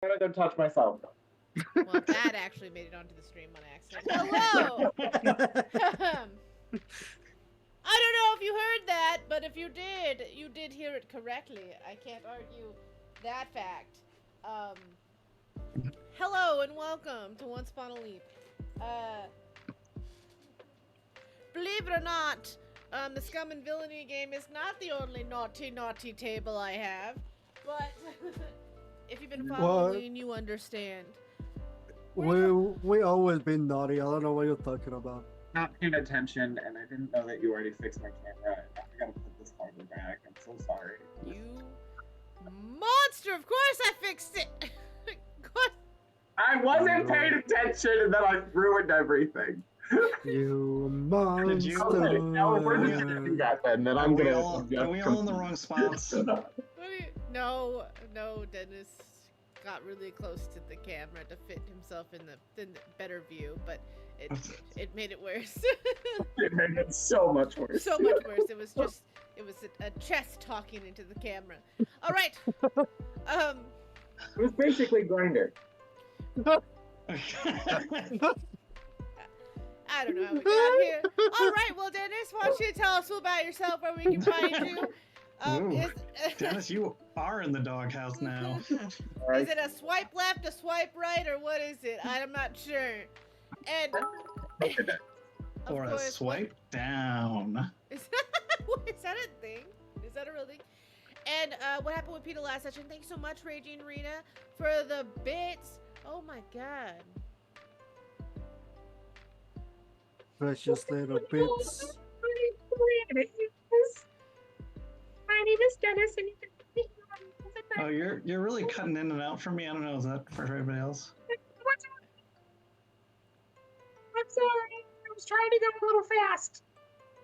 gonna go touch myself. Well, that actually made it onto the stream on accident. Hello! I don't know if you heard that, but if you did hear it correctly. I can't argue that fact. Hello and welcome to Once Upon a Leap. Believe it or not, the Scum and Villainy game is not the only naughty table I have, but if you've been following, you understand. We always been naughty. I don't know what you're talking about. Not paying attention, and I didn't know that you already fixed my camera. Now I gotta put this farther back. I'm so sorry. You monster! Of course I fixed it! I wasn't paying attention, and then I ruined everything. You monster! Okay, now we're just doing that then. Then I'm gonna. Are we all in the wrong spots? No, Dennis got really close to the camera to fit himself in the better view, but it made it worse. It made it so much worse. So much worse. It was a chest talking into the camera. All right. It was basically Grinder. I don't know how we got here. All right, well, Dennis, why don't you tell us about yourself, where we can find you? Dennis, you are in the doghouse now. Is it a swipe left, a swipe right, or what is it? I'm not sure. And or a swipe down. Is that a thing? Is that a real thing? And what happened with Peter last session? Thanks so much, Raging Rita, for the bits. Oh my god. Precious little bits. My name is Dennis, and you can see me on. Oh, you're really cutting in and out for me. I don't know. Is that for everybody else? I'm sorry. I was trying to go a little fast.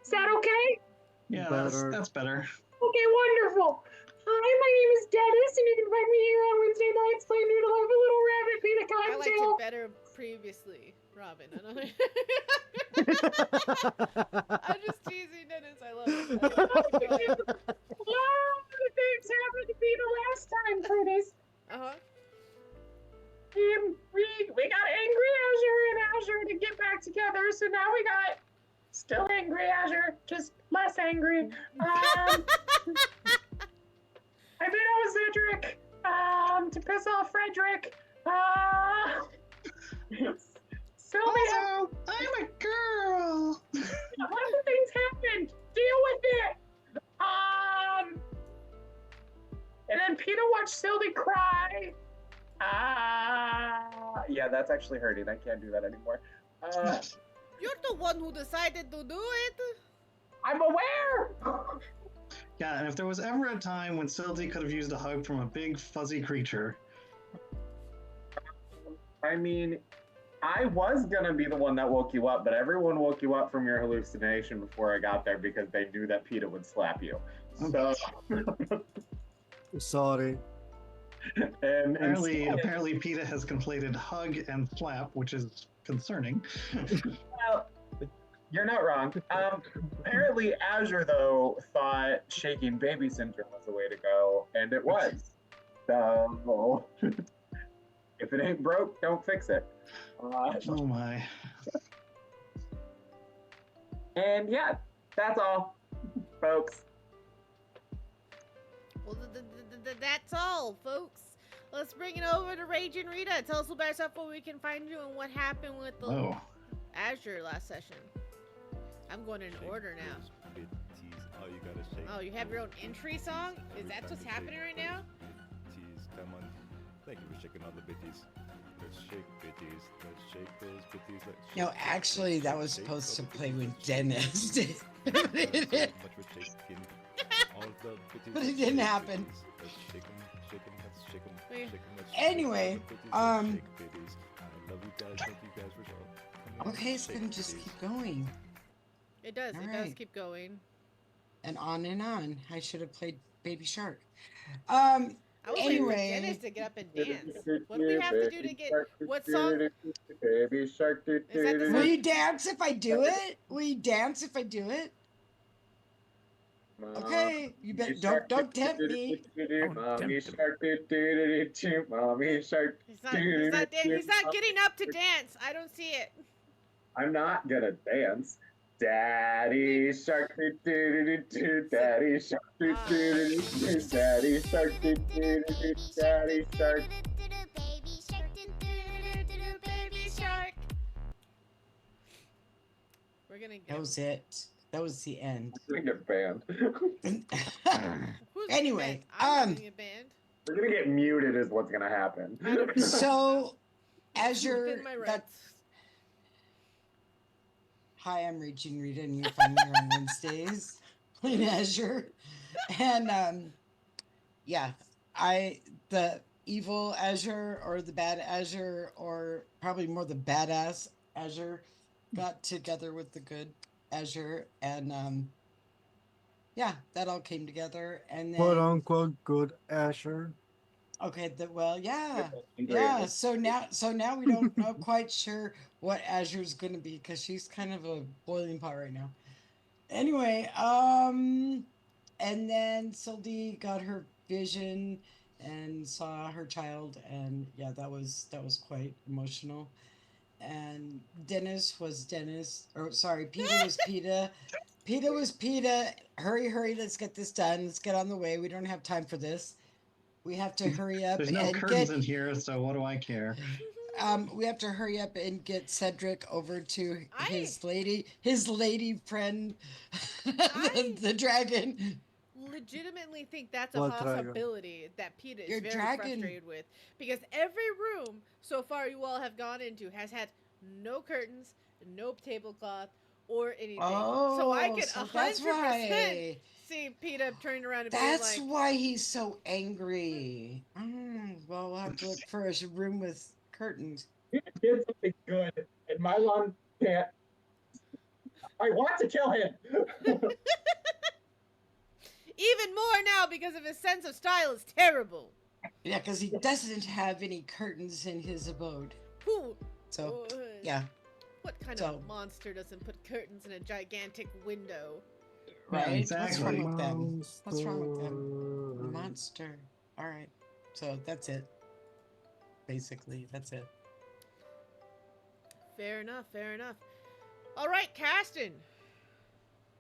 Is that okay? Yeah, that's better. Okay, wonderful. Hi, my name is Dennis, and you can find me here on Wednesday nights playing Noodle Like a Little Rabbit Peter I liked Cottontail. it better previously, Robin. I'm just teasing Dennis. I love it. A lot of things happened to Peter last time, Curtis. We got Angry Azure and Azure to get back together, so now we got still Angry Azure, just less angry. I beat out Cedric to piss off Frederick. Also, I'm a girl. Lots of things happened. Deal with it. And then Peter watched Sylvie cry. Yeah, that's actually hurting. I can't do that anymore. You're the one who decided to do it. I'm aware. Yeah, and if there was ever a time when Silty could have used a hug from a big fuzzy creature. I mean, I was gonna be the one that woke you up, but everyone woke you up from your hallucination before I got there because they knew that PETA would slap you. So sorry. And apparently PETA has completed hug and slap, which is concerning. Well, you're not wrong. Apparently Azure, though, thought shaking baby syndrome was the way to go, and it was. So, if it ain't broke, don't fix it. Oh my. And yeah, that's all, folks. Well, that's all, folks. Let's bring it over to Raging Rita. Tell us about yourself, where we can find you, and what happened with the Azure last session. I'm going in order now. Oh, you have your own entry song? Is that what's happening right now? Come on. Thank you for shaking all the bitties. Let's shake bitties. Let's shake those bitties. Let's no, actually, that was supposed to play with Dennis. But it didn't happen. Anyway, okay, it's gonna just keep going. It does. It does keep going. And on and on. I should have played Baby Shark. I was waiting for Anyway, Dennis to get up and dance. What do we have to do to get what song? Baby Shark. Is that the will you dance if I do it? Will you dance if I do it? Okay, you bet. Don't tempt me. Mommy shark, do do do do. Mommy shark. He's not getting up to dance. I don't see it. I'm not gonna dance. Daddy shark, do do do do. Daddy shark, do do do do. Daddy shark, do do do do. Daddy shark. Baby shark. We're gonna get. That was it. That was the end. We're gonna get banned. Who's Anyway, I'm gonna get banned. We're gonna get muted, is what's gonna happen. So, Azure. Within my rights. Hi, I'm Raging Rita, and you find me on Wednesdays in Azure. And yeah, the evil Azure or the bad Azure, or probably more the badass Azure, got together with the good Azure, and yeah, that all came together, and then Quote unquote good Asher. okay, yeah. So now we don't know quite sure what Azure's gonna be because she's kind of a boiling pot right now. Anyway, and then Sildy got her vision and saw her child, and yeah, that was quite emotional. And Dennis was Dennis, or sorry, Peter was Peter. Peter was Peter. Hurry, let's get this done. Let's get on the way. We don't have time for this. We have to hurry up. There's no and curtains in here, so what do I care? we have to hurry up and get Cedric over to his lady friend, the dragon. Legitimately think that's a What dragon? possibility that Peter is Your very dragon. frustrated with, because every room so far you all have gone into has had no curtains, no tablecloth, or anything. So I can so that's 100% why. see Peter turning around and That's being why he's so angry. Well, we'll have to look for a room with curtains. He did something good, and Mylon can't. I want to kill him. even more now because of his sense of style is terrible. Yeah, because he doesn't have any curtains in his abode. Who? So, uh, yeah. What kind So- of monster doesn't put curtains in a gigantic window? Right? What's exactly. wrong with them? What's wrong with them? Monster. All right. So that's it. Basically, that's it. Fair enough, fair enough. All right, Caston.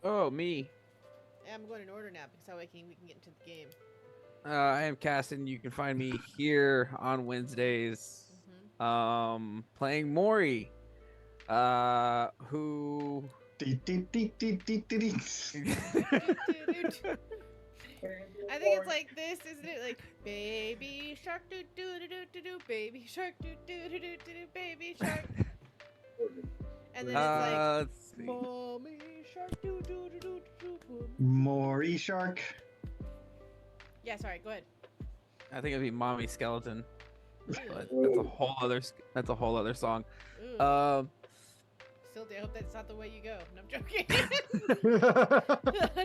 Oh, me. Yeah, I'm going in order now because that way we can get into the game. I am Caston. You can find me here on Wednesdays, playing Mori, who. I think it's like this, isn't it? Like baby shark do do do do do do, baby shark do do do do do, baby shark. And then it's like Let's see. mommy shark do do do do do do. Maury Shark. Yeah, sorry. Go ahead. I think it'd be Mommy Skeleton, Ooh. but that's a whole other song. Ooh. Silty, I hope that's not the way you go. No, I'm joking.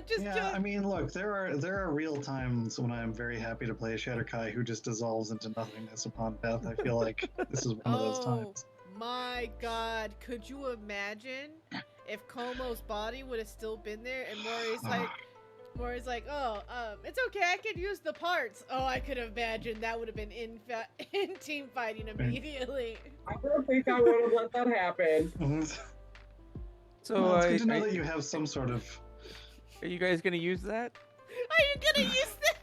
Just Yeah, joking. I mean, look, there are real times when I'm very happy to play a Shatterkai who just dissolves into nothingness upon death. I feel like this is one of those times. My God, could you imagine if Como's body would have still been there and Maury's like, oh, it's okay, I could use the parts. Oh, I could imagine that would have been in team fighting immediately. I don't think I would have let that happen. So, Well, it's good to know that you have some sort of. are you guys gonna use that? Are you gonna use that?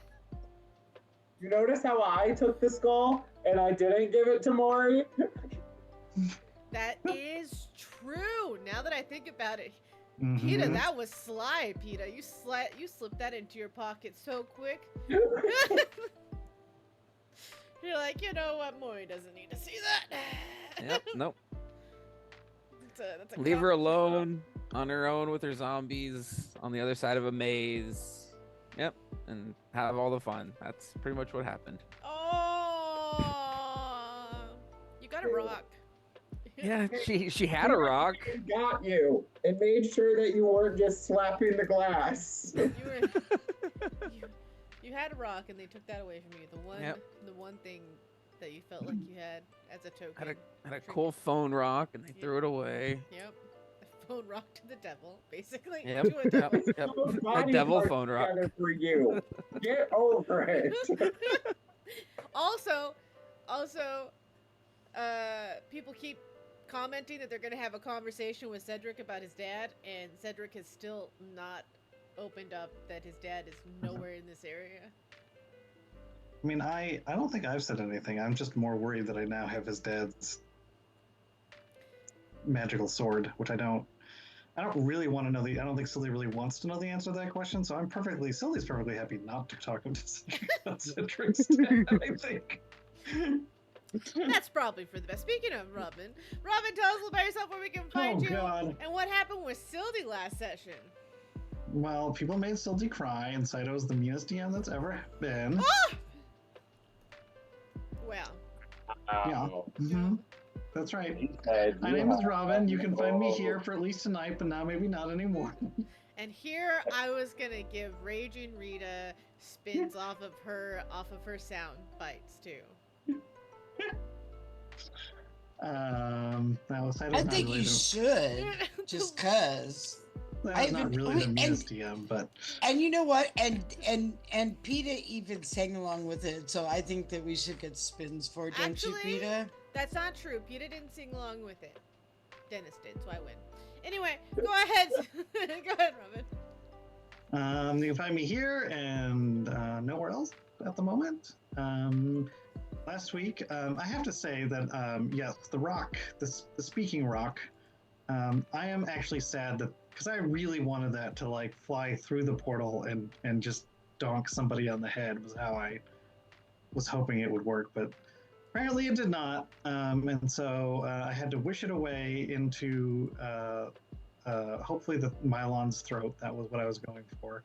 You notice how I took the skull and I didn't give it to Maury? That is true. Now that I think about it, Mhm. Peter, that was sly, Peter. You slipped that into your pocket so quick. You're like, you know what? Maury doesn't need to see that. Yep. Nope. That's a Leave her alone on her own with her zombies on the other side of a maze. Yep. And have all the fun. That's pretty much what happened. Oh, you got a rock. Yeah, she had a rock. It got you and made sure that you weren't just slapping the glass. You had a rock, and they took that away from you. The one thing that you felt like you had as a token. Had a cool phone rock, and they threw it away. Yep. phone rock to the devil, basically. Yep, To a devil. yep. Those A body devil parts phone rock. together for you. Get over it. Also, people keep commenting that they're going to have a conversation with Cedric about his dad, and Cedric has still not opened up that his dad is nowhere in this area. I mean, I don't think I've said anything. I'm just more worried that I now have his dad's magical sword, which I don't really want to know I don't think Sylvie really wants to know the answer to that question, so Sylvie's perfectly happy not to talk about Cedric's dad, I think. That's probably for the best. Speaking of Robin, tell us a little about yourself, where we can find you, God. and what happened with Sildy last session. Well, people made Sylvie cry, and Saito's the meanest DM that's ever been. Ah! Well. Yeah. Mm-hmm. That's right. My name is Robin. You can find me here for at least tonight, but now maybe not anymore. And here I was gonna give Raging Rita spins off of her sound bites too. Now Saito's I not think really you should, just cause. That's not really the meanest DM, but And you know what? And PETA even sang along with it, so I think that we should get spins for it, don't Actually, you, PETA? That's not true. PETA didn't sing along with it. Dennis did, so I win. Anyway, go ahead. Go ahead, Robin. you can find me here and nowhere else at the moment. Last week, I have to say that yes, the rock, the speaking rock. I am actually sad that because I really wanted that to like fly through the portal and just donk somebody on the head was how I was hoping it would work, but apparently it did not. And so I had to wish it away into hopefully the Mylon's throat. That was what I was going for.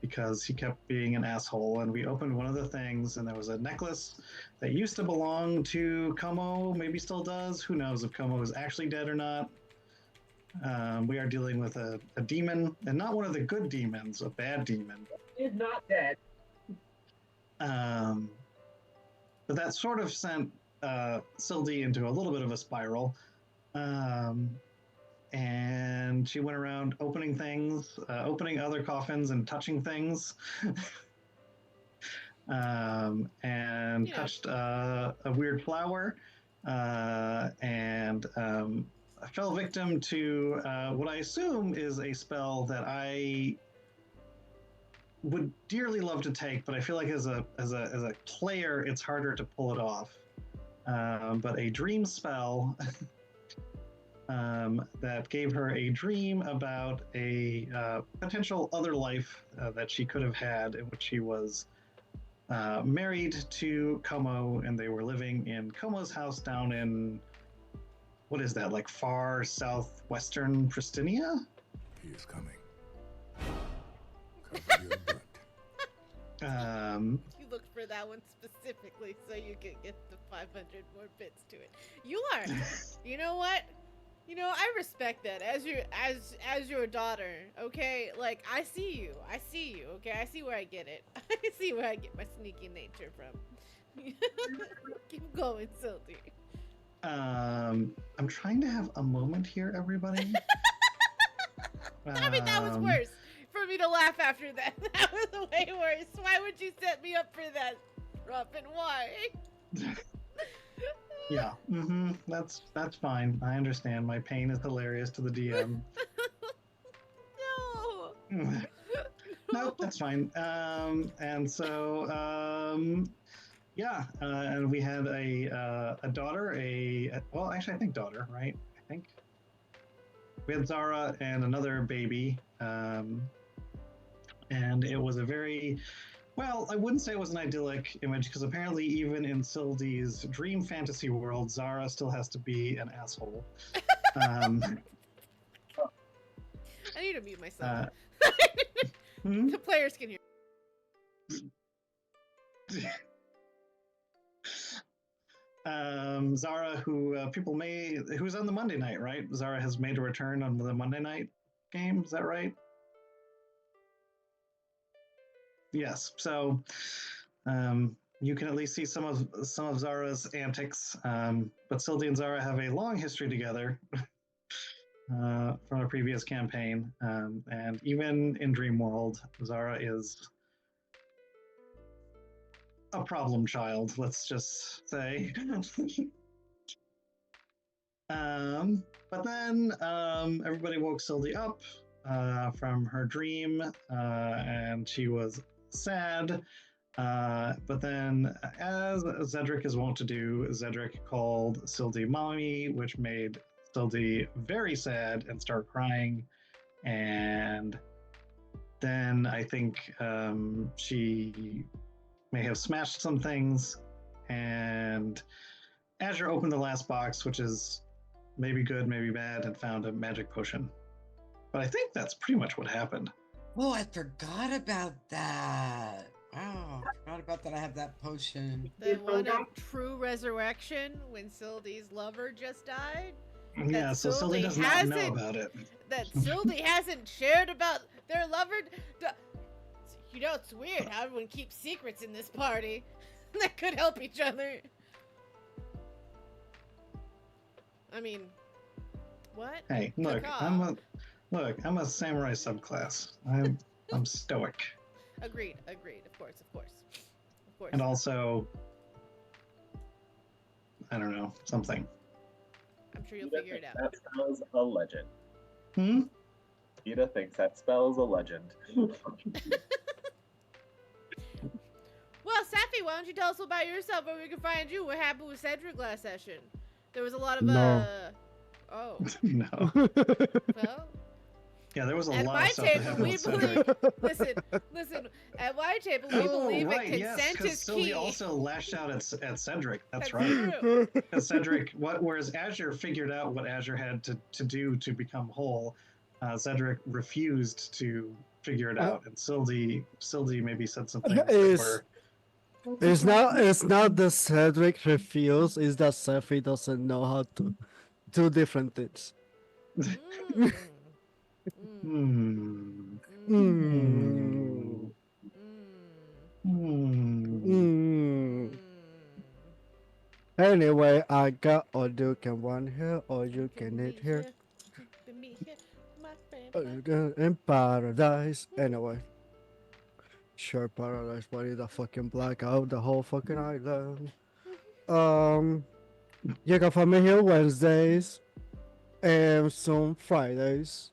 Because he kept being an asshole, and we opened one of the things, and there was a necklace that used to belong to Como, maybe still does. Who knows if Como is actually dead or not. We are dealing with a demon, and not one of the good demons, a bad demon. He's not dead. But that sort of sent Sylvie into a little bit of a spiral. And she went around opening things, opening other coffins and touching things. And touched a weird flower. And I fell victim to what I assume is a spell that I would dearly love to take, but I feel like as a player, it's harder to pull it off. But a dream spell that gave her a dream about a potential other life that she could have had, in which she was married to Como, and they were living in Como's house down in, what is that, like far southwestern Pristinia? He is coming. You looked for that one specifically so you could get the 500 more bits to it. You are. You know what? You know, I respect that as your daughter, okay? Like, I see you, okay? I see where I get it. I see where I get my sneaky nature from. Keep going, Sylvie. I'm trying to have a moment here, everybody. I mean, that was worse. For me to laugh after that. That was way worse. Why would you set me up for that, Robin? Why? Yeah, that's fine. I understand. My pain is hilarious to the DM. No. Nope, that's fine. And so, yeah, and we had a daughter, well, actually, I think daughter, right? I think we had Zara and another baby, and it was a very, well, I wouldn't say it was an idyllic image, because apparently even in Sylvie's dream fantasy world, Zara still has to be an asshole. I need to mute myself. The players can hear. Zara, who's on the Monday night, right? Zara has made a return on the Monday night game, is that right? Yes, so you can at least see some of Zara's antics, but Sylvie and Zara have a long history together. from a previous campaign, and even in Dream World, Zara is a problem child. Let's just say. But then everybody woke Sylvie up from her dream, and she was sad. But then, as Zedric is wont to do, Zedric called Sylvie mommy, which made Sylvie very sad and start crying. And then I think she may have smashed some things, and Azure opened the last box, which is maybe good, maybe bad, and found a magic potion. But I think that's pretty much what happened. Oh, I forgot about that. Wow, I forgot about that. I have that potion. The one of true resurrection when Sylvie's lover just died. Yeah, so Sylvie does not know about it. That Sylvie hasn't shared about their lover. You know, it's weird how everyone keeps secrets in this party that could help each other. I mean, what? Hey, look, I'm a samurai subclass. I'm stoic. Agreed. Of course. And also, I don't know, something. I'm sure you'll figure it out. That spells a legend. Hmm? Ida thinks that spells a legend. Well, Safi, why don't you tell us about yourself, where we can find you? What happened with Cedric last session? There was a lot of No. Oh. No. Well. Yeah, there was a At lot my of stuff that table, happened we with believe. Cedric. Listen. At my table, we believe right, that yes, consent because is Sylvie key. also lashed out at Cedric. That's That's right. true. Because Cedric, whereas Azure figured out what Azure had to do to become whole, Cedric refused to figure it out, and Sylvie maybe said something that were. It's not that Cedric refused, it's that Sephi doesn't know how to do different things. Mm. Hmm. Mm. Mm. Anyway, I got all you can want here, all you can eat here. In paradise. Anyway. Sure, paradise, but it's a fucking blackout the whole fucking island. You can find me here Wednesdays and some Fridays.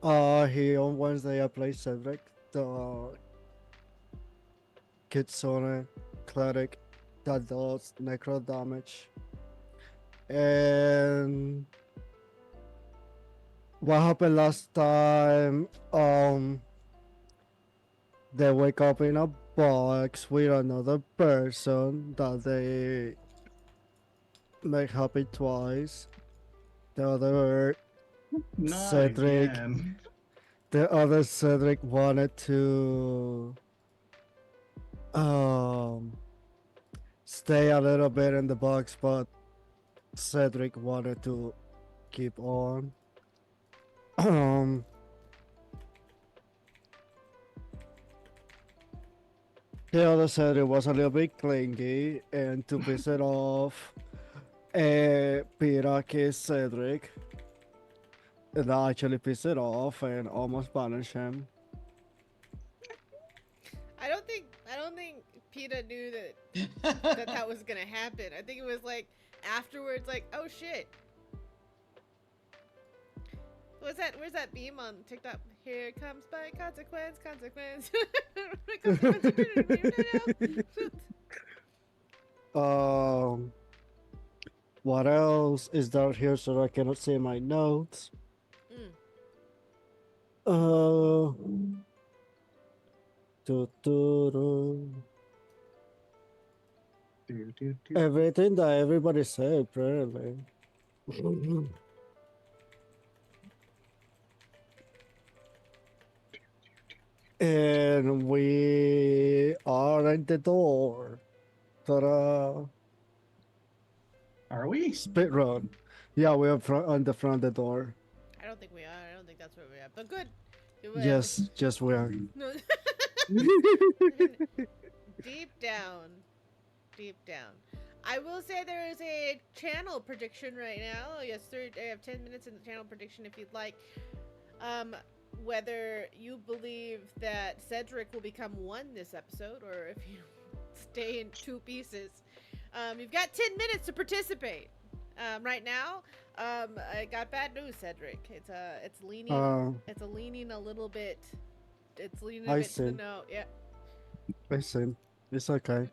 Here on Wednesday I play Cedric, the Kitsune cleric that does necro damage. And what happened last time? They wake up in a box with another person that they make happy twice. The other Not Cedric. again. The other Cedric wanted to stay a little bit in the box, but Cedric wanted to keep on. The other Cedric was a little bit clingy, and to piss it off, Pira kissed Cedric. And I actually pissed it off and almost banished him. I don't think PETA knew that was gonna happen. I think it was like afterwards, like, oh shit. Where's that beam on TikTok? Here comes by consequence. What else is down here so that I cannot see my notes? Everything that everybody said, apparently. And we are at the door. Ta-da! Are we? Spit run. Yeah, we are on the front of the door. I don't think we are. I don't think that's where we are. But good. Yes, we are. No. Deep down. I will say there is a channel prediction right now. Yes, I have 10 minutes in the channel prediction if you'd like. Whether you believe that Cedric will become one this episode, or if you stay in two pieces. You've got 10 minutes to participate. Right now, I got bad news, Cedric. It's leaning. It's leaning a little bit. It's leaning a bit to the no. Yeah. Listen, it's okay.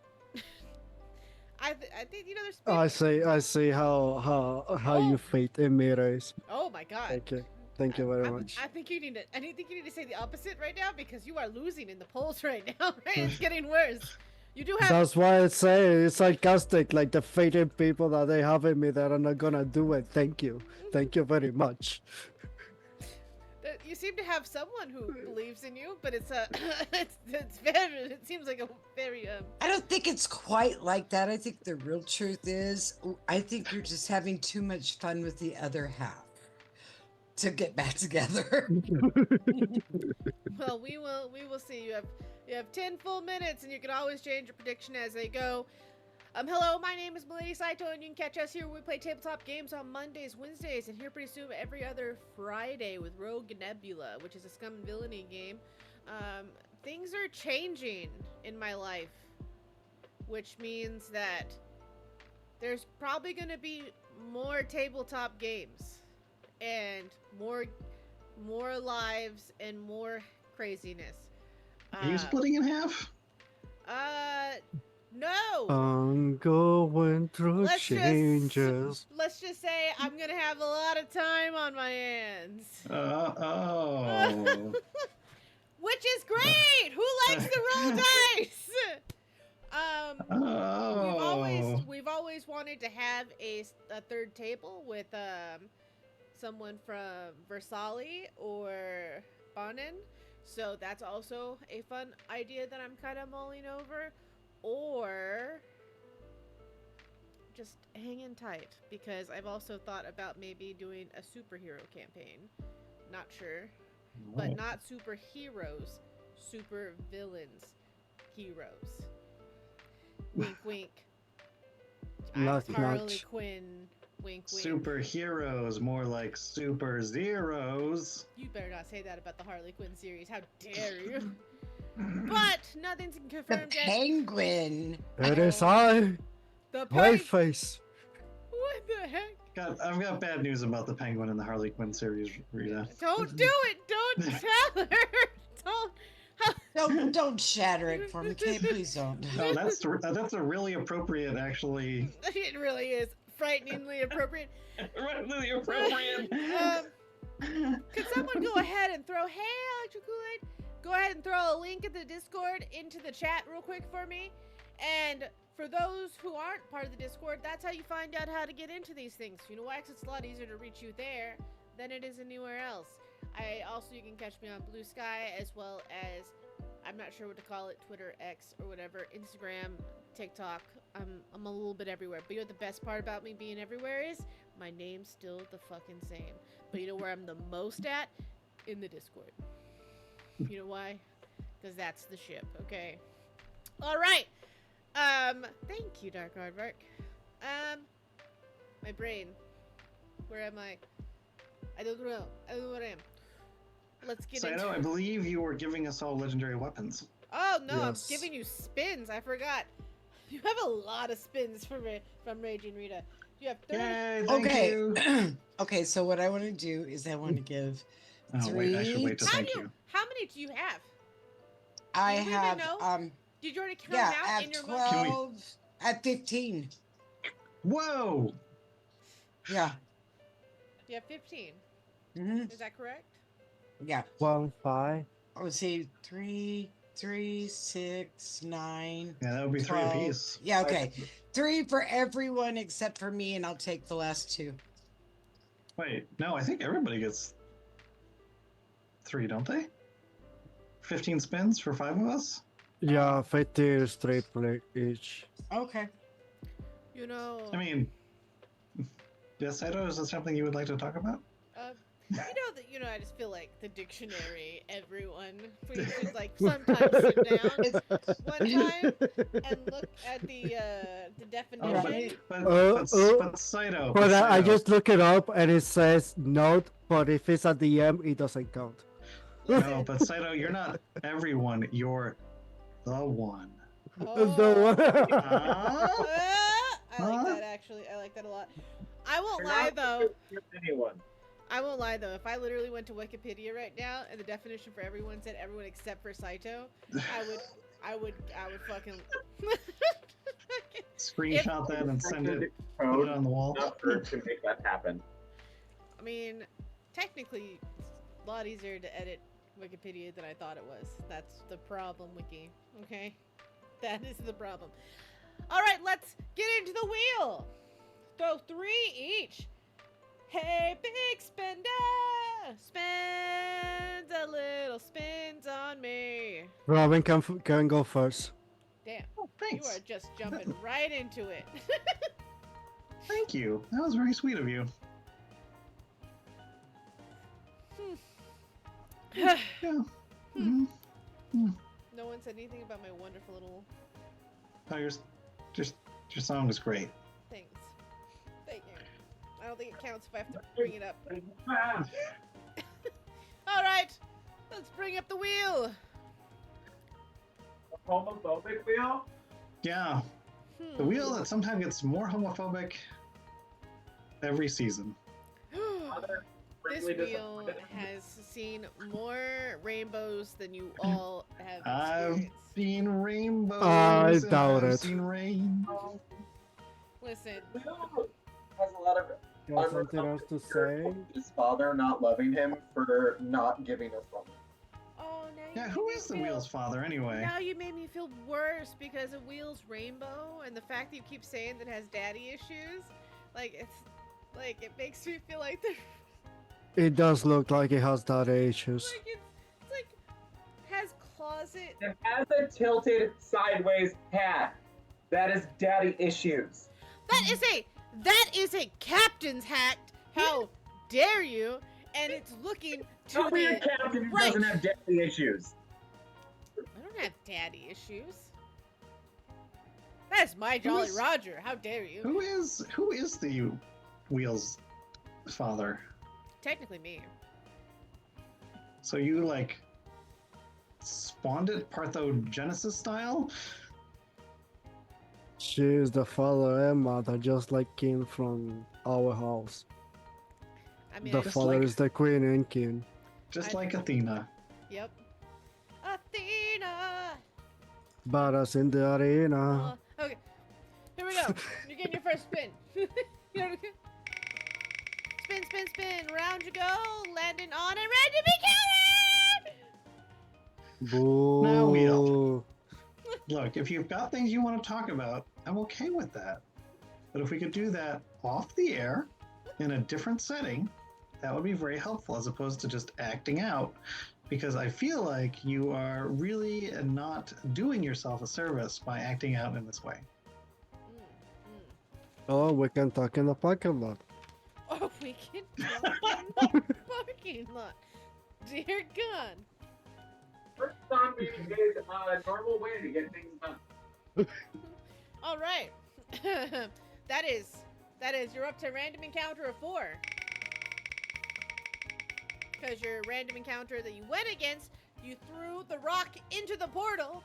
I think there's. I see how you fate in mirrors. Oh my God. Thank you. Thank you very much. I think you need to say the opposite right now because you are losing in the polls right now. Right? It's getting worse. You do have. That's why I say it's sarcastic, like the fated people that they have in me that are not gonna do it. Thank you very much. You seem to have someone who believes in you, but it's very. It seems like a very. I don't think it's quite like that. I think the real truth is, I think you're just having too much fun with the other half to get back together. Well, we will see. You have 10 full minutes, and you can always change your prediction as they go. Hello, my name is Milady Saito, and you can catch us here. We play tabletop games on Mondays, Wednesdays, and here pretty soon every other Friday with Rogue Nebula, which is a Scum and Villainy game. Things are changing in my life, which means that there's probably going to be more tabletop games and more lives and more craziness. Are you splitting in half? No. I'm going through changes. Let's just say I'm gonna have a lot of time on my hands. Oh. Which is great. Who likes to roll dice? We've always wanted to have a third table with someone from Versailles or Bonin. So that's also a fun idea that I'm kind of mulling over. Or just hanging tight, because I've also thought about maybe doing a superhero campaign. Not sure. But not superheroes. Super villains. Heroes. Wink, wink. Not Harley much. Quinn. Wink, wink. Superheroes, more like super zeros. You better not say that about the Harley Quinn series. How dare you? But nothing's The confirmed yet. Penguin. It is I, The Whiteface. What the heck? I've got bad news about the Penguin in the Harley Quinn series, Rita. Don't do it! Don't tell her! Don't shatter it for me, Kate. Please don't. No, that's a really appropriate, actually. It really is frighteningly appropriate. Really appropriate. Could someone go ahead and throw, hey, Electric Kool-Aid, go ahead and throw a link in the Discord into the chat real quick for me. And for those who aren't part of the Discord, that's how you find out how to get into these things. You know why? 'Cause it's a lot easier to reach you there than it is anywhere else. You can catch me on Blue Sky, as well as, I'm not sure what to call it, Twitter, X, or whatever, Instagram, TikTok. I'm a little bit everywhere. But you know what the best part about me being everywhere is? My name's still the fucking same. But you know where I'm the most at? In the Discord. You know why? Because that's the ship, okay? Alright! Thank you, Dark Aardvark. My brain. Where am I? I don't know. I don't know what I am. Let's get into I believe you were giving us all legendary weapons. Oh, no, Yes. I'm giving you spins. I forgot. You have a lot of spins from Raging Rita. You have 30. Yay, thank Okay. you. Okay, so what I want to do is I want to give Oh, wait, I should wait to How thank you. many do you have? I Do you even have know? Did you already count yeah, out at in your 12, at 15. Whoa! Yeah. You have 15. Mm-hmm. Is that correct? Yeah. 1, 5. Oh, see, 3, 6, 9. Yeah, that would be 3 apiece. Yeah, okay. 3 for everyone except for me, and I'll take the last 2. Wait, no, I think everybody gets 3, don't they? 15 spins for 5 of us? Yeah, 50 is 3 play each. Okay. You know. I mean, yes, Saito, is that something you would like to talk about? I just feel like the dictionary, everyone. We should like sometimes sit down one time and look at the definition. But Saito. But I Saito. just look it up and it says note, but if it's at the end, it doesn't count. No, but Saito, you're not everyone. You're the one. The I like that actually. I like that a lot. I won't lie though. Anyone. I won't lie though. If I literally went to Wikipedia right now and the definition for everyone said everyone except for Saito, I would fucking Screenshot that and send it. Put it on the wall. To make that happen. I mean, technically, it's a lot easier to edit Wikipedia than I thought it was. That's the problem, Wiki. Okay, that is the problem. All right, let's get into the wheel. Throw 3 each. Hey, big spender, spend a little spins on me. Robin can go first. Damn, Oh, you thanks. are just jumping right into it. Thank you. That was very sweet of you. Yeah. Mhm. No one said anything about my wonderful little Oh, your song was great. things. Thank you. I don't think it counts if I have to bring it up. All right, let's bring up the wheel. A homophobic wheel? Yeah, the wheel that sometimes gets more homophobic every season. This wheel has seen more rainbows than you all have I've experienced. seen rainbows. I and doubt I've it. seen rain. Listen, Has a lot of You have something else to say? his father not loving him for not giving us one. oh, now you Yeah, made who me is the feel- wheel's father anyway? Now you made me feel worse because of Wheel's rainbow and the fact that you keep saying that it has daddy issues. Like it makes me feel like It does look like it has that issues. it's like has closet. It has a tilted sideways hat. That is daddy issues. That is a captain's hat. How dare you? And it's looking to Don't be a the captain who right. doesn't have daddy issues. I don't have daddy issues. That's my Jolly is- Roger. How dare you? Who is the wheel's father? Technically me. So you like spawned it Parthogenesis style? She is the father and mother, just like king from our house. I mean, The Just father like- is the queen and king. Just I- like Athena. Yep. Athena. Badass in the arena. Okay. Here we go. You're getting your first spin. You know, spin, spin, spin. Round you go. Landing on a random encounter. Boo. Now wheel. Look, if you've got things you want to talk about, I'm okay with that. But if we could do that off the air in a different setting, that would be very helpful as opposed to just acting out. Because I feel like you are really not doing yourself a service by acting out in this way. Oh, we can talk in the parking lot. Oh, we can talk in the parking lot. Dear God. First zombie is a normal way to get things done. All right. that is you're up to random encounter of 4. Because your random encounter that you went against, you threw the rock into the portal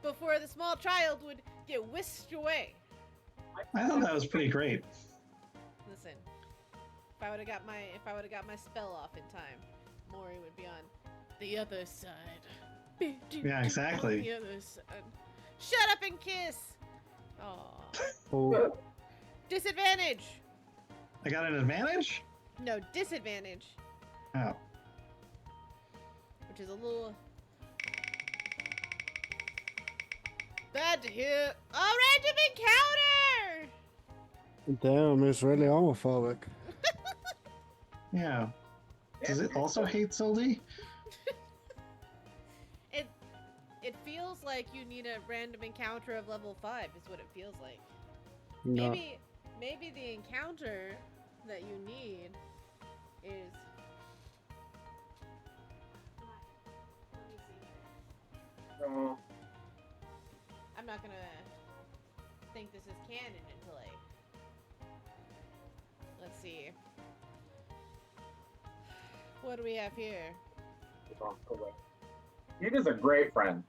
before the small child would get whisked away. I thought that was pretty great. Listen, if I would have got my spell off in time, Mori would be on the other side. Yeah, exactly. On the other side. Shut up and kiss. Aw. Oh, Disadvantage. I got an advantage? No, disadvantage. Oh. Which is a little bad to hear. A random encounter! damn, it's really homophobic. Yeah. Does it also hate Sildy? It feels like you need a random encounter of level 5 is what it feels like. No. Maybe the encounter that you need is not gonna think this is canon until let's see. What do we have here? Peter's a great friend.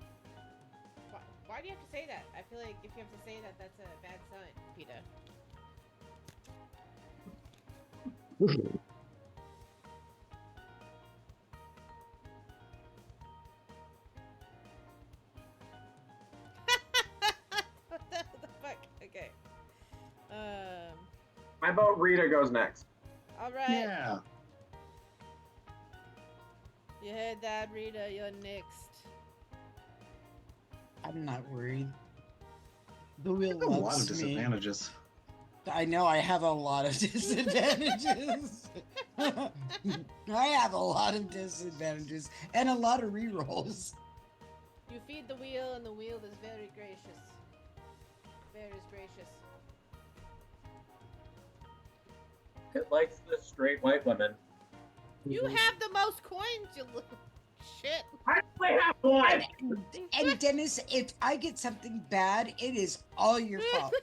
Why do you have to say that? I feel like if you have to say that, that's a bad sign, PETA. What the fuck? Okay. My vote Rita goes next. All right. Yeah. You heard that, Rita. You're next. I'm not worried. The wheel A lot of loves me. disadvantages. I know I have a lot of disadvantages. I have a lot of disadvantages and a lot of rerolls. You feed the wheel, and the wheel is very gracious. Very gracious. It likes the straight white women. You have the most coins, you little shit. I only have one. And Dennis, if I get something bad, it is all your fault.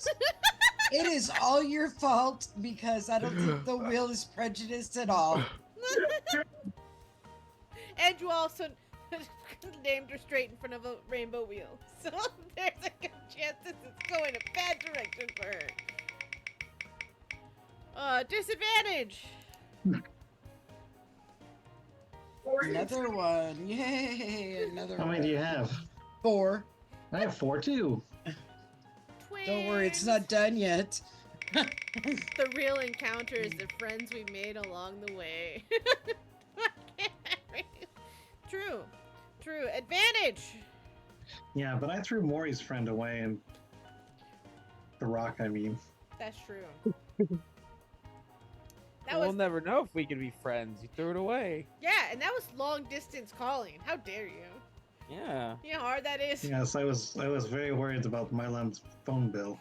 It is all your fault because I don't think the wheel is prejudiced at all. And you also named her straight in front of a rainbow wheel. So there's a good chance this is going a bad direction for her. Disadvantage. Another one. Yay, another How one. many do you have? 4. I have 4 too. Twins. Don't worry, it's not done yet. The real encounter is the friends we made along the way. True. True. Advantage. Yeah, but I threw Maury's friend away and the rock, I mean. That's true. We'll never know if we can be friends. You threw it away. Yeah, and that was long distance calling. How dare you? Yeah. You know how hard that is? Yes, I was very worried about Mylan's phone bill.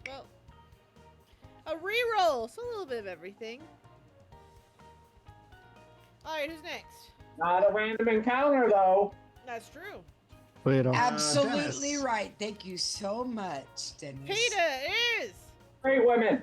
Well, a reroll. So a little bit of everything. Alright, who's next? Not a random encounter, though. That's true. Wait on. Absolutely Dennis. right. Thank you so much, Dennis. PETA is! Great women.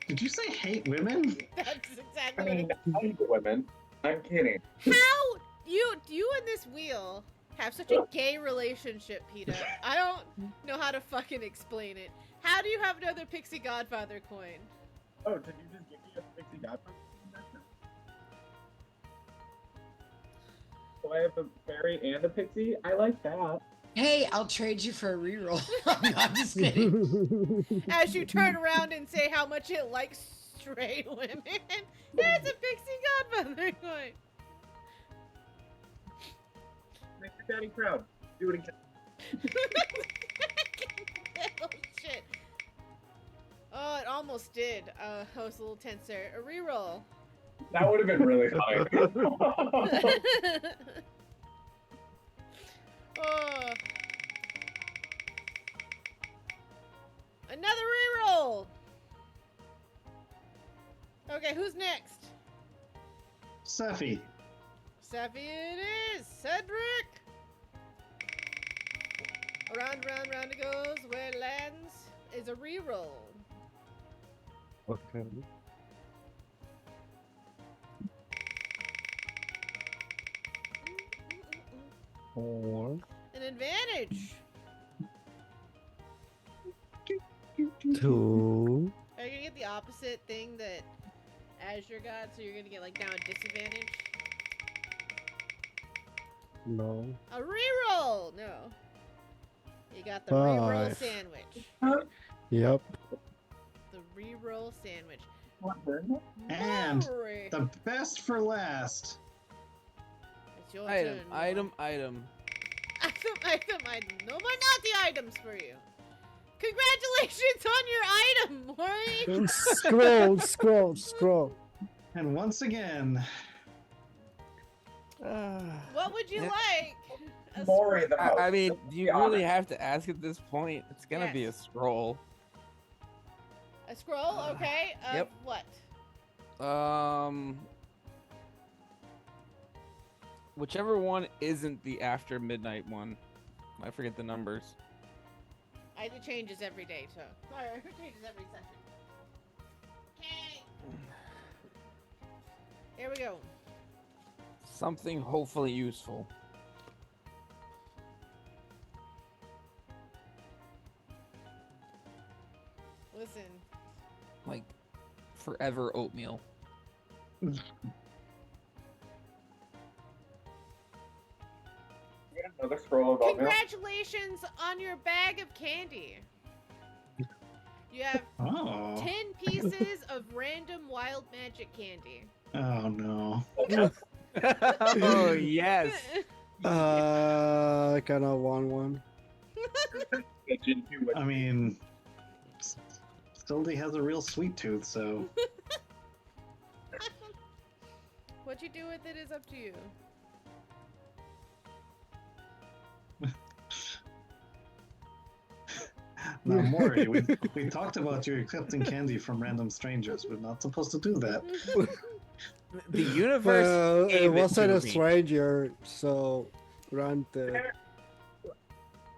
Did you say hate women? That's I exactly mean, what I hate women. I'm kidding. How you and this wheel have such a gay relationship, PETA? I don't know how to fucking explain it. How do you have another Pixie Godfather coin? Oh, did you just give me a Pixie Godfather? So I have a fairy and a pixie? I like that. Hey, I'll trade you for a reroll. I'm just kidding. As you turn around and say how much it likes straight women. There's a Pixie Godfather coin. Make your daddy proud. Do it again. Oh shit. Oh, it almost did. I was a little tense there. A reroll. That would have been really funny. Oh. Another reroll. Okay, who's next? Seffi. Seffi it is. Cedric. Round, round it goes. Where it lands is a reroll. Okay. Four. An advantage. 2. Are you gonna get the opposite thing that Azure got? So you're gonna get like down a disadvantage? No. A reroll! No. You got the reroll 5. sandwich. Yep. The reroll sandwich. And Maury, the best for last. it's your Item, turn. item. Item. No more naughty items for you. Congratulations on your item, Maury! Scroll. And once again, What would you like? A Maury the most. I mean, do you Be really honest. have to ask at this point? It's gonna be a Yes. scroll. A scroll, okay. Of Yep. what? Whichever one isn't the after midnight one. I forget the numbers. It changes every day, so. Or it changes every session. Okay. Here we go. Something hopefully useful. Listen. Like forever oatmeal. Another scroll of oatmeal. Congratulations on your bag of candy. You have 10 pieces of random wild magic candy. Oh no. Oh yes. I kind of want one. I mean, Sildy has a real sweet tooth, so. What you do with it is up to you. Now, Maury, we talked about you accepting candy from random strangers. We're not supposed to do that. The universe Well, it gave wasn't to a me. stranger, so granted.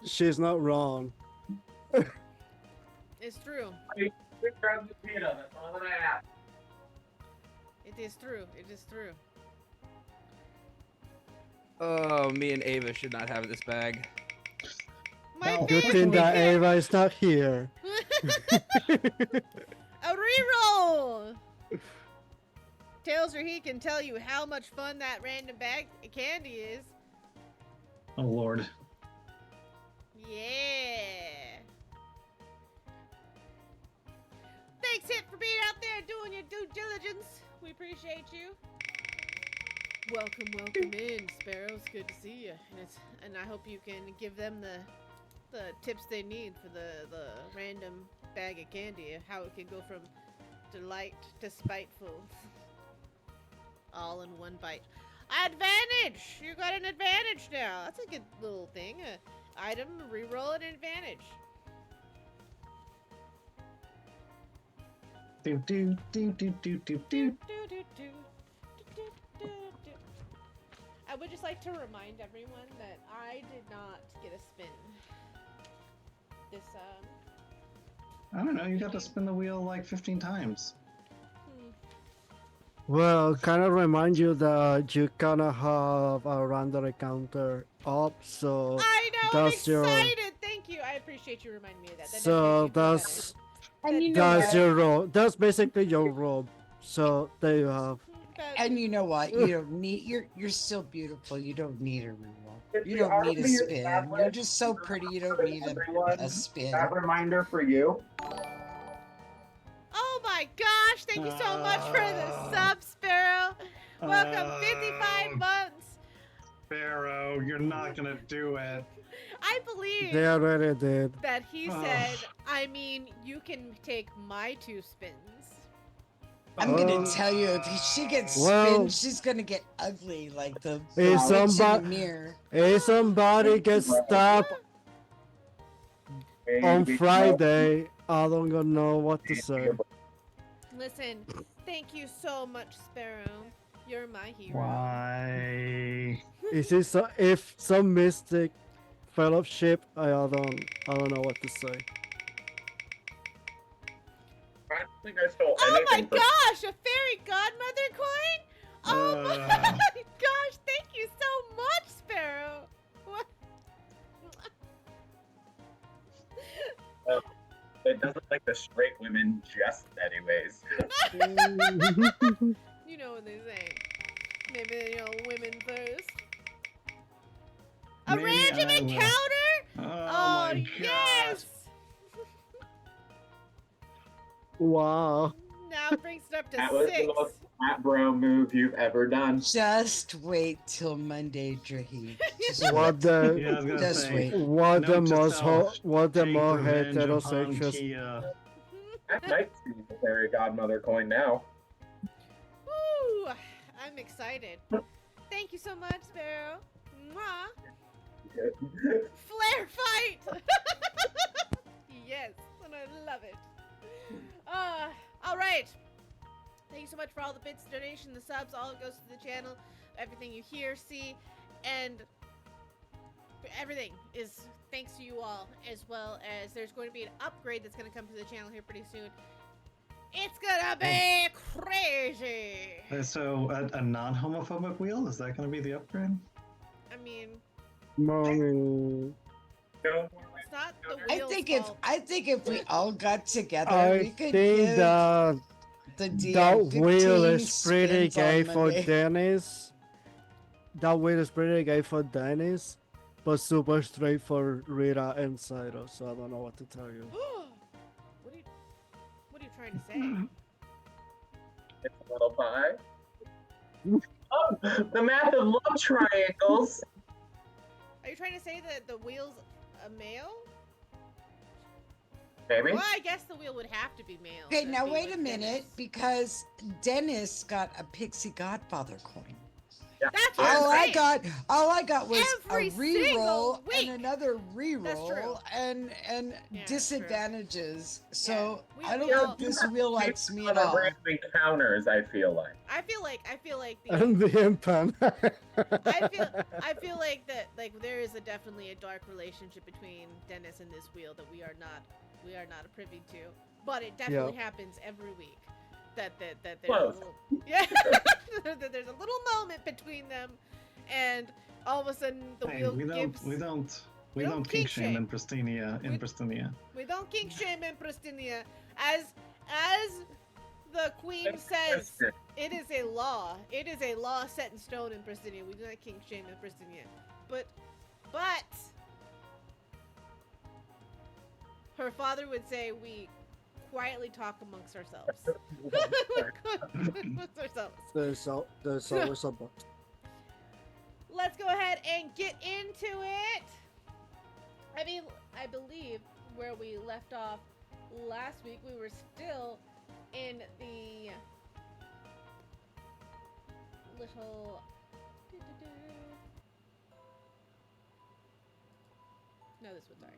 She's not wrong. It's true. Grab the pita, that's all that I ask. It is true. It is true. Oh, me and Ava should not have this bag. My No. Good bag thing we that can't- Ava is not here. A reroll! Tails or he can tell you how much fun that random bag of candy is. Oh Lord. Yeah. Thanks, Hit, for being out there doing your due diligence. We appreciate you. Welcome in, Sparrows. Good to see you. And I hope you can give them the tips they need for the random bag of candy, how it can go from delight to spiteful. All in one bite. Advantage! You got an advantage now. That's a good little thing. Item, reroll an advantage. Do do do do do do do. I would just like to remind everyone that I did not get a spin. This, I don't know. You got to spin the wheel like 15 times. Well, kind of remind you that you kind of have a random encounter up, so I know, I'm that's your excited! Thank you, I appreciate you reminding me of that. That so does make me feel And you know that's what? your role. That's basically your role. So there you have. better. And you know what? You don't need. You're still beautiful. You don't need a reroll. If You you don't are need a being spin. You're established, just so pretty. You don't need everyone, a spin. that reminder for you. Oh my gosh, thank you so much for the sub, Sparrow. Welcome, 55 months. Sparrow, you're not gonna do it. I believe They already did. that he said, I mean, you can take my 2 spins. I'm gonna tell you, if she gets Well- spin, she's gonna get ugly like the Hey, witch in the somebody- mirror. If somebody gets stabbed on Friday, I don't gonna know what to say. Listen, thank you so much, Sparrow. You're my hero. Why? Is it so, if some mystic fellowship? I don't know what to say. I don't think I stole Oh my anything from gosh, a fairy godmother coin? Oh my gosh, thank you so much, Sparrow. What? It doesn't like the straight women just anyways. You know what they say. Maybe, you know, women first. A Maybe random I will. encounter? Oh, Oh, my yes! Wow. Now it brings it up to That was 6. the most fat bro move you've ever done. Just wait till Monday, Drahi. Just What wait. the Yeah, I was gonna Just say. wait. what the Note to most self, what the take more revenge upon heterosexual Kia. I'd like to see the fairy godmother coin now. Woo! I'm excited. Thank you so much, Sparrow. Mwah. Flare fight! Yes, and I love it. All right. Thank you so much for all the bits, donation, the subs, all it goes to the channel, everything you hear, see, and everything is thanks to you all, as well as there's going to be an upgrade that's going to come to the channel here pretty soon. It's gonna be crazy. So a non-homophobic wheel, is that going to be the upgrade? I mean, Mommy. it's not the wheel's fault. I think if we all got together, we I could think give that the DM that wheel 15 is pretty spins on gay for Monday. Dennis. That wheel is pretty gay for Dennis, but super straight for Rita and Saito, so I don't know what to tell you. What are you trying to say? It's a little pie. Oh, the math of love triangles. Are you trying to say that the wheel's a male? Maybe. Well, I guess the wheel would have to be male. Okay, to now be wait like a minute, Dennis. because Dennis got a Pixie Godfather coin. Yeah. That's what All I'm I saying. got was Every a single reroll and week. another That's reroll true. and Yeah, disadvantages. So we- I don't we all- think this wheel likes me at Other all. random encounters, I feel like. I feel like the And the impan. I feel like that there is definitely a dark relationship between Dennis and this wheel that we are not privy to, but it definitely happens every week. That there's Close. a little, yeah, that there's a little moment between them, and all of a sudden the Hey, wheel we gives. don't don't kink kink shame shame. in Pristinia. We don't kink shame in Pristinia, as the queen says. It is a law. It is a law set in stone in Pristinia. We do not kink shame in Pristinia. But her father would say we quietly talk amongst ourselves. Amongst ourselves. There's always a but. Let's go ahead and get into it. I mean, I believe where we left off last week, we were still in the little. No, this one, sorry.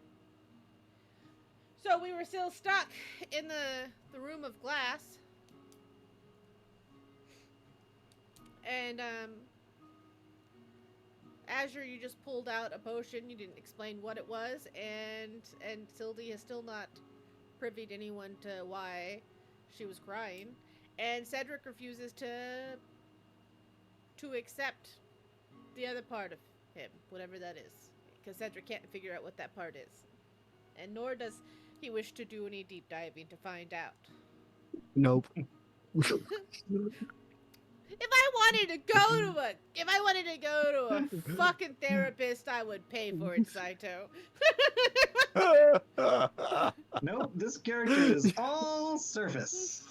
So we were still stuck in the room of glass. And, Azure, you just pulled out a potion. You didn't explain what it was, and Sildy has still not privied anyone to why she was crying. And Cedric refuses to accept the other part of him, whatever that is, because Cedric can't figure out what that part is, and nor does he wish to do any deep diving to find out. Nope. If I wanted to go to a fucking therapist, I would pay for it, Saito. Nope, this character is all surface.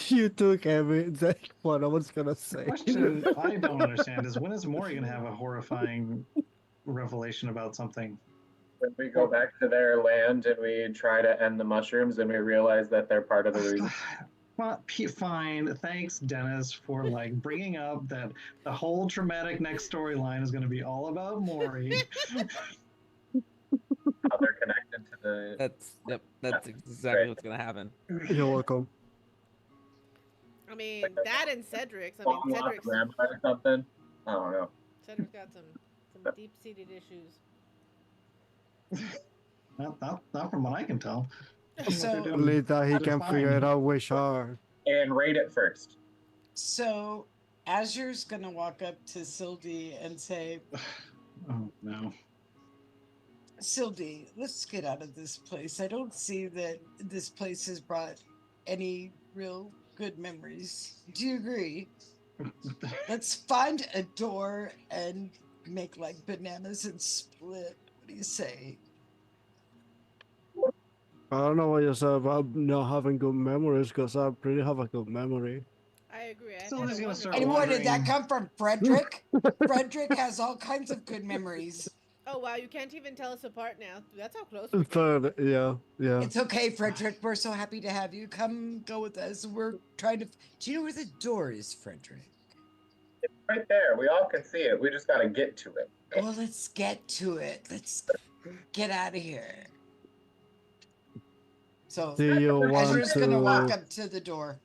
You took what I was gonna say. The question I don't understand is, when is Mori gonna have a horrifying revelation about something? When we go back to their land and we try to end the mushrooms and we realize that they're part of the reason. Well, fine. Thanks, Dennis, for bringing up that the whole traumatic next storyline is going to be all about Mori. How they're connected to the. That's exactly what's gonna happen. You're welcome. I mean, that and Cedric's. I mean, long lost Cedric's grandma or something. I don't know. got some deep-seated issues. Not from what I can tell. So- Only that he They're can fine. figure it out which are. And rate it first. So Azure's gonna walk up to Sildy and say, Oh no. Sildy, let's get out of this place. I don't see that this place has brought any real good memories. Do you agree? Let's find a door and make bananas and split. What do you say? I don't know what you said about not having good memories, because I pretty have a good memory. I agree. I Still kinda just gonna wonder- start And where did that wondering- come from? Frederick? Frederick has all kinds of good memories. Oh wow, you can't even tell us apart now. That's how close we are. Third, yeah. It's okay, Frederick. We're so happy to have you. Come go with us. We're trying to. Do you know where the door is, Frederick? It's right there. We all can see it. We just got to get to it. Well, let's get to it. Let's get out of here. So Do you want Azur's gonna walk to? up to the door.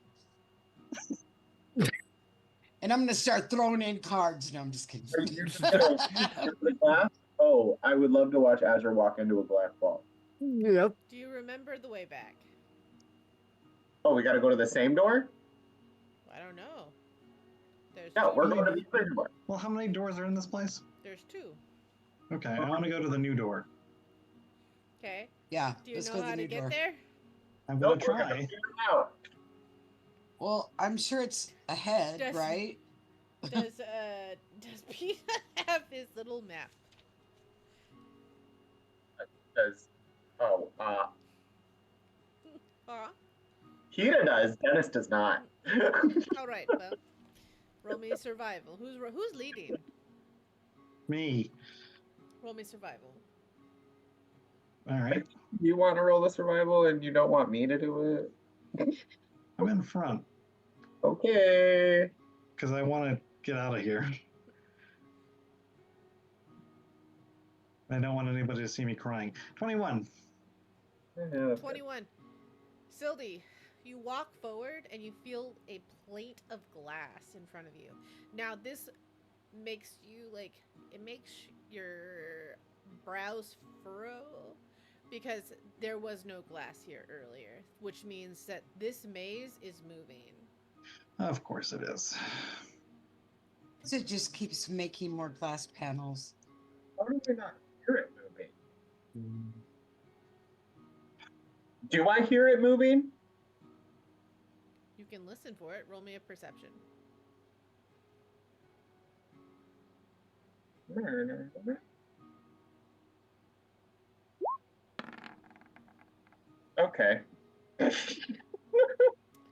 And I'm gonna start throwing in cards. No, I'm just kidding. Are you just gonna the glass? Oh, I would love to watch Azure walk into a glass ball. Yep. Do you remember the way back? Oh, we gotta go to the same door? I don't know. There's No, two we're going to doors. the same door. Well, how many doors are in this place? There's two. Okay, I want to go to the new door. Okay. Yeah, Do you let's know go to how the to new get door. there? I'm gonna Nope, we're gonna try. figure it out. Well, I'm sure it's ahead, Does- right? Does Peter have his little map? Does Huh? Hita does, Dennis does not. All right. Well, roll me survival. Who's leading? Me. Roll me survival. All right. You want to roll the survival and you don't want me to do it? I'm in front Okay. because I want to get out of here. I don't want anybody to see me crying. 21. Yeah. 21. Sildy, you walk forward and you feel a plate of glass in front of you. Now this makes you it makes your brows furrow because there was no glass here earlier, which means that this maze is moving. Of course it is. So it just keeps making more glass panels. How do we not hear it moving? Do I hear it moving? You can listen for it. Roll me a perception. Okay.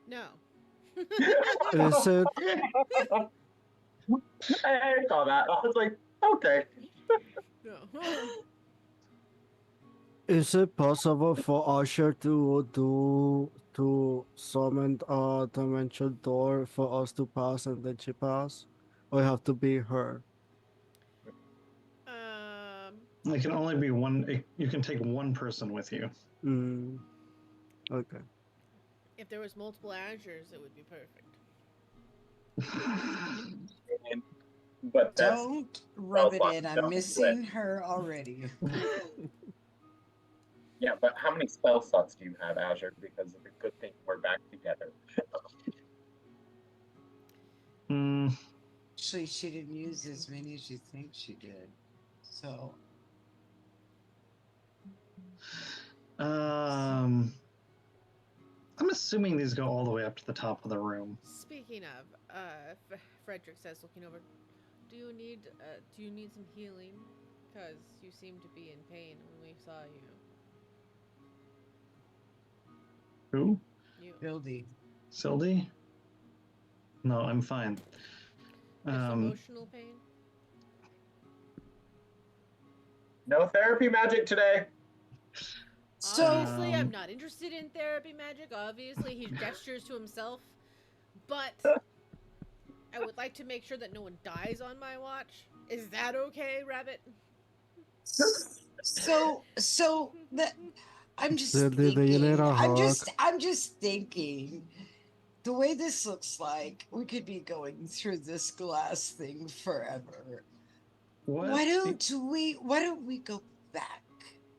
No. Is it? I saw that. I was like, okay. No. Is it possible for Usher to summon a dimensional door for us to pass and then she pass? Or it have to be her? It can only be one. You can take one person with you. Okay. If there was multiple Azures, it would be perfect. But that's Don't rub it well, in. I'm don't do missing her already. yeah, but how many spell slots do you have, Azure? Because it's a good thing we're back together. Actually, she didn't use as many as you think she did. So. I'm assuming these go all the way up to the top of the room. Speaking of, Frederick says, looking over, do you need some healing? Because you seem to be in pain when we saw you. Who? You. Buildy. Sildy? No, I'm fine. Just emotional pain? No therapy magic today. So, Obviously, I'm not interested in therapy magic. Obviously, he gestures to himself. But I would like to make sure that no one dies on my watch. Is that okay, Rabbit? so that I'm just Do you thinking. need a I'm just thinking. The way this looks like, we could be going through this glass thing forever. What? Why don't we go back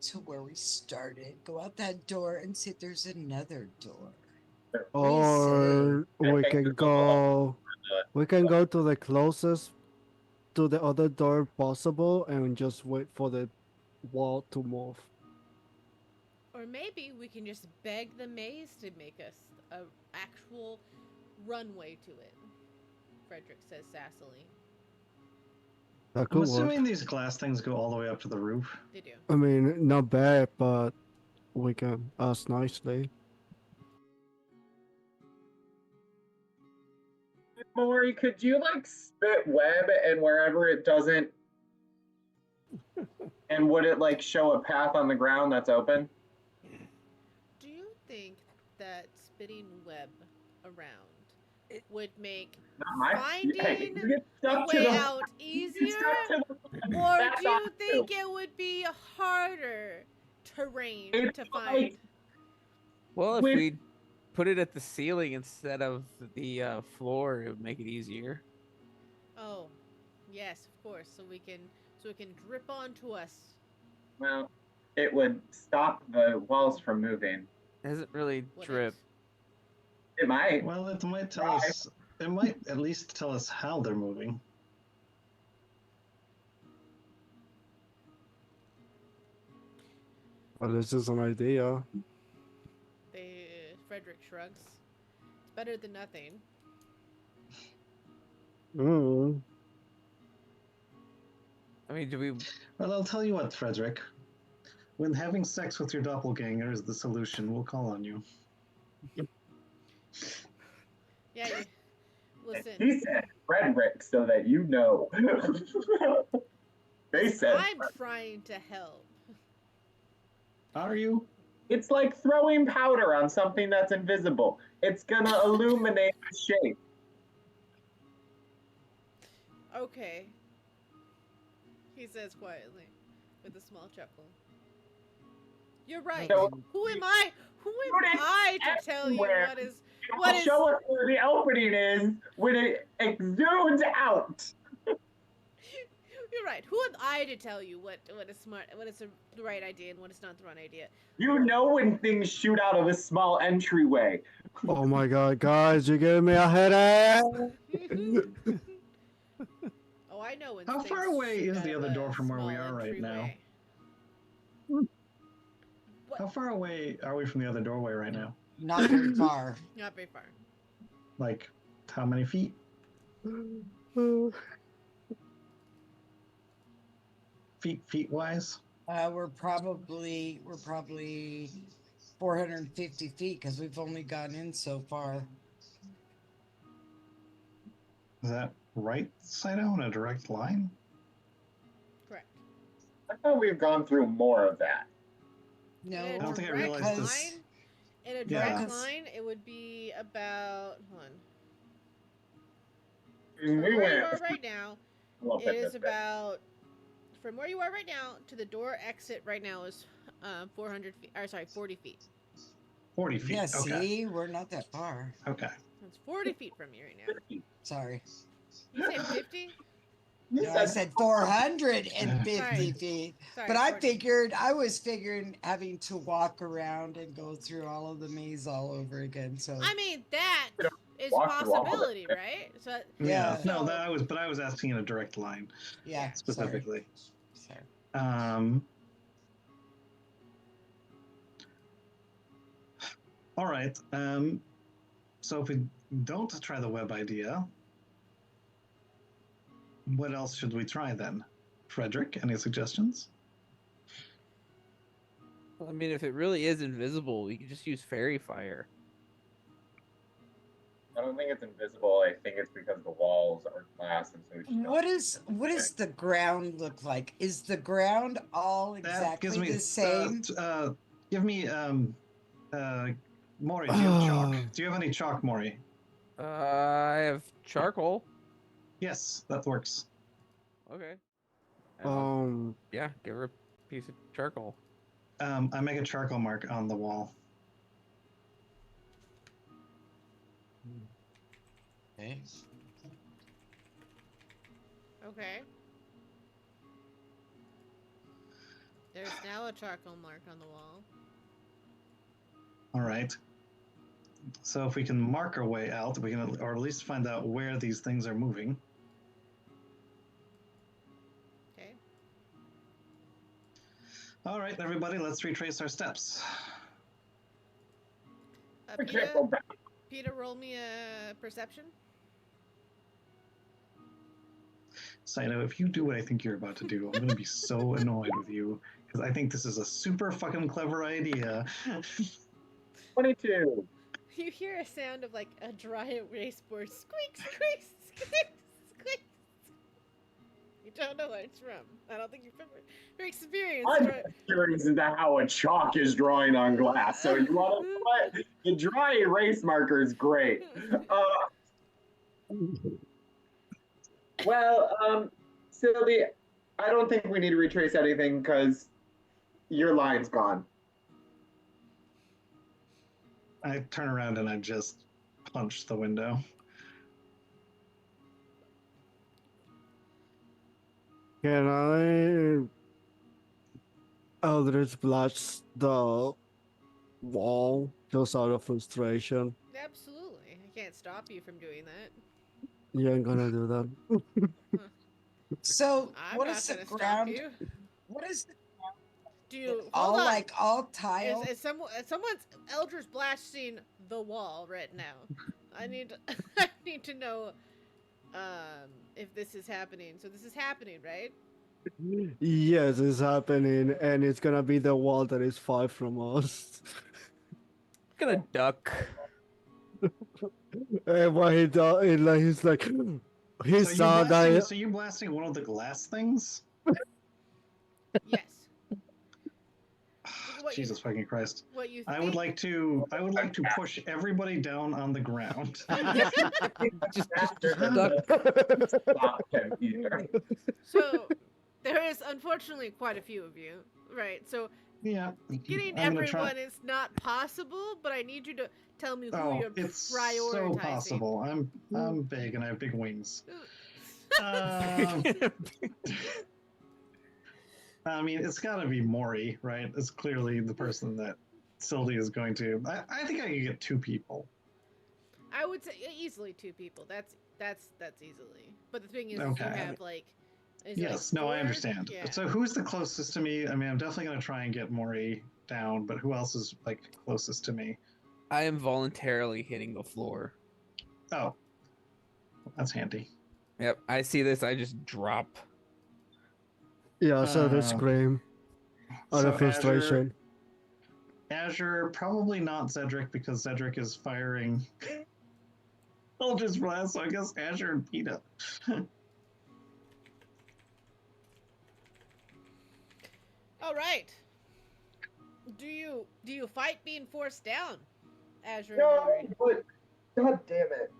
to where we started? Go out that door and see if there's another door. Or we can go to the closest to the other door possible and just wait for the wall to move. Or maybe we can just beg the maze to make us an actual runway to it. Frederick says sassily. That I'm could work. assuming these glass things go all the way up to the roof. They do. I mean, not bad, but we can ask nicely. Maury, could you spit web and wherever it doesn't, and would it show a path on the ground that's open? Do you think that spitting web around would make finding a way out easier? Or do you think it would be harder terrain to find? Well, if With- we put it at the ceiling instead of the floor, it would make it easier. Oh, yes, of course. So it can drip onto us. Well, it would stop the walls from moving. It doesn't really What drip. It might. Well, it might tell us. It might at least tell us how they're moving. Well, this is an idea. Frederick shrugs. It's better than nothing. Mm. I mean, do we? Well, I'll tell you what, Frederick. When having sex with your doppelganger is the solution, we'll call on you. Yeah. Listen. He said Frederick so that you know. They said I'm trying to help. Are you? it's like throwing powder on something that's invisible. It's gonna illuminate the shape. Okay. He says quietly, with a small chuckle. You're right. So- Who am I? Who am Put it I to tell you everywhere. what is? It'll What is- show us where the opening is when it exudes out. You're right. Who am I to tell you what is smart, what is the right idea, and what is not the right idea? You know when things shoot out of a small entryway. Oh my god, guys, you're giving me a headache! Oh, I know. When How things far away shoot is out the of other a door from where we small are right now? entryway. How far away are we from the other doorway right now? Not very far. Not very far. Like, how many feet? Feet wise? We're probably 450 feet because we've only gone in so far. Is that right side out in a direct line? Correct. I thought we've gone through more of that. No, In a I don't think I direct realized this. line- In a Yeah. direct Because- line, it would be about. Hold on. We From where you went are right now, a little it bit is this way. about. From where you are right now to the door exit right now is 400 feet. Or sorry, 40 feet. 40 feet. yeah, Okay. see, we're not that far. Okay. It's 40 feet from you right now. Sorry. You said 50? You No, I said said 450 Sorry. feet. Sorry. But I 40. was figuring having to walk around and go through all of the maze all over again. So I mean, that is walk through all of it. possibility, right? So Yeah. Yeah. No, So- that I was asking in a direct line yeah, specifically. Sorry. All right. So if we don't try the web idea, what else should we try then? Frederick, any suggestions? I mean, if it really is invisible, we could just use fairy fire. I don't think it's invisible. I think it's because the walls are glass, and so we just don't- What does the ground look like? Is the ground all exactly the same? Give me Maury, do you have chalk? Do you have any chalk, Maury? I have charcoal. Yes, that works. Okay. Yeah, give her a piece of charcoal. I make a charcoal mark on the wall. Okay. Okay. There's now a charcoal mark on the wall. All right. So if we can mark our way out, we can, or at least find out where these things are moving. Okay. All right, everybody, let's retrace our steps. I can't go back. Peter, roll me a perception. Saito, if you do what I think you're about to do, I'm going to be so annoyed with you because I think this is a super fucking clever idea. 22. You hear a sound of like a dry erase board squeak, squeak, squeak, squeak. You don't know what it's from. I don't think you've ever experienced I'm it. curious as to how a chalk is drawing on glass. So you want to know what? The dry erase marker is great. Sylvie, I don't think we need to retrace anything because your line's gone. I turn around and I just punch the window. Can I Eldritch Blast the wall just out of frustration? Absolutely. I can't stop you from doing that. You ain't gonna do that. So, I'm what not is the gonna stop ground? you. What is the Do you all hold on? like all tile? Is someone's Eldritch blasting the wall right now? I need I need to know if this is happening. So this is happening, right? Yes, it's happening, and it's gonna be the wall that is far from us. Gonna duck. And what he does, like, he's like, he saw that. So you blasting one of the glass things? Yes. What Jesus fucking Christ! What you I think? would like to push everybody down on the ground. Just After duck. stop him either. So there is unfortunately quite a few of you, right? So Yeah. getting I'm gonna everyone try- is not possible, but I need you to tell me who Oh, you're it's prioritizing. so possible. I'm big and I have big wings. I mean, it's got to be Maury, right? It's clearly the person that Sylvie is going to. I think I could get 2 people. I would say easily 2 people. That's easily. But the thing is, Okay. you have like. is it, Yes, like, no, I 4? understand. Yeah. So who's the closest to me? I mean, I'm definitely going to try and get Maury down, but who else is like closest to me? I am voluntarily hitting the floor. Oh, that's handy. Yep, I see this. I just drop. Yeah, so they scream out So of frustration. Azure, probably not Cedric because Cedric is firing Eldritch Blast, so I guess Azure and PETA. All right. Do you fight being forced down, Azure? No, and but god damn it.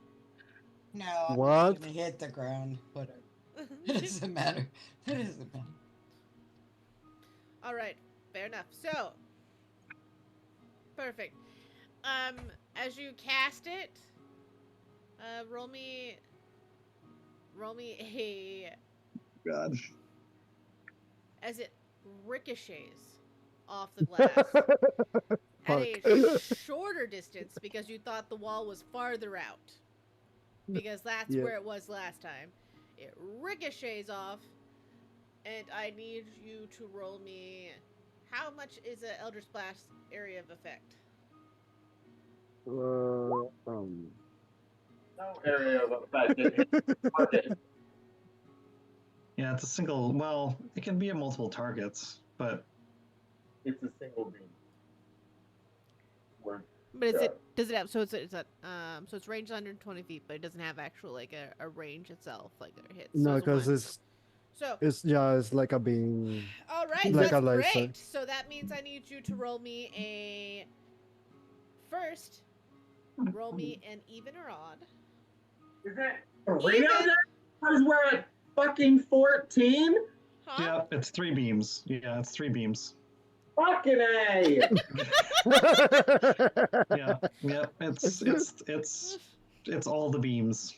No, I'm What? gonna hit the ground. Whatever. It doesn't matter. It doesn't matter. All right, fair enough. So, perfect. As you cast it, roll me a God. as it ricochets off the glass at a shorter distance because you thought the wall was farther out. Because that's Yeah. where it was last time. It ricochets off, and I need you to roll me. How much is an Eldritch Blast area of effect? No area of effect. Yeah, it's a single. Well, it can be at multiple targets, but It's a single beam. Word. But is Yeah. it? Does it have? So it's so it's range 120 feet, but it doesn't have actual like a range itself, like it hits. No, so because one. it's So it's like a beam. all right, like so a that's laser. great. So that means I need you to roll me a first. Roll me an even or odd. Is that arena? Because we're at fucking 14? Huh? yeah, it's 3 beams. Yeah, it's 3 beams. Fucking A! Yeah, yeah, it's all the beams.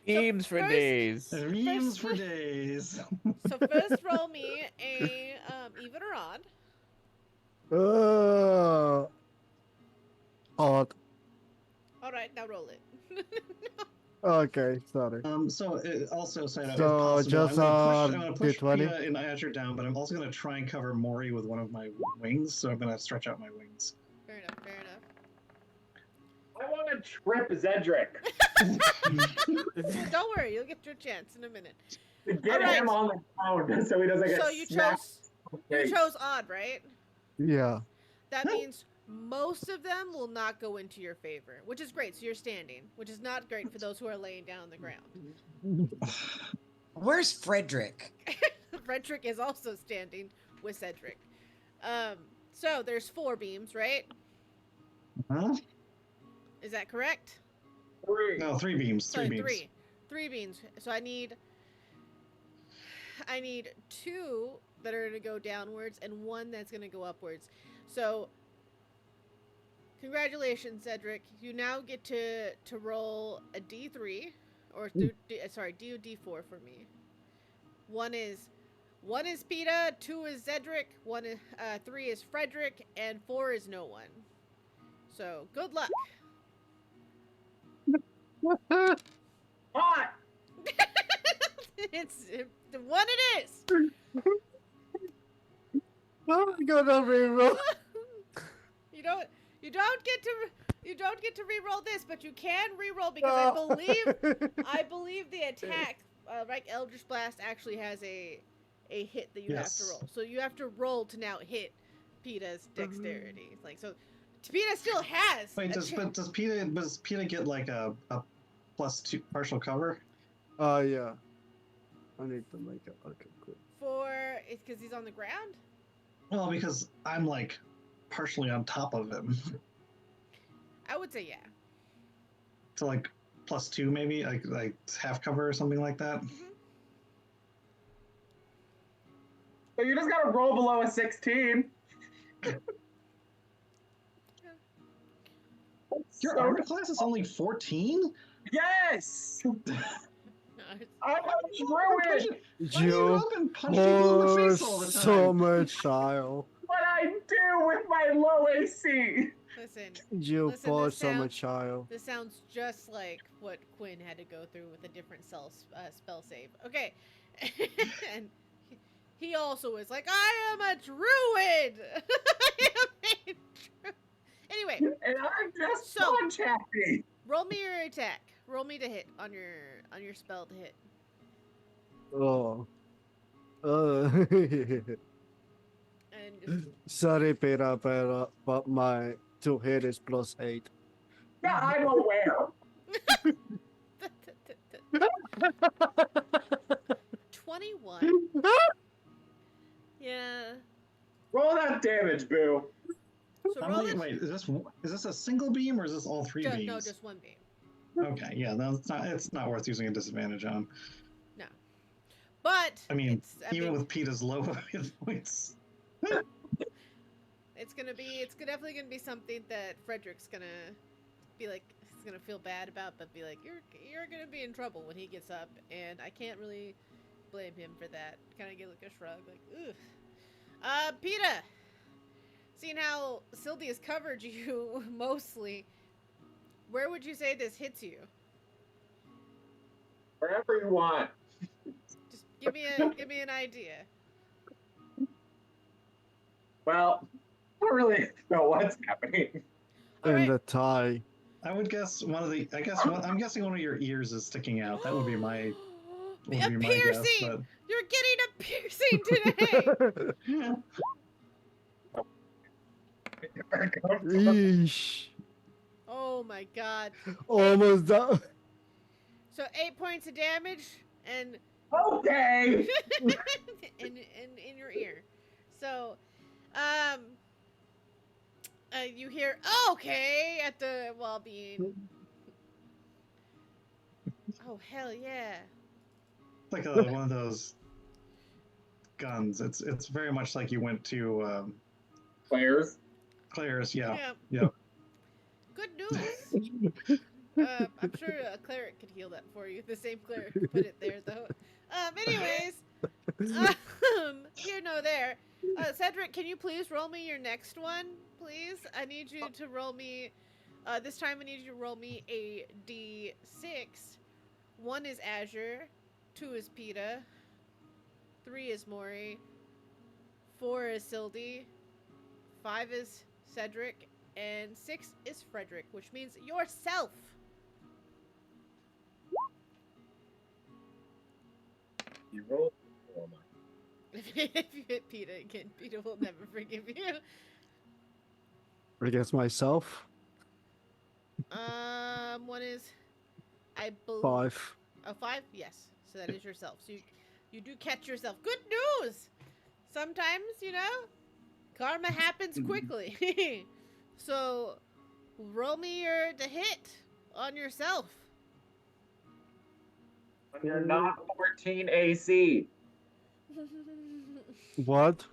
Beams for first- days. Beams for days. So first, roll me a even or odd. Odd. All right, now roll it. Okay, sorry. So also sign up. So, if possible, just, I'm gonna push D20? PETA and Azure down, but I'm also gonna try and cover Maury with one of my wings. So I'm gonna stretch out my wings. Fair enough. Fair enough. I want to trip Zedric. Don't worry, you'll get your chance in a minute. To get All right. him on the ground so he doesn't get So you smacked. chose odd, right? Yeah. That means most of them will not go into your favor, which is great. So you're standing, which is not great for those who are laying down on the ground. Where's Frederick? Frederick is also standing with Cedric. So there's 4 beams, right? Huh? Is that correct? No, 3 beams. 3 Sorry, beams. 3 beams. So I need 2 that are going to go downwards and 1 that's going to go upwards. So Congratulations, Cedric. You now get to roll a D3, or sorry, D or D4 for me. One is Peta, 2 is Cedric, 3 is Frederick, and 4 is no one. So good luck. Hot! It's the one it is. I'm gonna reroll. You don't get to reroll this, but you can reroll because I believe the attack, like Eldritch Blast, actually has a hit that you have to roll. So you have to roll to now hit Peta's dexterity. Like so, Peta still has. Wait, does Peta get like a +2 partial cover? Yeah. I need to make it. Okay, cool. It's because he's on the ground. Well, because I'm like partially on top of him. I would say yeah. So like +2 maybe, like half cover or something like that. So you just gotta roll below a 16. Your armor class is only 14? Yes! I'm a druid! You poor summer child. What I do with my low AC! Listen, You poor summer child. this sounds just like what Quinn had to go through with a different spell save. Okay, and he also is like, I am a druid. Anyway, and I'm just so happy. Roll me your attack. Roll me to hit on your spell to hit. Oh. And Sorry, Peter, but my to hit is +8. Yeah, I'm aware. 21. Yeah. Roll that damage, boo. So roll it. Wait, is this a single beam or is this all 3 beams? No, just 1 beam. Okay, yeah, no, it's not worth using a disadvantage on. No. But I mean, even with Peta's low hit points. It's definitely gonna be something that Frederick's gonna be like, he's gonna feel bad about, but be like, you're gonna be in trouble when he gets up, and I can't really blame him for that. Kind of get like a shrug, like, ugh. Peta, seeing how Sylvie has covered you mostly, where would you say this hits you? Wherever you want. Just give me an idea. Well, I don't really know what's happening. In the tie. I would guess I'm guessing one of your ears is sticking out. That would be my piercing! Guess, but... You're getting a piercing today! Eesh. Oh my god. Almost done. So 8 points of damage and okay in your ear. So you hear okay at the while being oh hell yeah. It's like one of those guns. It's very much like you went to Claire's, yeah. Yep. Good news. I'm sure a cleric could heal that for you. The same cleric could put it there, though. Anyways, here, no, there. Cedric, can you please roll me your next one, please? I need you to roll me. This time, I need you to roll me a D6. 1 is Azure, 2 is Peta, 3 is Mori, 4 is Sildy, 5 is Cedric, and 6 is Frederick, which means yourself. You roll. If you hit Peta again, Peta will never forgive you. I guess myself. 1 is, I believe. 5. Oh, 5? Yes. So that is yourself. So you do catch yourself. Good news! Sometimes, karma happens quickly. So, roll me the hit on yourself. When you're not 14 AC. What?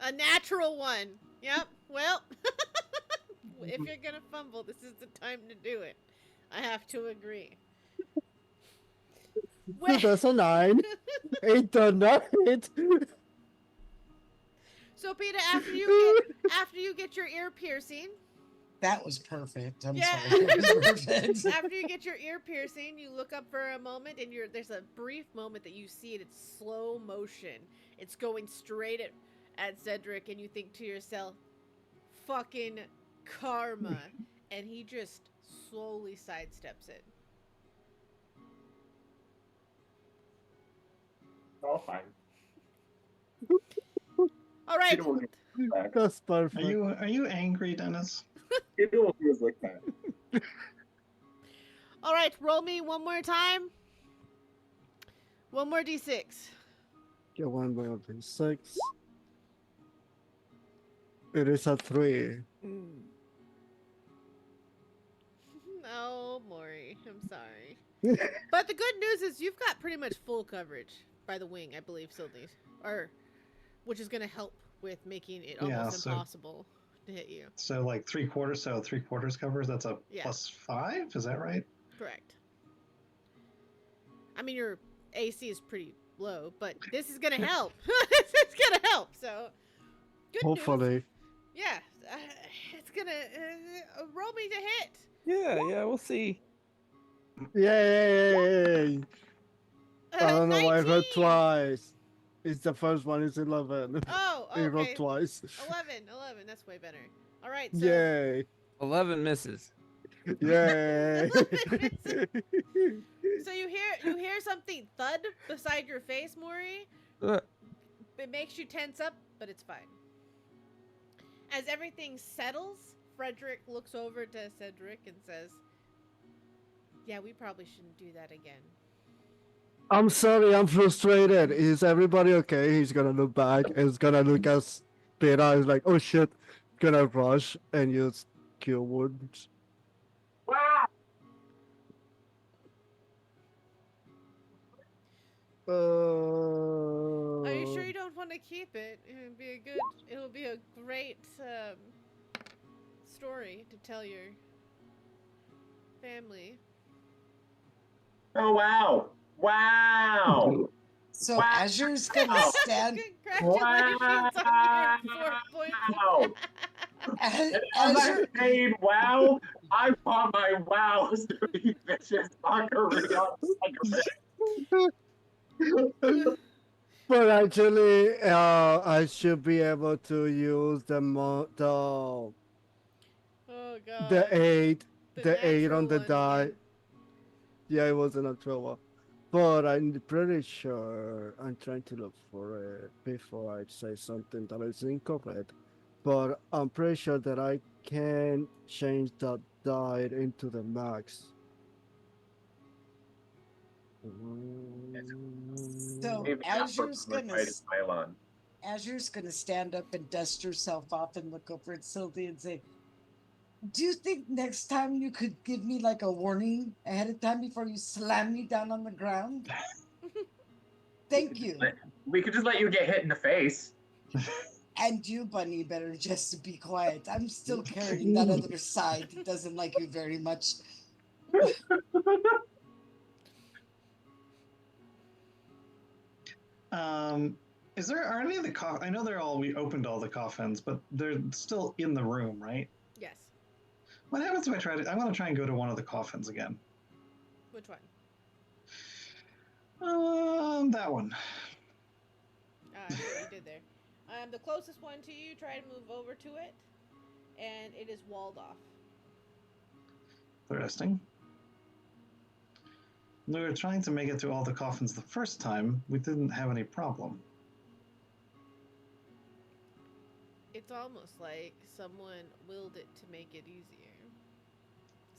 A natural one. Yep. Well, if you're gonna fumble, this is the time to do it. I have to agree. That's a 9. 8 done it. So Peter, after you get your ear piercing. That was perfect. I'm Yeah. sorry. That was perfect. After you get your ear piercing, you look up for a moment, and there's a brief moment that you see it. It's slow motion. It's going straight at Cedric, and you think to yourself, "Fucking karma," and he just slowly sidesteps it. All fine. All right. That's perfect. Are you angry, Dennis? It will feels like that. All right. Roll me one more time. One more d6. Get 1 more than 6. It is a 3. No, Maury. I'm sorry. But the good news is you've got pretty much full coverage by the wing, I believe, Sylvie. Which is going to help with making it almost impossible to hit you. So like 3/4, so 3/4 covers, that's a +5, is that right? Correct. I mean, your AC is pretty low, but this is going to help. This is going to help, so good Hopefully. news. Yeah, it's going to roll me to hit. Yeah, we'll see. Yay! I don't know why I rolled 19. twice. It's the first one is 11. Oh, I rolled okay. twice. 11. That's way better. All right, so Yay! 11 misses. Yay! So you hear something thud beside your face, Maury. It makes you tense up, but it's fine. As everything settles, Frederick looks over to Cedric and says, "Yeah, we probably shouldn't do that again." I'm sorry, I'm frustrated. Is everybody okay? He's gonna look back and he's gonna look at Peter. He's like, oh shit, gonna rush and use cure wounds. Wow! Are you sure you don't want to keep it? It'll be a great story to tell your family. Oh wow! Wow! So Wow. Azure's gonna stand. Congratulations on your 4 points. And as I saying wow, I want my wows to be vicious mockery on Cyberman. But actually, I should be able to use the Oh god. the 8 on the natural die. one. Yeah, it was a natural one. But I'm pretty sure I'm trying to look for it before I say something that is incorrect. But I'm pretty sure that I can change that die into the max. So Maybe Azure's we're gonna fighting Pylon. Azure's gonna stand up and dust herself off and look over at Sylvie and say, "Do you think next time you could give me like a warning ahead of time before you slam me down on the ground? Thank you. We could just let you get hit in the face. And you, Bunny, better just be quiet. I'm still carrying that other side that doesn't like you very much." Are any of the I know we opened all the coffins, but they're still in the room, right? Yes. What happens if I want to try and go to one of the coffins again? Which one? That one. I see what you did there. The closest one to you, try to move over to it, and it is walled off. Interesting. We were trying to make it to all the coffins the first time. We didn't have any problem. It's almost like someone willed it to make it easier.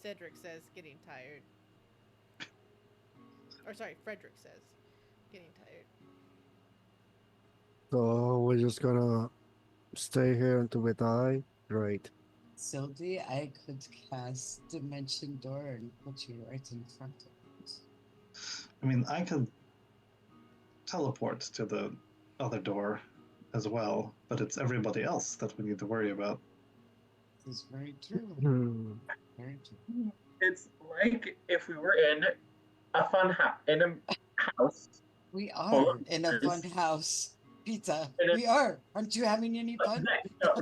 Cedric says, getting tired. Or sorry, Frederick says, getting tired. So we're just gonna stay here until we die? Great. Sylvie, I could cast Dimension Door and put you right in front of it. I mean, I could teleport to the other door. as well, but it's everybody else that we need to worry about. This is very true. Hmm. Very true. It's like if we were in a in a house. We full are of in a fun mirrors. house. Pizza. And We are. Aren't you having any fun? No, I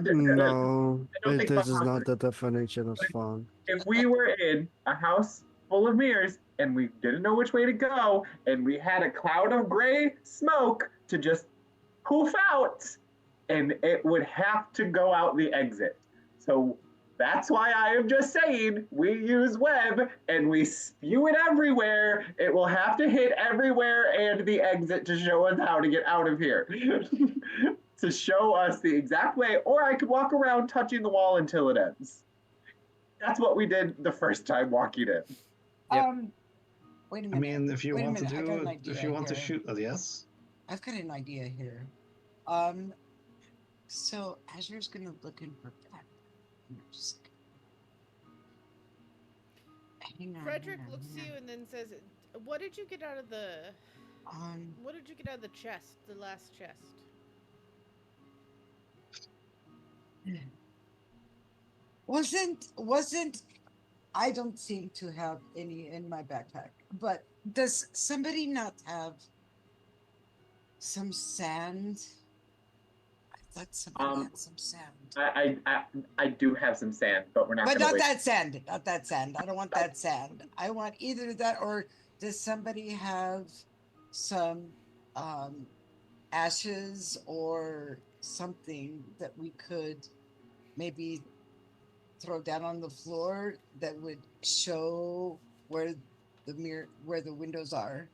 don't think this is fun not the definition of fun. if we were in a house full of mirrors and we didn't know which way to go and we had a cloud of gray smoke to just poof out and it would have to go out the exit. So that's why I am just saying we use web and we spew it everywhere. It will have to hit everywhere and the exit to show us how to get out of here. To show us the exact way, or I could walk around touching the wall until it ends. That's what we did the first time walking in. Yep. Wait a I minute. mean, if you Wait a want to minute, I got an do, idea if you want to here. shoot, yes. I've got an idea here. So Azure's gonna look in for Pep. Frederick looks at you and then says, "What did you get out of the? Um, What did you get out of the chest? The last chest?" wasn't I don't seem to have any in my backpack, but does somebody not have some sand? I thought somebody had some sand. I do have some sand, but we're not. But gonna not waste that sand. Not that sand. I don't want that sand. I want either that or does somebody have some ashes or something that we could maybe throw down on the floor that would show where the windows are?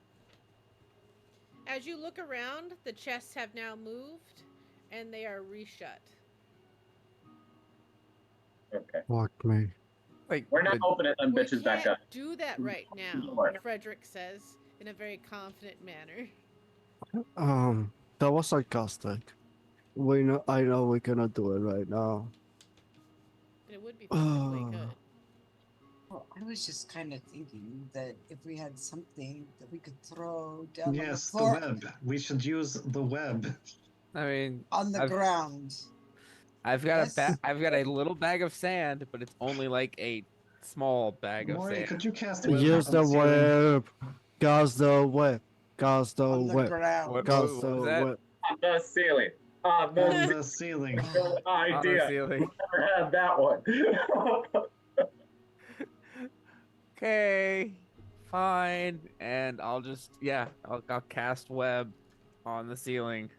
As you look around, the chests have now moved, and they are reshut. Okay. Fuck me. Like We're not the- opening them We bitches back can't up. do that right now, Lord. Frederick says in a very confident manner. That was sarcastic. I know we cannot do it right now. It would be fun if we could. Well, I was just kind of thinking that if we had something that we could throw down Yes, on the floor, web. We should use the web. I mean, on the I've- ground. I've got Yes. I've got a little bag of sand, but it's only like a small bag of Maury, sand. could you cast web Use on the ceiling? web. Cast the web. Cast the On the web. ground. What- Cast what the was that? web. On the ceiling. On On the the ceiling. no On the idea. ceiling. Never had that one. Okay, fine, and I'll cast web on the ceiling.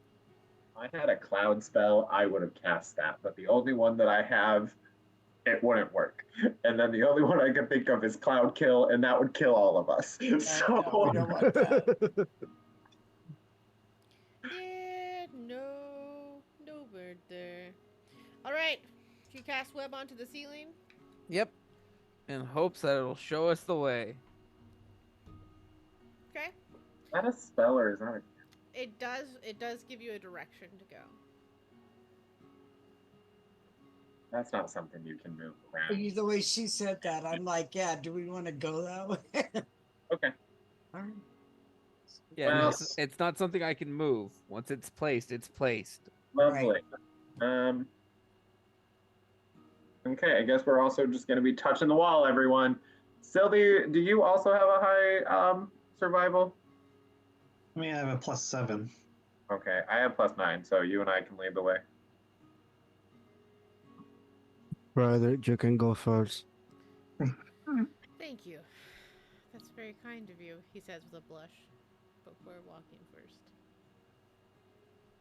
I had a cloud spell, I would have cast that, but the only one that I have, it wouldn't work. And then the only one I can think of is cloud kill, and that would kill all of us. No, we don't want that. Yeah, no bird there. All right, you cast web onto the ceiling. Yep, in hopes that it'll show us the way. Okay, Is that a spell or is that a... it does give you a direction to go. That's not something you can move around. The way she said that, I'm like, yeah, do we want to go that way? Okay. All right. Yeah, Well- it's not something I can move. Once it's placed, it's placed. Lovely. Okay, I guess we're also just going to be touching the wall, everyone. Sylvie, do you also have a high survival? I mean, I have a +7. Okay, I have +9, so you and I can lead the way. Brother, you can go first. Thank you. That's very kind of you, he says with a blush. But we're walking first.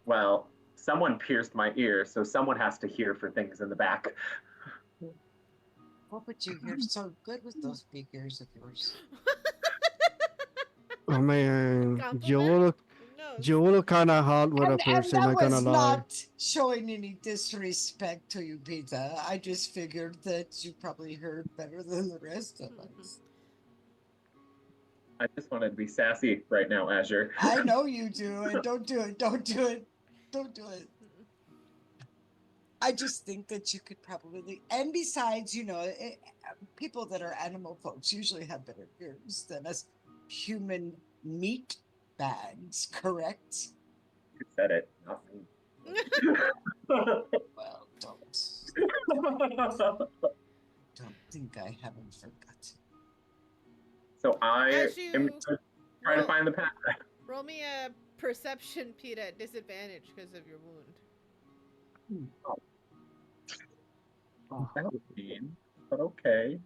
Well, someone pierced my ear, so someone has to hear for things in the back. What would you hear so good with those big ears of yours? I mean, Compliment? you look kind of hot with a piercing, that I'm gonna was lie. not showing any disrespect to you, Pizza. I just figured that you probably heard better than the rest of us. I just wanted to be sassy right now, Azure. I know you do, and don't do it. Don't do it. Don't do it. I just think that you could probably, and besides, people that are animal folks usually have better ears than us human meat bags, correct? You said it, not me. Well, don't think I haven't forgotten. So I As you am trying to roll- find the path. Roll me a perception, Pete, at disadvantage because of your wound. That would mean, but okay.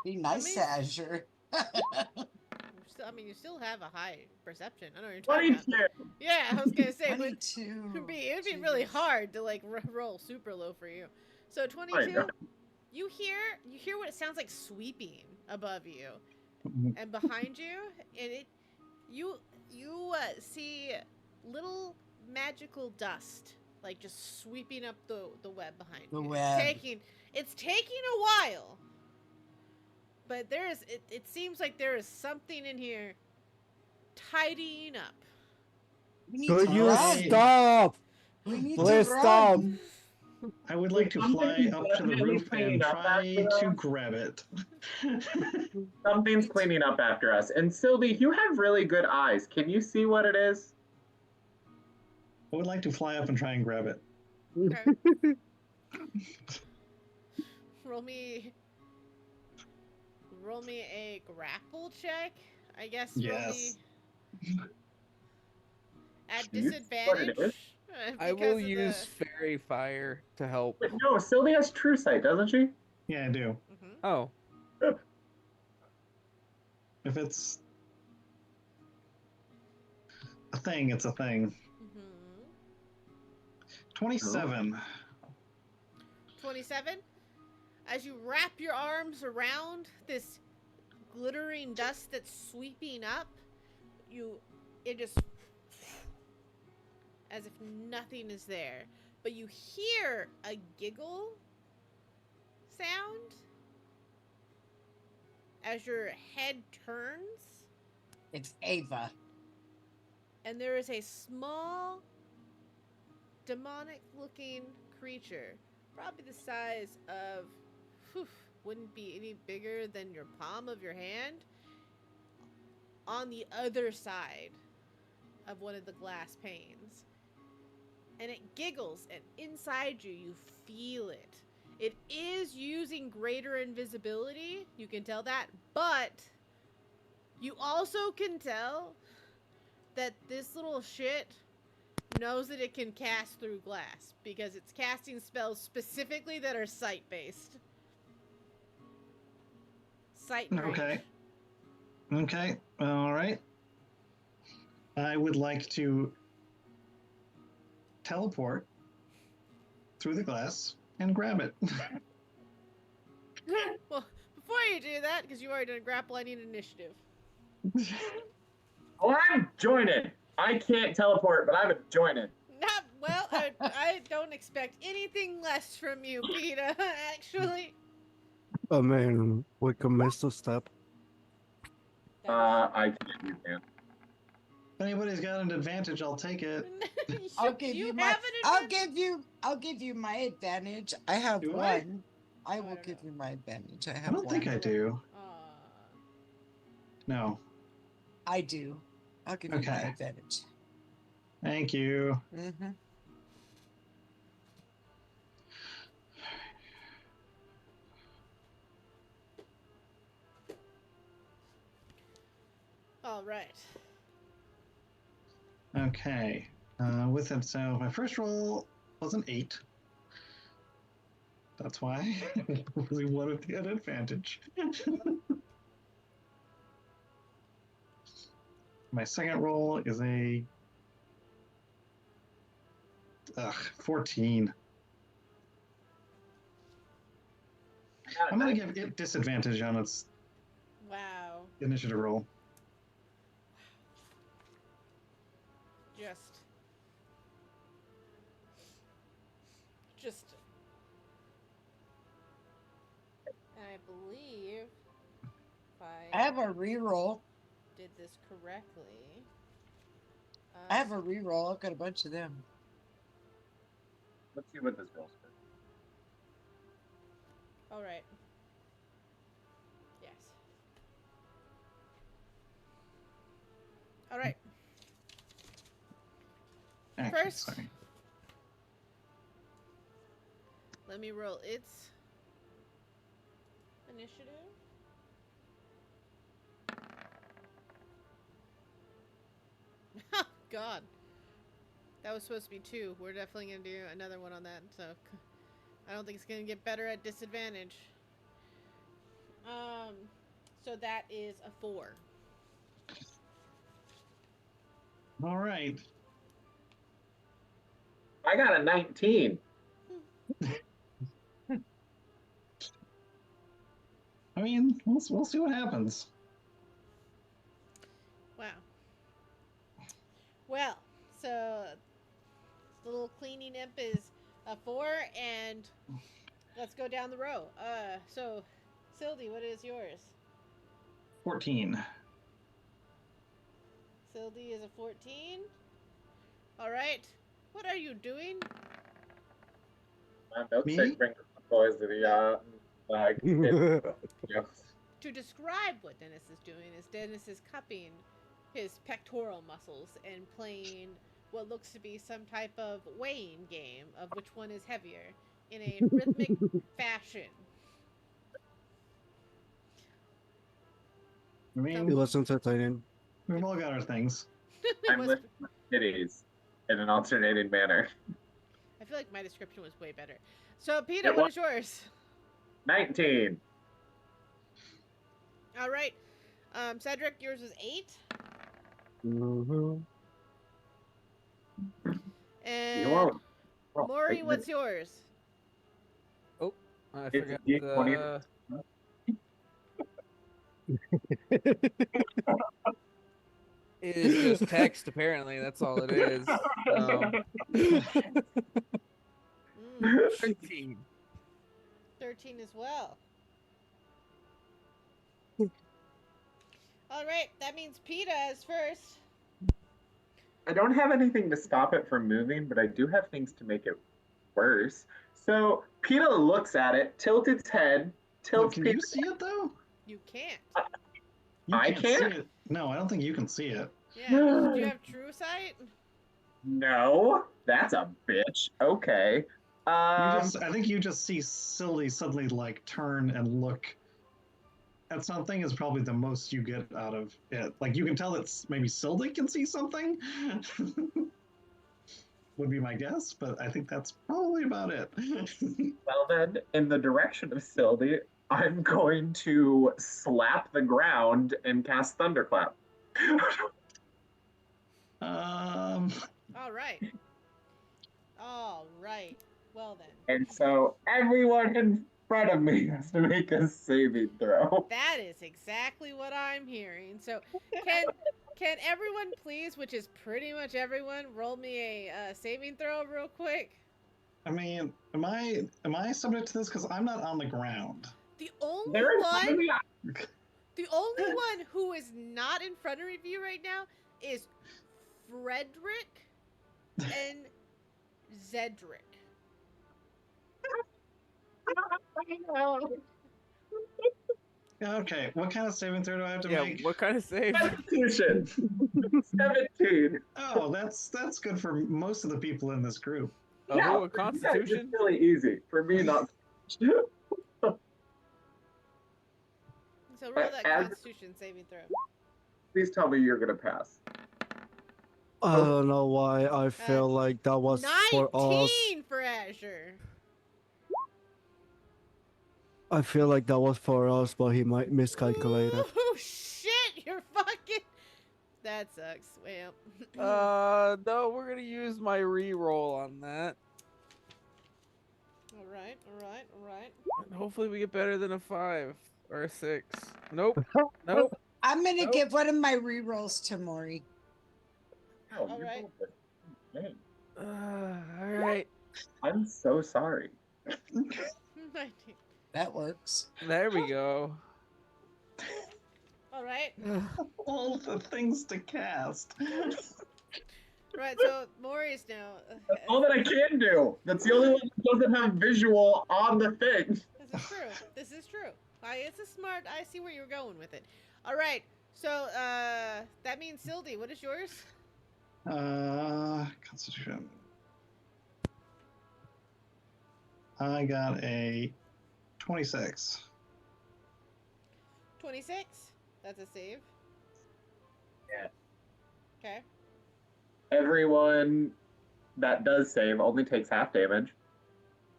Be nice to Azure. You still have a high perception. I know what you're talking 22. about. Yeah, I was gonna say, 22. it'd be really hard to like roll super low for you. So 22, know. you hear what it sounds like sweeping above you and behind you, and you see little magical dust like just sweeping up the web behind you. Web. It's taking a while. But it seems like there is something in here tidying up. Could you stop? Please stop. I would like to fly up to the roof and try to grab it. Something's cleaning up after us. And Sylvie, you have really good eyes. Can you see what it is? I would like to fly up and try and grab it. Okay. Roll me a grapple check. I guess. Yes. At disadvantage. I will use fairy fire to help. Wait, no, Sylvie has true sight, doesn't she? Yeah, I do. Mm-hmm. Oh. If it's a thing, it's a thing. Mm-hmm. 27. 27? As you wrap your arms around this glittering dust that's sweeping up, it just as if nothing is there. But you hear a giggle sound as your head turns. It's Ava. And there is a small, demonic-looking creature, probably the size of, wouldn't be any bigger than your palm of your hand, on the other side of one of the glass panes. And it giggles, and inside you, you feel it. It is using greater invisibility, you can tell that, but you also can tell that this little shit knows that it can cast through glass because it's casting spells specifically that are sight-based. Sight and range. Okay. Okay. All right. I would like to teleport through the glass and grab it. Well, before you do that, because you already done grapple, I need initiative. Oh, I'm joining. I can't teleport, but I'm joining. Well, I don't expect anything less from you, Peter, actually. I mean, we can miss the step. I can't do that. If anybody's got an advantage, I'll take it. I'll give you my advantage. I have Do one. I will give you my advantage. I I have don't think I do. No. I do. I'll give you my advantage. Thank you. Mm-hmm. All right. Okay. With it, so my first roll was an 8. That's why we wanted to get an advantage. My second roll is a 14. I'm gonna give it disadvantage on its initiative roll. Just. I believe if I have a reroll. Did this correctly. I have a reroll. I've got a bunch of them. Let's see what this rolls for. All right. Yes. All right. Okay. first. Sorry. Let me roll its initiative. Oh, God. That was supposed to be 2. We're definitely going to do another one on that, so I don't think it's going to get better at disadvantage. So that is a 4. All right. I got a 19. I mean, we'll see what happens. Wow. Well, so the little cleaning imp is a 4, and let's go down the row. So, Sildy, what is yours? 14. Sildy is a 14. All right. What are you doing? Me? Milkshake brings the boys to the yeah. To describe what Dennis is doing is Dennis is cupping his pectoral muscles and playing what looks to be some type of weighing game of which one is heavier in a rhythmic fashion. I mean, It was entertaining. we've all got our things. I'm lifting my titties in an alternating manner. I feel like my description was way better. So, Peter, what is yours? 19. All right. Cedric, yours is 8. Mm-hmm. And Maury, what's yours? Oh, I It's forgot. D20. It is just text, apparently. That's all it is. 13. 13 as well. All right, that means PETA is first. I don't have anything to stop it from moving, but I do have things to make it worse. So PETA looks at it, tilts its head, tilts. Can you see it though? You can't. I can't? See it. No, I don't think you can see it. Yeah, do you have true sight? No, that's a bitch. Okay. I think you just see Silly suddenly like turn and look at something is probably the most you get out of it. Like you can tell it's maybe Silly can see something. Would be my guess, but I think that's probably about it. Well then, in the direction of Sildy, I'm going to slap the ground and cast Thunderclap. All right. All right. Well then. And so everyone in front of me has to make a saving throw. That is exactly what I'm hearing. So can everyone please, which is pretty much everyone, roll me a saving throw real quick? I mean, am I subject to this because I'm not on the ground? The only They're in one front of me. The only one who is not in front of you right now is Frederick and Zedric. Okay, what kind of saving throw do I have to Yeah, make? what kind of save? Constitution. 17. Oh, that's good for most of the people in this group. Oh, Yeah, a Constitution? It's really easy. For me, not. So roll that As- Constitution saving throw. Please tell me you're gonna pass. I don't know why I feel like that was for us. 19 for Azure. I feel like that was for us, but he might miscalculated. Oh shit! You're fucking. That sucks. Well. No, we're gonna use my re-roll on that. All right. And hopefully we get better than a 5 or a 6. Nope. Nope. I'm gonna Nope. give one of my rerolls to Maury. Oh, All you're right. both good. All right. I'm so sorry. 19. That works. There we go. All right. All the things to cast. Right. So Maury's now. That's all that I can do. That's the only one that doesn't have visual on the thing. This is true. It's a smart. I see where you're going with it. All right. So that means Sildy. What is yours? Constitution. I got a 26. 26. That's a save. Yeah. Okay. Everyone that does save only takes half damage.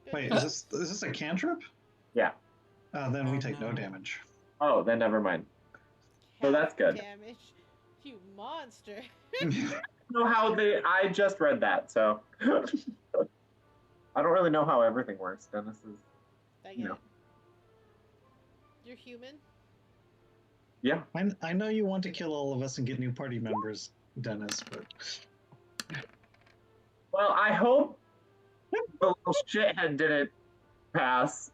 Good. Wait, is this a cantrip? Yeah. Then we Oh, take no no. damage. Oh, then never mind. So that's Half good. Damage. You monster. Know how I just read that, so I don't really know how everything works. Dennis is, I get you know. it. You're human. Yeah. I know you want to kill all of us and get new party members, Dennis, but Well, I hope the little shithead didn't pass.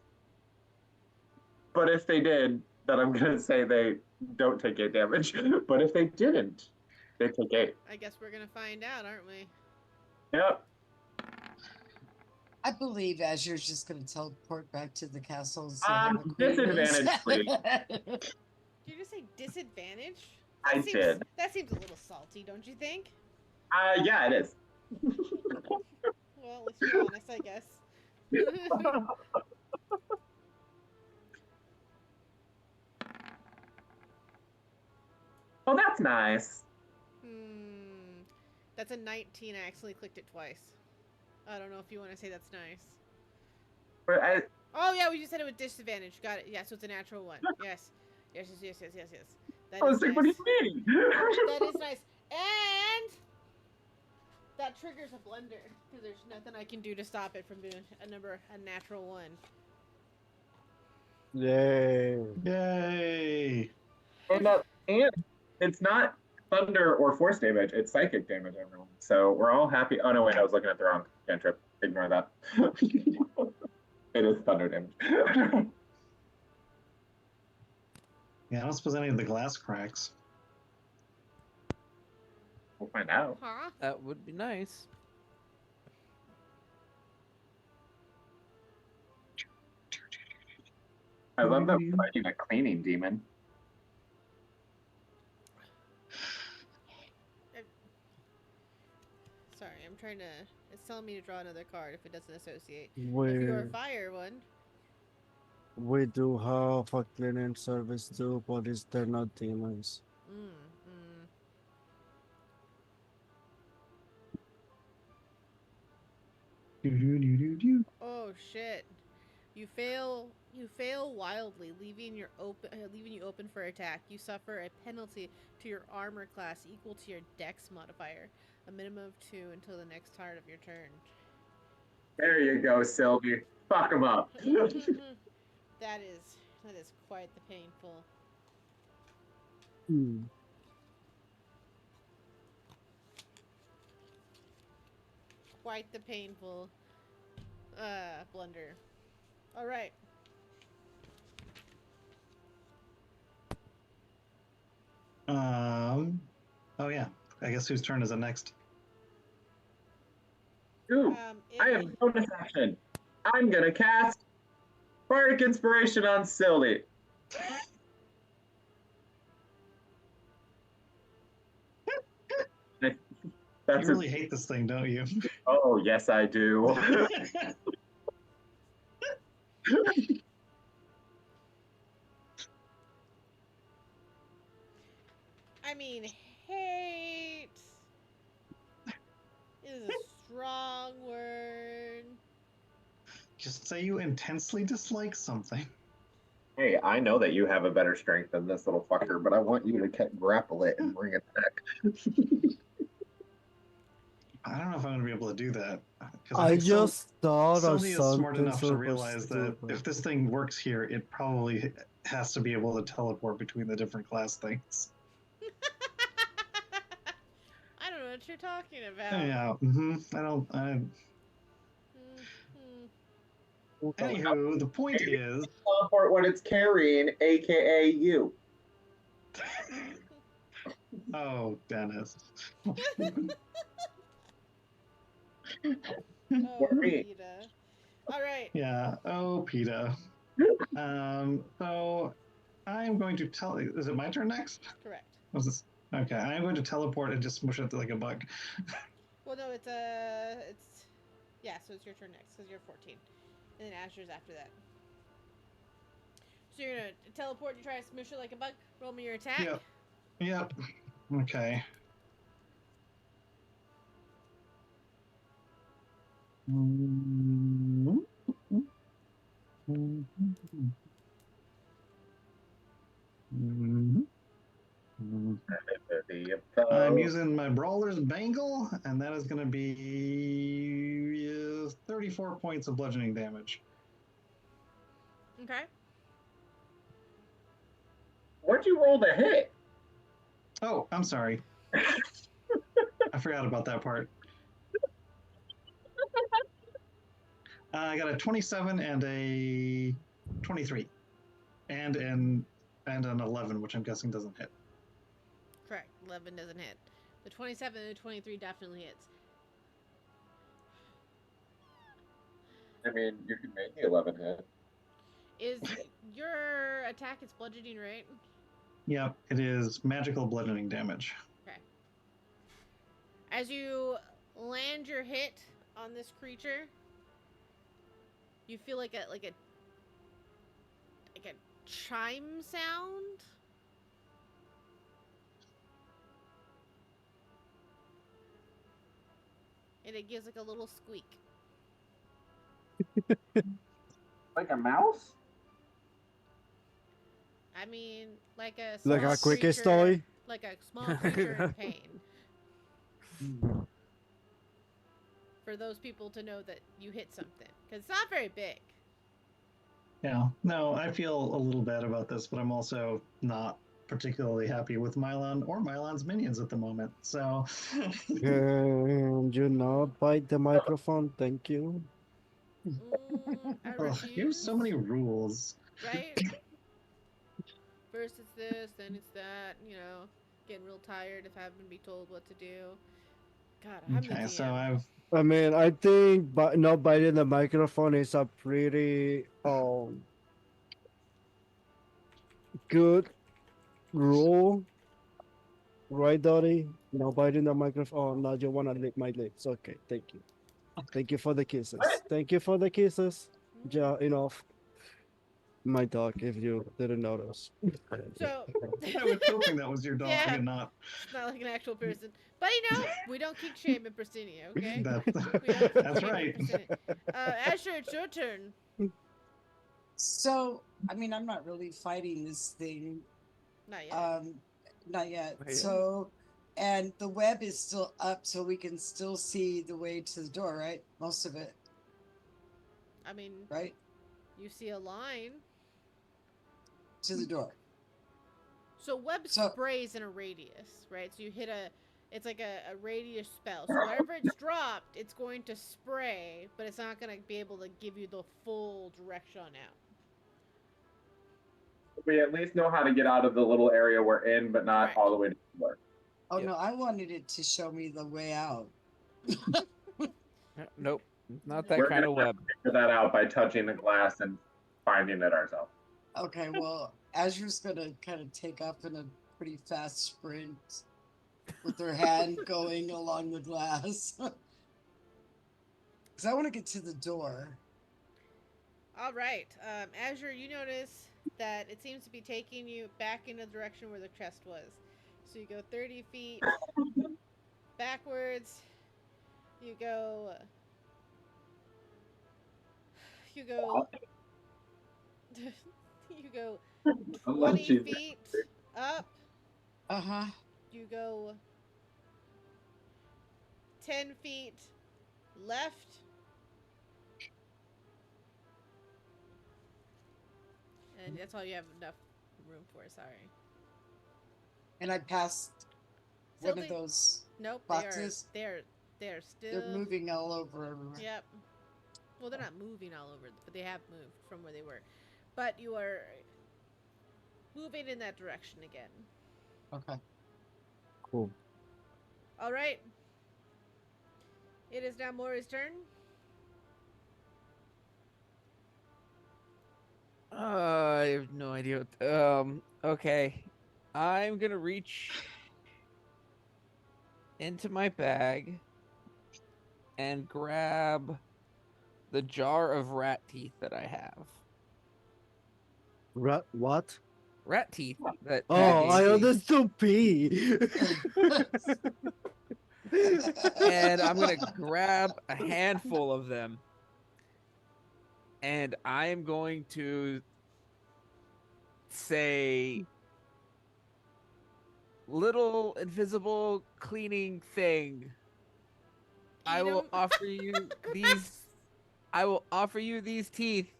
But if they did, then I'm gonna say they don't take 8 damage. But if they didn't, they take 8. I guess we're gonna find out, aren't we? Yep. I believe Azure's just going to teleport back to the castle. And see how the queen is. Disadvantage, please. Did you just say disadvantage? I did. That seems a little salty, don't you think? Yeah, it is. Well, let's be honest, I guess. Oh, that's nice. That's a 19. I actually clicked it twice. I don't know if you want to say that's nice. But Oh yeah, we just said it with disadvantage. Got it. Yeah, so it's a natural one. Yes. Yes. That I was is like, what do nice. you mean? That is nice. And that triggers a blunder because there's nothing I can do to stop it from being a natural one. Yay. yay! And it's not thunder or force damage, it's psychic damage, everyone. So we're all happy. Oh no, wait, I was looking at the wrong cantrip. Ignore that. It is thunder damage. Yeah, I don't suppose any of the glass cracks. We'll find out. Huh? That would be nice. I love that we're fighting a cleaning demon. Sorry, I'm trying to. It's telling me to draw another card if it doesn't associate. If We you're a fire one. we do have a cleaning service too, but they're not demons. Oh shit! You fail wildly, leaving you open for attack. You suffer a penalty to your armor class equal to your Dex modifier, a minimum of 2 until the next turn of your turn. There you go, Sylvie. Fuck him up. That is quite the painful. Hmm. Quite the painful blunder. All right. Oh yeah. I guess whose turn is it next? Ooh, I have bonus action. I'm gonna cast Bardic Inspiration on Sylvie. You really hate this thing, don't you? Oh, yes, I do. I mean, hate is a strong word. Just say you intensely dislike something. Hey, I know that you have a better strength than this little fucker, but I want you to grapple it and bring it back. I don't know if I'm going to be able to do that. I just thought of Sylvie is smart something enough to super realize that stupid. if this thing works here, it probably has to be able to teleport between the different class things. I don't know what you're talking about. Yeah. Anywho, the point is. Teleport what it's carrying, aka you. Oh, Dennis. Oh, Rita. All right. Yeah. Oh, PETA. So I'm going to tell. Is it my turn next? Correct. Was this? Okay. I'm going to teleport and just smush it like a bug. Well, no, yeah. So it's your turn next because you're 14, and then Azur's after that. So you're gonna teleport and try to smush it like a bug. Roll me your attack. Yep. Yep. Okay. I'm using my Brawler's Bangle, and that is going to be 34 points of bludgeoning damage. Okay. What'd you roll to hit? Oh, I'm sorry. I forgot about that part. I got a 27 and a 23, and an 11, which I'm guessing doesn't hit. Correct. 11 doesn't hit. The 27 and the 23 definitely hits. I mean, you can make the 11 hit. Is your attack is bludgeoning, right? Yep, it is magical bludgeoning damage. Okay. As you land your hit on this creature, you feel like a chime sound. And it gives like a little squeak. Like a mouse? I mean, like a small Like a quickest creature- toy? Like a small creature in pain. For those people to know that you hit something. Because it's not very big. Yeah, no, I feel a little bad about this, but I'm also not particularly happy with Mylon or Mylon's minions at the moment. So, And you not bite the microphone, thank you. I oh, you have so many refuse. rules. Right? First it's this, then it's that, you know. Getting real tired of having to be told what to do. God, I'm the Okay, so DM. I mean, I think not biting the microphone is a pretty good rule, right, Dottie? No biting the microphone. Oh, no, you wanna lick my lips? Okay, thank you. Thank you for the kisses. Thank you for the kisses. Yeah, enough. My dog, if you didn't notice. So I was hoping that was your dog Yeah. and not. It's not like an actual person. But you know, we don't kick shame in Prestinia, okay? That, We don't kick that's shame in right. Prestinia. Asher, it's your turn. So, I mean, I'm not really fighting this thing. Not yet. Not yet. Not yet. So, and the web is still up, so we can still see the way to the door, right? Most of it, I mean, right? you see a line. To the door. So web So- sprays in a radius, right? So you hit it's like a radius spell. So wherever it's dropped, it's going to spray, but it's not going to be able to give you the full direction out. We at least know how to get out of the little area we're in, but not Correct. all the way to the door. Oh Yep. no, I wanted it to show me the way out. Nope, not that We're kind gonna of web. Figure that out by touching the glass and finding it ourselves. Okay, well, Azure's gonna kind of take up in a pretty fast sprint with her hand going along the glass. Because I want to get to the door. All right. Azure, you notice that it seems to be taking you back in the direction where the chest was. So you go 30 feet backwards. You go. You go. You go 20 feet up. Uh-huh. You go 10 feet left. And that's all you have enough room for, sorry. And I passed Still one of the- those. Nope, boxes? they're still They're moving all over everywhere. Yep. Well, they're not moving all over, but they have moved from where they were. But you are moving in that direction again. Okay. Cool. All right. It is now Mori's turn. I have no idea. Okay. I'm gonna reach into my bag and grab the jar of rat teeth that I have. What? Rat teeth that Oh, Ted I gave me. understood pee. And I'm gonna grab a handful of them, and I am going to say, "Little invisible cleaning thing, I Eat will 'em. offer you these. I will offer you these teeth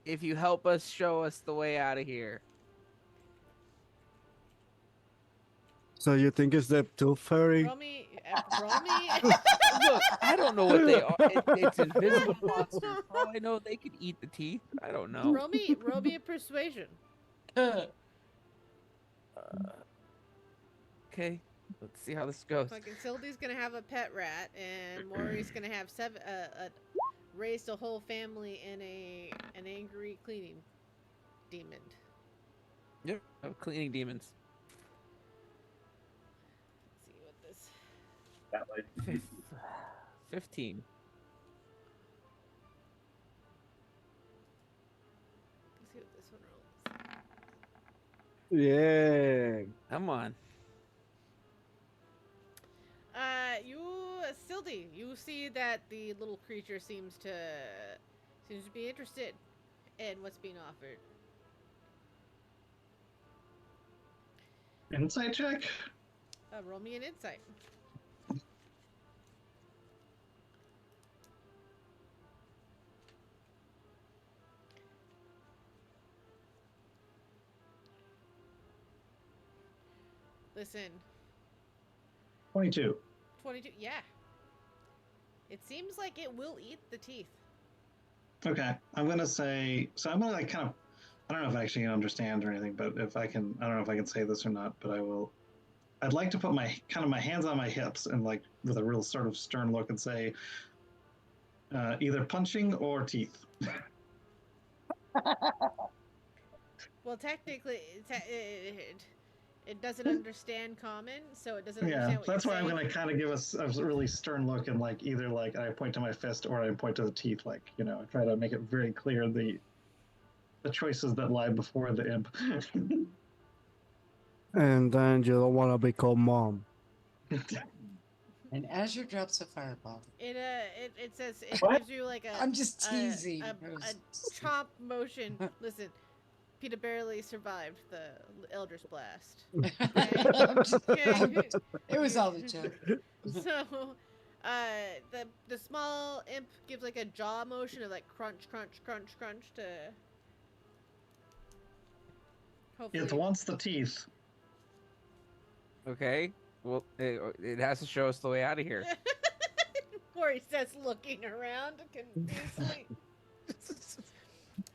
if you help us show us the way out of here." So you think it's the tooth fairy? Roll me. Roll me. Look, I don't know what they are. It's invisible monsters. For all I know, they could eat the teeth. I don't know. Roll me a persuasion. Okay, let's see how this goes. Fucking Sildy's gonna have a pet rat, and Maury's gonna have raised a whole family in an angry cleaning demon. Yep, cleaning demons. Let's see what this. That like 15. Let's see what this one rolls. Yeah. Come on. Sildy, you see that the little creature seems to be interested in what's being offered. Insight check. Roll me an insight. Listen. 22. 22. Yeah. It seems like it will eat the teeth. Okay, I'm gonna say. So I'm gonna like kind of. I don't know if I actually understand or anything, but if I can, I don't know if I can say this or not, but I will. I'd like to put my hands on my hips and like with a real sort of stern look and say, either punching or teeth. Well, technically, it doesn't understand common, so it doesn't understand what that's you're why I'm saying. gonna kind of give us a really stern look and like either like I point to my fist or I point to the teeth, like try to make it very clear the choices that lie before the imp. And then you don't want to be called mom. And Azure drops a fireball. It says it What? gives you like a. I'm just teasing. A chomp motion. Listen, Peter barely survived the Eldritch Blast. Okay? It was all the joke. So, the small imp gives like a jaw motion of like crunch, crunch, crunch, crunch to. Hopefully. It wants the teeth. Okay. Well, it has to show us the way out of here. Maury says, looking around confusedly.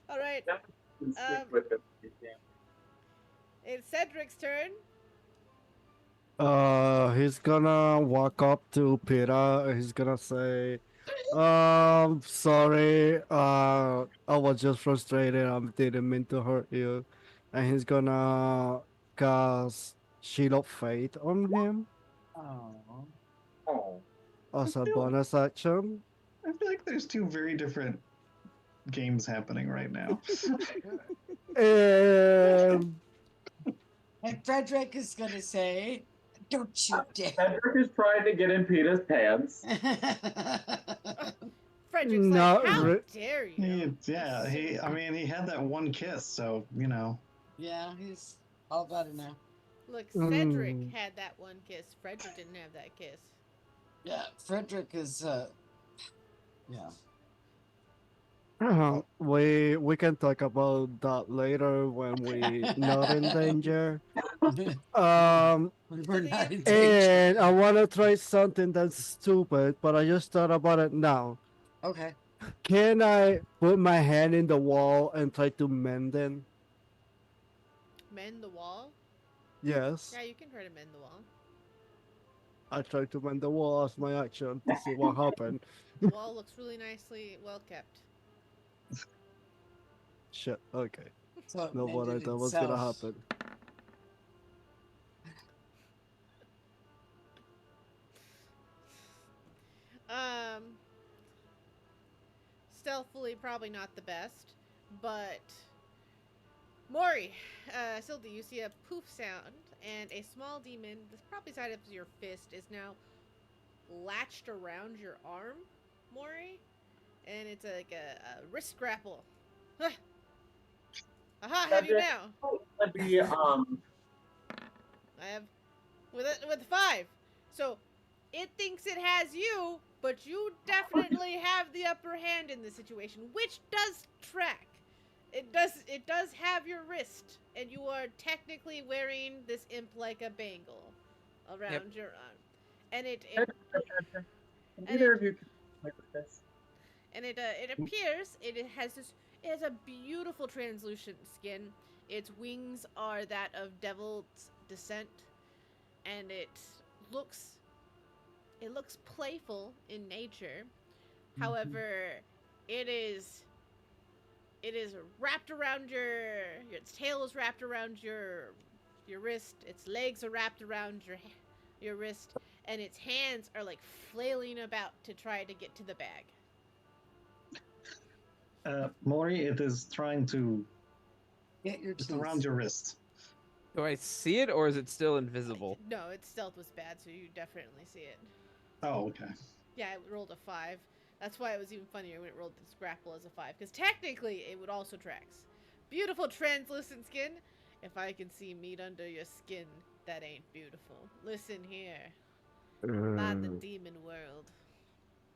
All right. stick with it. It's Cedric's turn. He's gonna walk up to Peter. He's gonna say, sorry. I was just frustrated. I didn't mean to hurt you. And he's gonna cast Shield of Fate on him Oh. Oh. as a bonus action. I feel like there's two very different games happening right now. And And Frederick is gonna say, "Don't you dare!" Cedric is trying to get in Peter's pants. Frederick's Not like, how re- dare you? he had that one kiss, so Yeah, he's all about it now. Look, Cedric Mm. had that one kiss. Frederick didn't have that kiss. Yeah, Frederick is. Yeah. we can talk about that later when we're not in danger. We're not in danger. And I want to try something that's stupid, but I just thought about it now. Okay. Can I put my hand in the wall and try to mend it? Mend the wall? Yes. Yeah, you can try to mend the wall. I tried to mend the wall as my action to see what happened. The wall looks really nicely well kept. Shit, okay. So it Not what I mended thought was gonna itself. happen. stealthily probably not the best, but Mori, Sildy, you see a poof sound, and a small demon, that's probably the size of your fist, is now latched around your arm, Mori, and it's like a wrist grapple. Aha, have you now? That'd be, I have with 5. So it thinks it has you, but you definitely have the upper hand in this situation, which does track. It does have your wrist, and you are technically wearing this imp like a bangle around your arm. And Neither of you can play with this. And it appears it has a beautiful translucent skin. Its wings are that of devil's descent, and it looks playful in nature. However, it is wrapped around its tail is wrapped around your wrist. Its legs are wrapped around your wrist, and its hands are like flailing about to try to get to the bag. Mori, it is trying to Get your just teeth. around your wrist. Do I see it, or is it still invisible? No, its stealth was bad, so you definitely see it. Oh, okay. Yeah, it rolled a 5. That's why it was even funnier when it rolled this grapple as a 5, because technically it would also tracks. Beautiful translucent skin. If I can see meat under your skin, that ain't beautiful. Listen here. Not the demon world.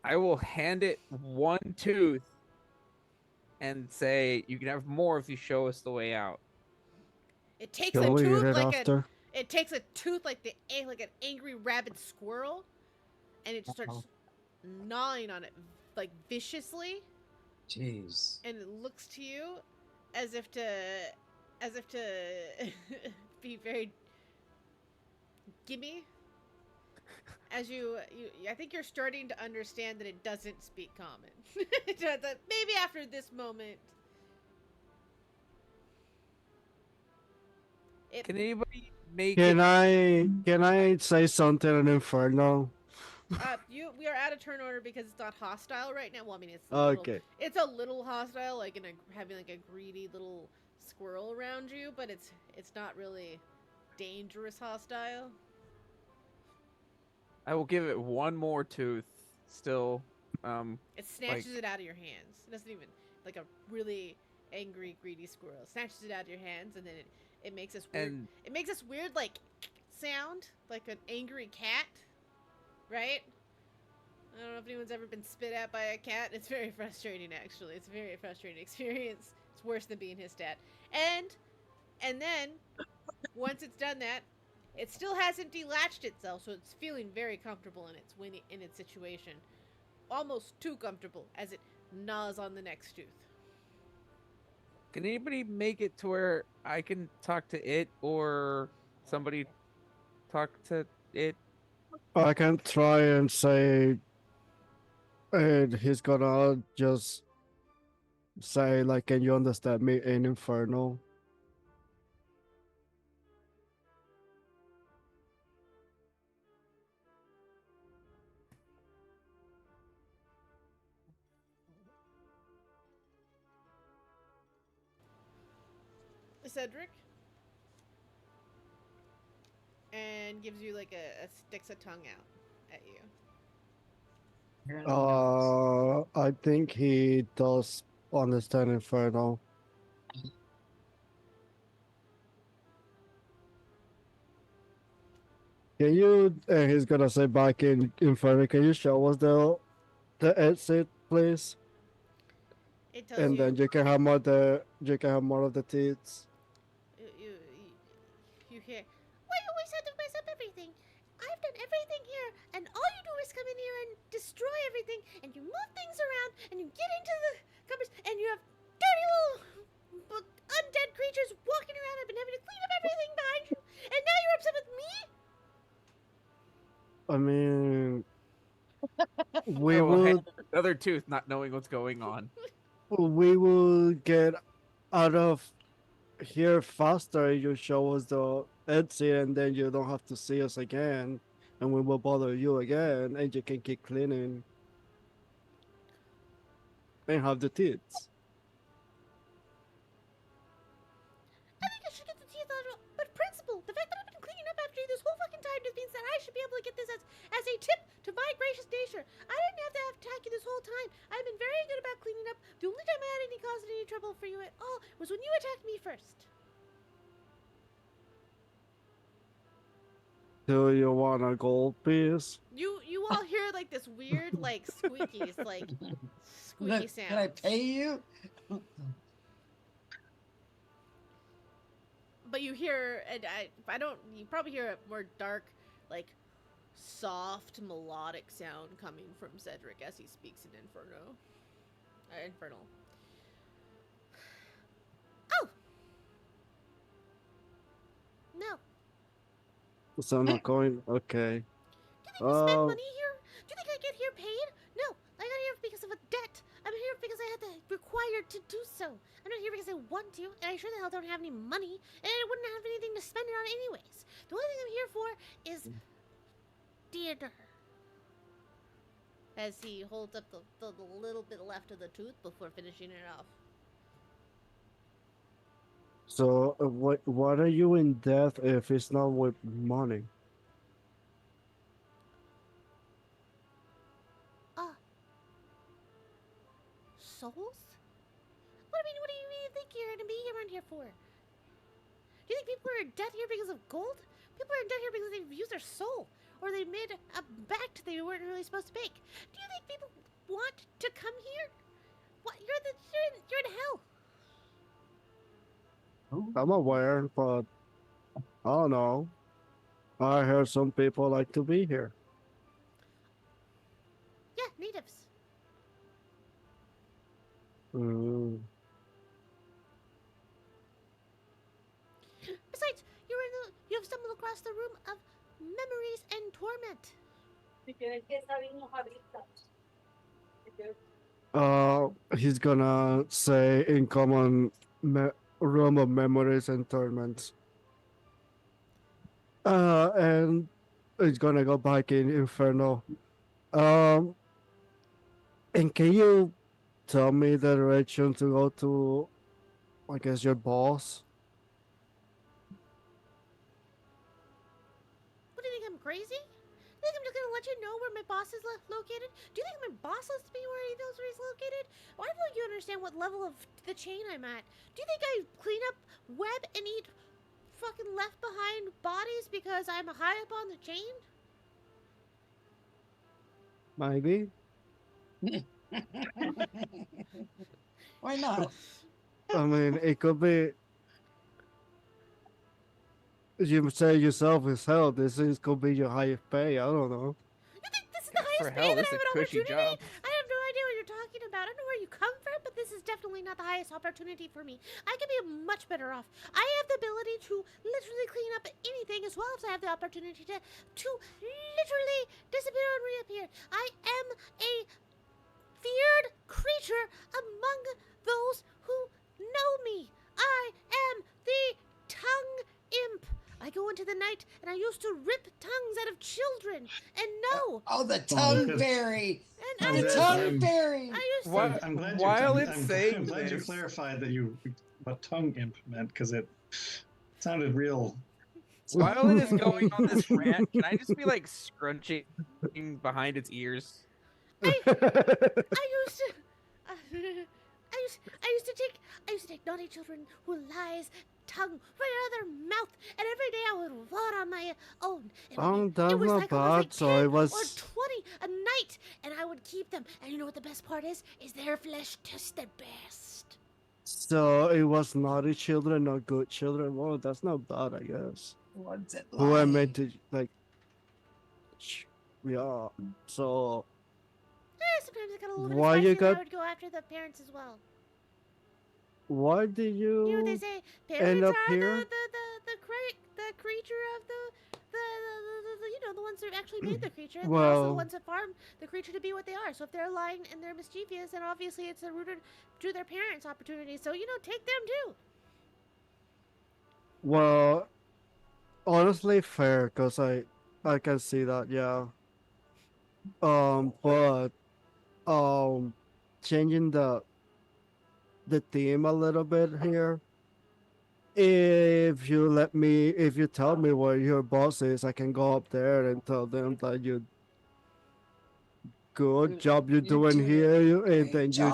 I will hand it one tooth and say, you can have more if you show us the way out. It takes Shall a we tooth eat it like after? it takes a tooth like like an angry rabid squirrel, and it starts gnawing on it like viciously. Jeez. And it looks to you as if to be very gimme. As I think you're starting to understand that it doesn't speak common. That maybe after this moment. Can anybody make Can it? can I say something in Inferno? We are out of turn order because it's not hostile right now. Well, I mean, Okay. it's a little hostile, like having like a greedy little squirrel around you, but it's not really dangerous hostile. I will give it one more tooth. Still, It snatches it out of your hands. It doesn't even like a really angry, greedy squirrel. It snatches it out of your hands, and then it makes this weird. It makes this weird like sound, like an angry cat. Right? I don't know if anyone's ever been spit at by a cat. It's very frustrating, actually. It's a very frustrating experience. It's worse than being hissed at. And then, once it's done that, it still hasn't delatched itself, so it's feeling very comfortable in its situation. Almost too comfortable, as it gnaws on the next tooth. can anybody make it to where I can talk to it, or somebody talk to it? I can try and say, and he's gonna just say, like, can you understand me in Inferno? Cedric? And gives you like sticks a tongue out at you. I think he does understand Inferno. Can you? And he's gonna say back in Inferno. Can you show us the exit, please? It tells And then you can have more of the teeth. You hear, why you always have to mess up everything? I've done everything here, and all you do is come in here and destroy everything, and you move things around, and you get into the cupboards, and you have dirty little undead creatures walking around. I've been having to clean up everything behind you, and now you're upset with me? I mean, we I will will hand it another tooth, not knowing what's going on. we will get out of here faster. You show us the exit, and then you don't have to see us again, and we will bother you again, and you can keep cleaning. and have the tits. I think I should get the teeth out. But principal, the fact that I've been cleaning up after you this whole fucking time just means that I should be able to get this as a tip to my gracious nature. I didn't have to attack you this whole time. I've been very good about cleaning up. The only time I had caused any trouble for you at all was when you attacked me first. Do you want a gold piece? You all hear like this weird like squeaky sound. Can I pay you? But you hear, and I don't. You probably hear a more dark, like soft melodic sound coming from Cedric as he speaks in Infernal. Oh! No. So I'm not going. Okay. Do you think we spend money here? Do you think I get here paid? No, I got here because of a debt. I'm here because I had required to do so. I'm not here because I want to, and I sure the hell don't have any money, and I wouldn't have anything to spend it on anyways. The only thing I'm here for is dinner. As he holds up the little bit left of the tooth before finishing it off. So what are you in debt if it's not with money? Souls? What do you think you're gonna be around here for? Do you think people are in debt here because of gold? People are in debt here because they've used their soul, or they made a pact they weren't really supposed to make. Do you think people want to come here? What? You're in hell. I'm aware, but I don't know. I heard some people like to be here. Yeah, natives. Mm. Besides, you have stumbled across the room of memories and torment. He's gonna say in common room of memories and torments. And he's gonna go back in Inferno. And can you tell me the direction to go to, I guess, your boss? What do you think, I'm crazy? You think I'm just gonna let you know where my boss is located? Do you think my boss lets me where he knows where he's located? Why don't you understand what level of the chain I'm at? Do you think I clean up web and eat fucking left behind bodies because I'm high up on the chain? Maybe. Why not? I mean, it could be. You say yourself is hell. Could be your highest pay. I don't know. You think this is the highest For pay hell, that this I is have a an cushy opportunity? job. I have no idea what you're talking about. I don't know where you come from, but this is definitely not the highest opportunity for me. I could be much better off. I have the ability to literally clean up anything as well as I have the opportunity to literally disappear and reappear. I am a feared creature among those who know me. I am the tongue imp. I go into the night and I used to rip tongues out of children. And no. Oh, the tongue fairy. And The tongue fairy. I used to. What? I'm glad While you, it's I'm saying glad you this- clarified that what tongue imp meant, because it sounded real. While it is going on this rant, can I just be like scrunching behind its ears? I used to. I used to take naughty children who lies tongue right out of their mouth, and every day I would vote on my own. And That's it was not like I was bad. So it was. or 20 a night, and I would keep them. And you know what the best part is? Is their flesh tastes the best. So it was naughty children, not good children. Well, that's not bad, I guess. What's it Who I like? meant to like. Yeah. So Sometimes I got a little bit Why you spicy when I got- would go after the parents as well. why did You know what they you? say? End Parents up are here? the creature of the you know, the ones that actually made the creature. And they're also the Well- ones that farm the creature to be what they are. So if they're lying and they're mischievous, then obviously it's rooted to their parents' opportunity. So you know, take them too. Well, honestly, fair, cause I can see that. Yeah. But changing the theme a little bit here. If you tell me where your boss is, I can go up there and tell them that you good job you're doing here, and then you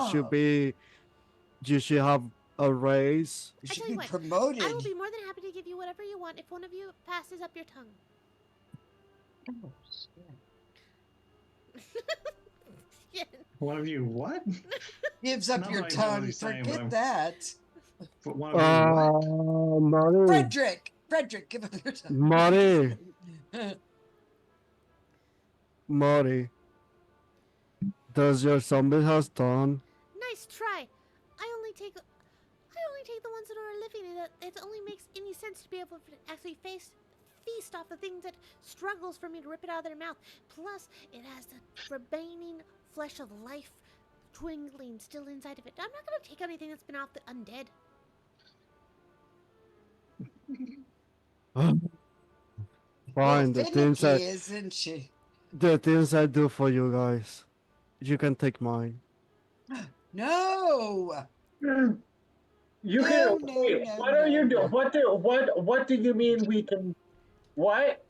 should have a raise. You I should tell you be what, promoted. I will be more than happy to give you whatever you want if one of you passes up your tongue. Oh, shit. Yeah. One of you what? Gives up Not your what I know what tongue. he's saying, but Forget I'm- that. But one of you what? Money, Frederick, give up your tongue. money, money. Does your zombie house done? Nice try. I only take the ones that are living, and it only makes any sense to be able to actually feast off the things that struggles for me to rip it out of their mouth. Plus, it has the remaining flesh of life twinkling still inside of it. I'm not gonna take anything that's been off the undead. Fine, Well, the things finicky, isn't she? I do for you guys. You can take mine. No. You No, can no, wait. no, What are no, you no. doing? What do you mean we can? What?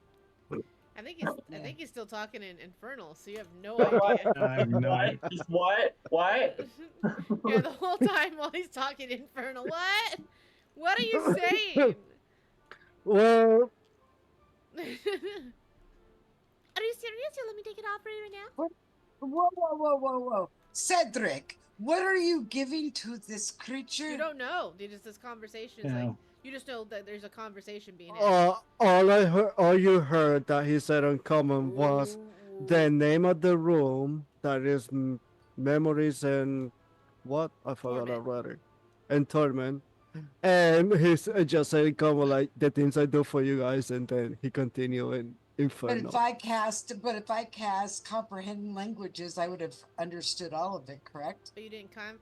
I think he's still talking in Infernal, so you have no What? idea. I have no idea. What? What? Yeah, the whole time while he's talking Infernal. What? What are you saying? Well, Are you serious? You let me take it off right now? Whoa. Cedric, what are you giving to this creature? You don't know. This conversation is Yeah. like, you just know that there's a conversation being had. all you heard that he said uncommon was the name of the room that is memories and what I forgot Torment. already, and torment. And he's just saying common like the things I do for you guys, and then he continued in But Inferno. if I cast comprehend languages, I would have understood all of it, correct? But you didn't cash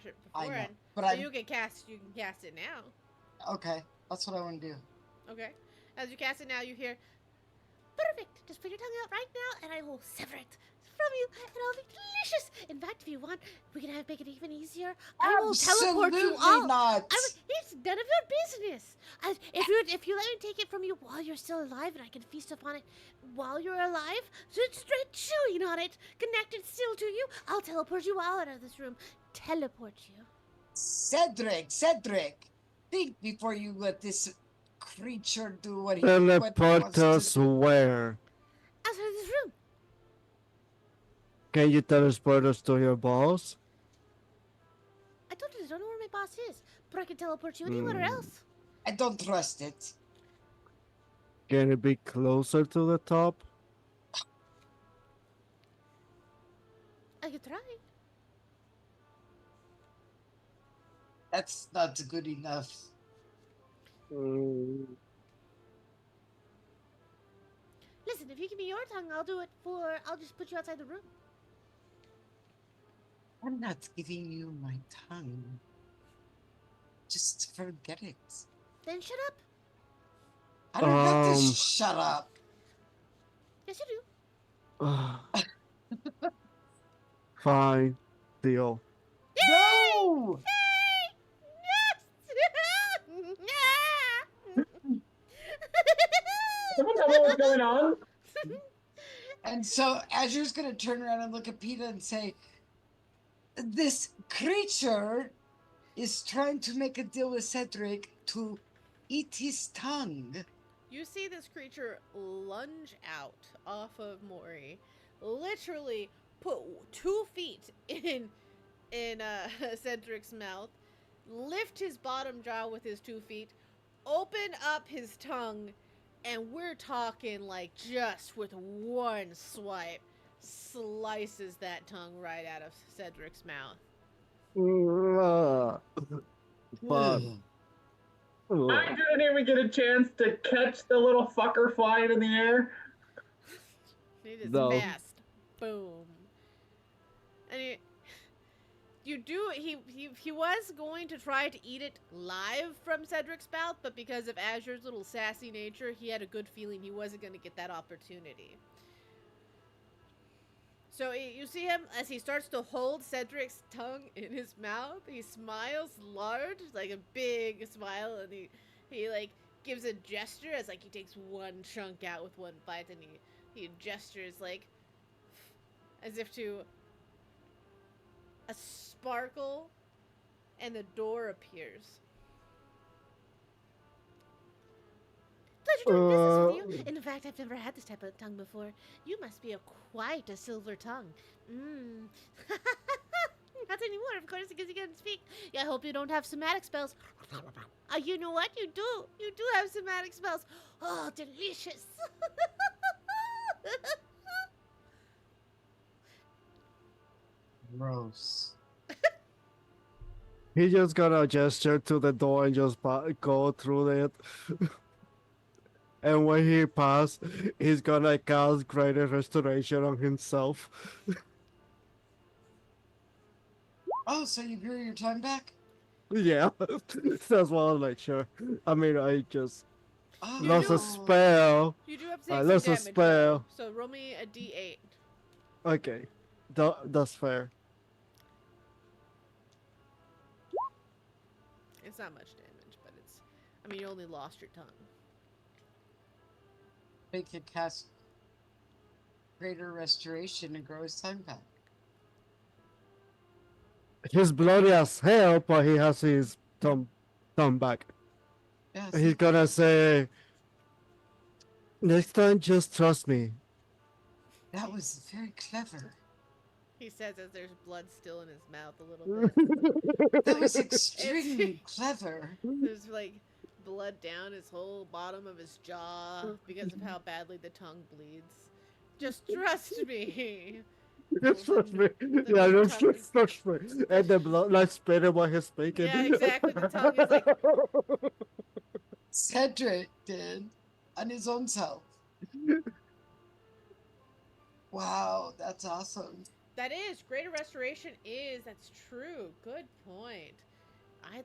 it I know, beforehand. but So I you can cast it now. okay. That's what I want to do. Okay. As you cast it now, you hear, perfect. Just put your tongue out right now, and I will sever it from you, and it'll be delicious. In fact, if you want, we can make it even easier. I will teleport you all. Not. It's none of your business. If you let me take it from you while you're still alive, and I can feast upon it while you're alive, so it's straight chewing on it, connected still to you, I'll teleport you all out of this room. Teleport you. Cedric, think before you let this creature do what he Teleport wants to us do. where? Outside of this room. Can you teleport us to your boss? I told you I don't know where my boss is, but I can teleport you anywhere else. I don't trust it. Can it be closer to the top? I could try. That's not good enough. Mm. Listen, if you give me your tongue, I'll just put you outside the room. I'm not giving you my tongue. Just forget it. Then shut up. I don't have to Um. shut up. Yes, you do. Fine, deal. No! Someone tell me what's going on? And so Azure's gonna turn around and look at Peeta and say, this creature is trying to make a deal with Cedric to eat his tongue. You see this creature lunge out off of Mori, literally put 2 feet in Cedric's mouth, lift his bottom jaw with his 2 feet, open up his tongue, and we're talking like just with one swipe, slices that tongue right out of Cedric's mouth. But I didn't even get a chance to catch the little fucker flying in the air. It is No. fast. Boom. And he was going to try to eat it live from Cedric's mouth, but because of Azure's little sassy nature, he had a good feeling he wasn't going to get that opportunity. So you see him as he starts to hold Cedric's tongue in his mouth. He smiles large, like a big smile, and he like gives a gesture as like he takes one chunk out with one bite, and he gestures like as if to a sparkle, and the door appears. Pleasure doing business with you. In fact, I've never had this type of tongue before. You must be quite a silver tongue. Not anymore, of course, because you can't speak. I hope you don't have somatic spells. You know what? You do. You do have somatic spells. Oh, delicious. Gross. He just gonna gesture to the door and just go through it. And when he pass, he's gonna cast greater restoration on himself. Oh, so you grew your time back? Yeah, that's what I'm like, sure. I mean, I just Oh, lost a spell. You do have to I take some lost a damage. spell. So roll me a d8. Okay, that's fair. It's not much damage, but it's. I mean, you only lost your tongue. They could cast greater restoration and grow his time back. He's bloody as hell, but he has his thumb back. Yes. He's gonna say, "Next time, just trust me." That was very clever. He says as there's blood still in his mouth a little bit. That was extremely clever. There's like blood down his whole bottom of his jaw because of how badly the tongue bleeds. Just trust me. Just trust me. Yeah, just trust me. And the blood like spitting while he's speaking. Yeah, exactly. The tongue is like. Cedric did on his own self. Wow, that's awesome. That is greater restoration is. That's true. Good point. I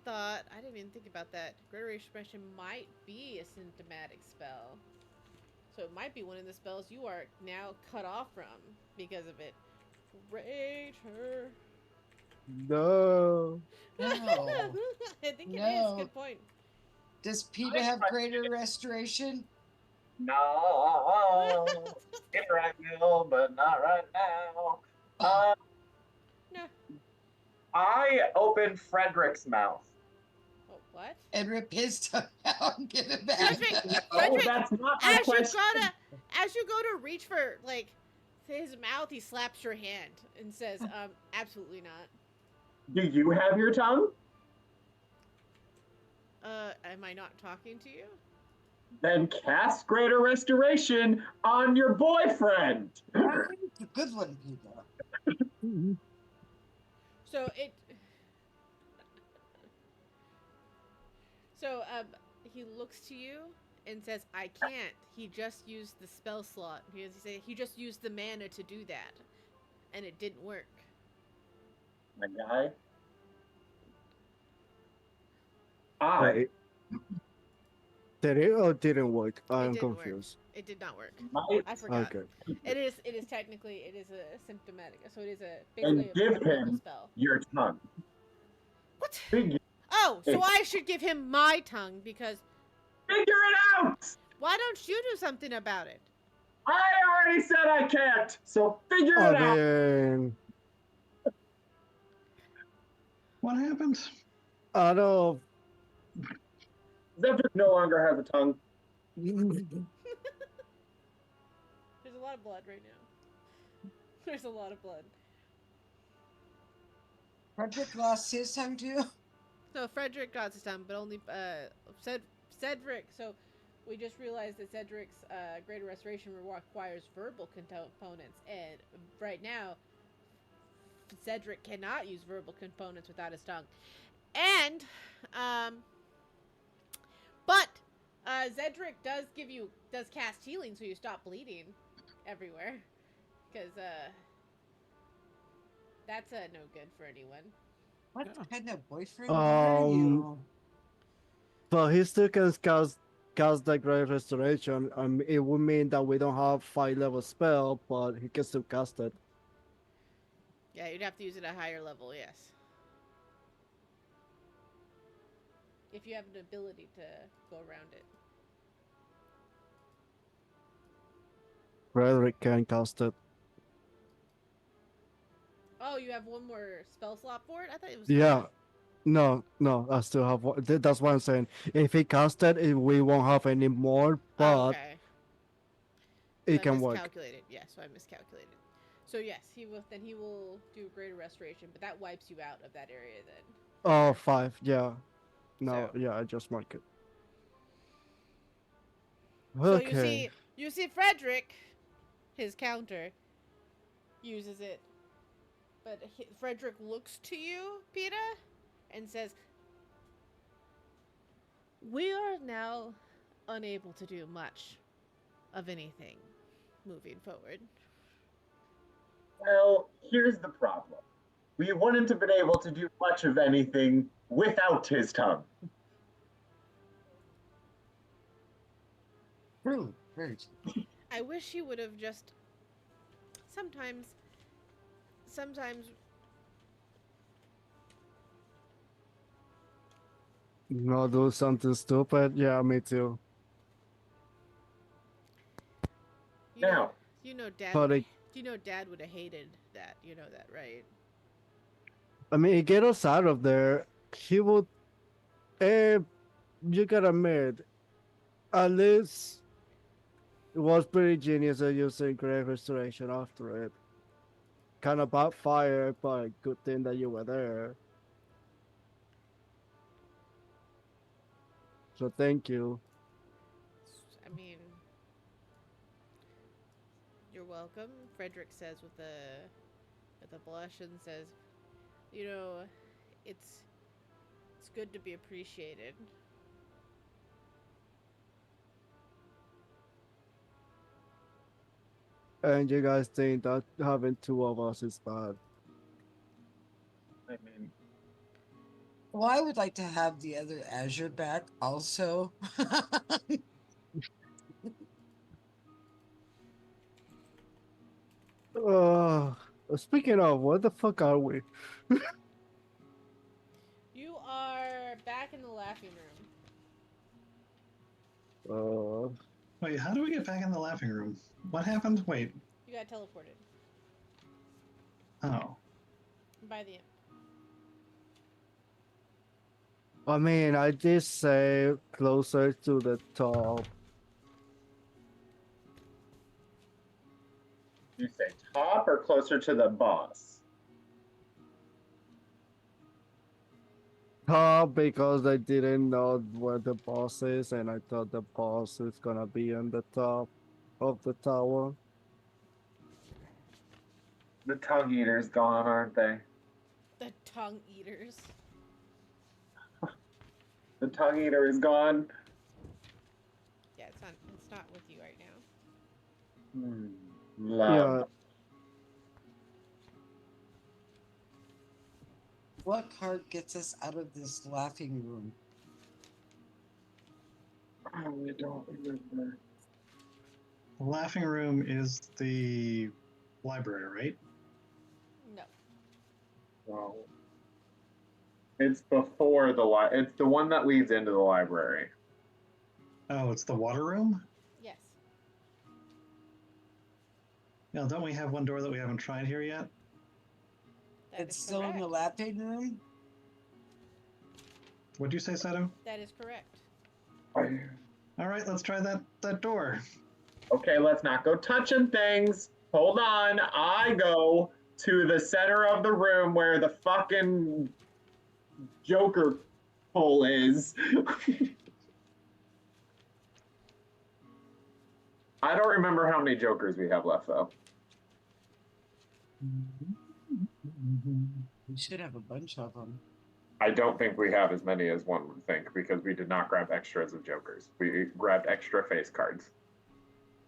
didn't even think about that. Greater restoration might be a symptomatic spell. So it might be one of the spells you are now cut off from because of it. Rage her. No. No. I think it is. Good point. Does Peter have greater restoration? No. If I will, but not right now. No. I open Frederick's mouth. Oh, what? And rip his tongue out and give it back. Frederick, Oh, that's not my question. As you go to reach for like his mouth, he slaps your hand and says, absolutely not. Do you have your tongue? Am I not talking to you? Then cast Greater Restoration on your boyfriend. It's a good one, Peter. So he looks to you and says, I can't. He just used the spell slot. He just used the mana to do that. And it didn't work. My guy. Wait. Did it or didn't work? I'm didn't confused. Work. It did not work. I Okay. forgot. It is technically a symptomatic. So it is And basically a give him spell. your tongue. What? Figure Oh, so I should give him my tongue because it out! why don't you do something about it? I already said I can't, so figure it out. mean, What happened? I don't. Zephyr no longer has a tongue. There's a lot of blood right now. There's a lot of blood. Frederick lost his tongue too? No, Frederick got his tongue, but only Cedric. So we just realized that Cedric's greater restoration requires verbal components, and right now Cedric cannot use verbal components without his tongue. And but Cedric does cast healing, so you stop bleeding everywhere, because that's no good for anyone. What kind of boyfriend are you? But he still can cast the Great Restoration. It would mean that we don't have 5 level spell, but he can still cast it. Yeah, you'd have to use it at a higher level, yes. If you have an ability to go around it. Frederick can cast it. Oh, you have one more spell slot for it? I thought it was Yeah. five. No, I still have one. That's what I'm saying. If he cast it, we won't have any more, but Okay. it I can work. miscalculated. Yeah, so I miscalculated. So yes, he will do greater restoration, but that wipes you out of that area then. Oh, 5, yeah. No, So- yeah, I just mark it. So Okay. you see Frederick, his counter, uses it. But Frederick looks to you, Peter, and says, "We are now unable to do much of anything moving forward." Well, here's the problem. We wouldn't have been able to do much of anything without his tongue. True. Very true. I wish he would have just sometimes Not do something stupid. Yeah, me too. you know Dad But Dad would have hated that. You know that, right? I mean, get us out of there. He would. You gotta admit, at least it was pretty genius at using Grave Restoration after it. Kind of backfired, but good thing that you were there. So thank you. I mean, you're welcome. Frederick says with a blush and says, "You know, it's good to be appreciated." And you guys think that having 2 of us is bad? I mean, Well, I would like to have the other Azure back also. Speaking of, what the fuck are we? You are back in the laughing room. Wait, how do we get back in the laughing room? What happened? Wait. You got teleported Oh. by the imp. I mean, I did say closer to the top. you say top or closer to the boss? Top because I didn't know where the boss is, and I thought the boss is gonna be on the top of the tower. The tongue eater's gone, aren't they? The tongue eaters. The tongue eater is gone. Yeah, it's not with you right now. Love. Yeah, What card gets us out of this laughing room? I don't remember. The laughing room is the library, right? No. Well, it's before the it's the one that leads into the library. Oh, it's the water room? Yes. No, don't we have one door that we haven't tried here yet? That It's is still in the correct. laughing room? What'd you say, Sato? That is correct. All right, let's try that door. Okay, let's not go touching things. Hold on. I go to the center of the room where the fucking Joker hole is. I don't remember how many Jokers we have left, though. We should have a bunch of them. I don't think we have as many as one would think because we did not grab extras of Jokers. We grabbed extra face cards.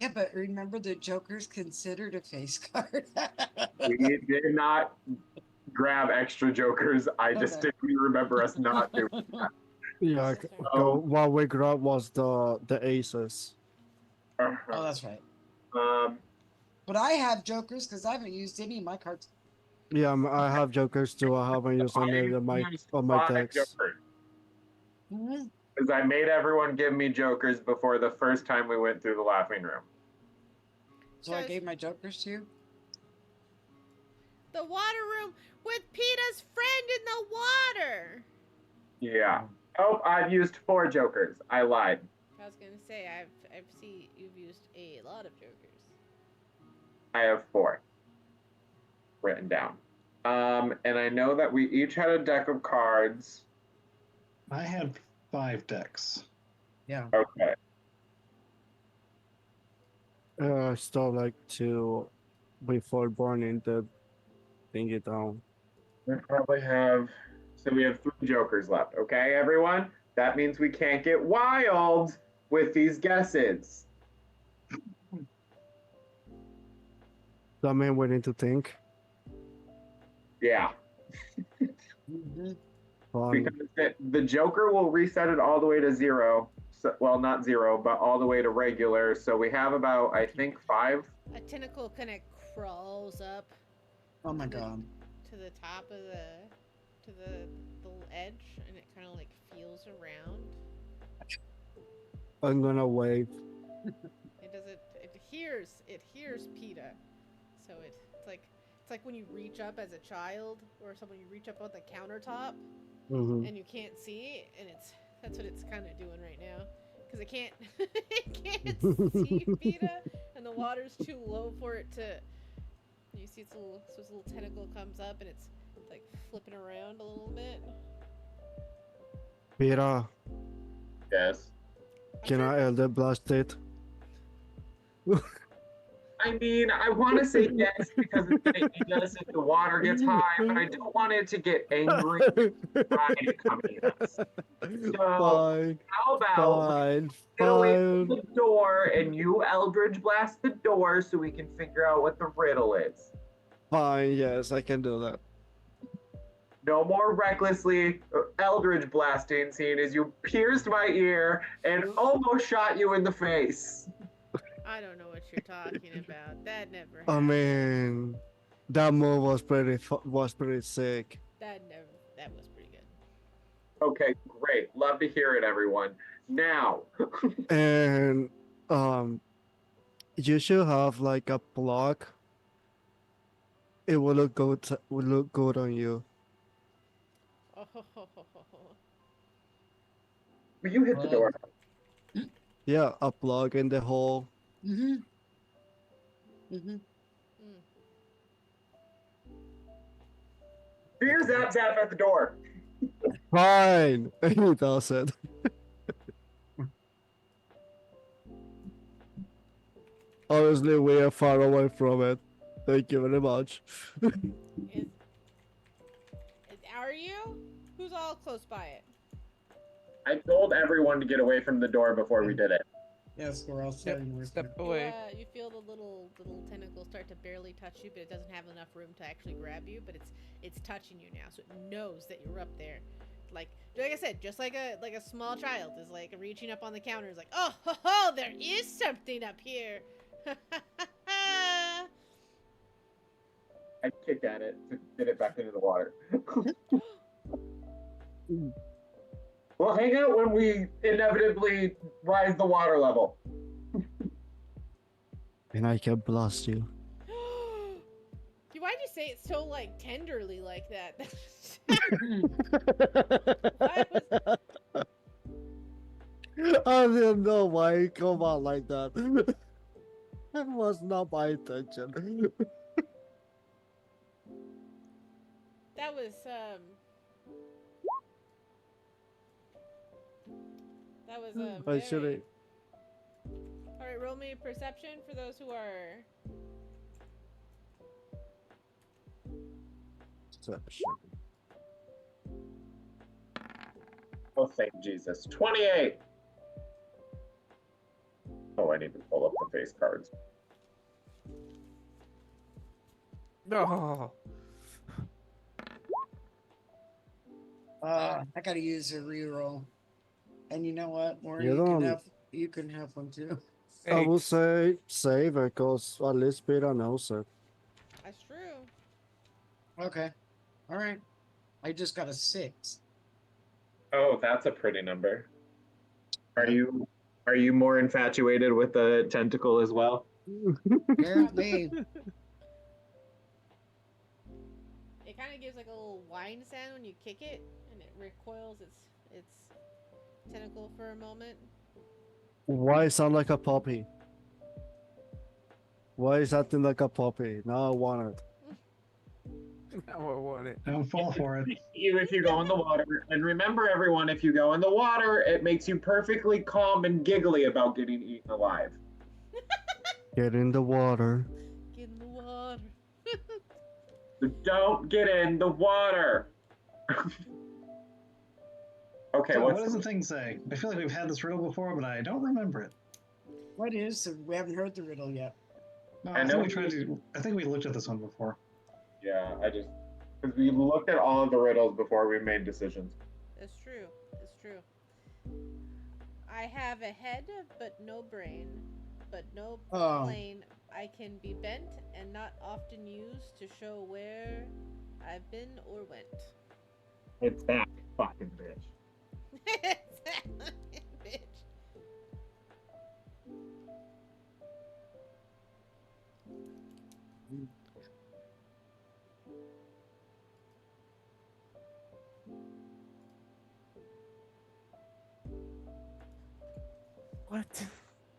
Yeah, but remember the Joker's considered a face card. We did not grab extra Jokers. I Okay. distinctly remember us not doing that. yeah. That's fair. What we grabbed was the aces. Oh, that's right. Um, But I have Jokers because I haven't used any of my cards. Yeah, I have jokers too. I haven't used any of my used on my 5 decks. jokers. Mhm. Because I made everyone give me jokers before the first time we went through the laughing room. So I Just gave my jokers to you. the water room with PETA's friend in the water. Yeah. Oh, I've used 4 jokers. I lied. I was gonna say I've seen you've used a lot of jokers. I have 4 written down. And I know that we each had a deck of cards. I had 5 decks. Yeah. Okay. I still like to before burning the thingy down. We probably have. So we have 3 jokers left. Okay, everyone? That means we can't get wild with these guesses. That mean we need to think. Yeah. Mhm. Fine. Because the Joker will reset it all the way to 0. So, well, not 0, but all the way to regular. So we have about, I think, 5. A tentacle kind of crawls up Oh my god. to the top of the edge, and it kind of like feels around. I'm gonna wave. It doesn't. It hears PETA, so it's like when you reach up as a child, or someone you reach up on the countertop Hmm. and you can't see, and that's what it's kind of doing right now, because it can't it can't see PETA, and the water's too low for it to. You see, its little tentacle comes up, and it's like flipping around a little bit. Pira, Yes. can I Elder Blast it? I mean, I want to say yes because it's going to eat us if the water gets high, but I don't want it to get angry and try to come eat us. Fine, How about fine, get away from fine. the door and you Eldridge blast the door so we can figure out what the riddle is? Fine, yes, I can do that. No more recklessly Eldridge blasting, seeing as you pierced my ear and almost shot you in the face. I don't know what you're talking about. That never I happened. mean, that move was pretty sick. That was pretty good. Okay, great. Love to hear it, everyone. Now, And you should have like a block. It will look good. Will look good on you. you hit the door. Yeah, a plug in the hole. Mhm. Mhm. Fear zap zap at the door. Fine, he does it. Honestly, we are far away from it. Thank you very much. Are you? Who's all close by it? I told everyone to get away from the door before we did it. Yes, we're all Yep, starting with step you. away. You feel the little tentacles start to barely touch you, but it doesn't have enough room to actually grab you. But it's touching you now, so it knows that you're up there. Like I said, just like a small child is like reaching up on the counter, is like, oh, ho, ho, there is something up here. I kicked at it to get it back into the water. We'll hang out when we inevitably rise the water level. And I can blast you. Why'd you say it so like tenderly like that? I didn't know why he come out like that. That was not my intention. That was I should have. All right, roll me a perception for those who are. Oh, thank Jesus. 28. Oh, I need to pull up the face cards. No. I gotta use a reroll. And you know what, Maury, You don't- you can have one too. I will say save it because at least Peter knows it. That's true. Okay. All right. I just got a 6. Oh, that's a pretty number. Are Yeah. you more infatuated with the tentacle as well? Apparently. It kind of gives like a little whine sound when you kick it, and it recoils its tentacle for a moment. Why sound like a puppy? Why is acting like a puppy? Now I want it. I want it. Don't fall for it. If you go in the water, and remember everyone, if you go in the water, it makes you perfectly calm and giggly about getting eaten alive. Get in the water. Get in the water. So don't get in the water. Okay, So what what's does the thing say? I feel like we've had this riddle before, but I don't remember it. What is? We haven't heard the riddle yet. No, I I, know think we tried to. I think we looked at this one before. Yeah, because we looked at all of the riddles before we made decisions. It's true. It's true. I have a head, but no brain, but no plane. I can be bent and not often used to show where I've been or went. It's that fucking bitch. Bitch. What?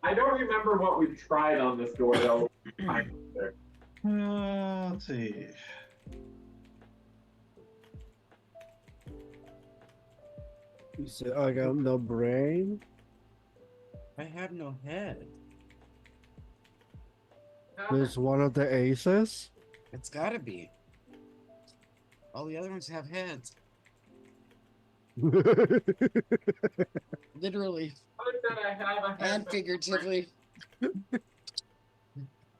I don't remember what we tried on this door though. Let's see. You said I got no brain. I have no head. There's one of the aces. It's gotta be. All the other ones have heads. Literally. I have a head, And figuratively.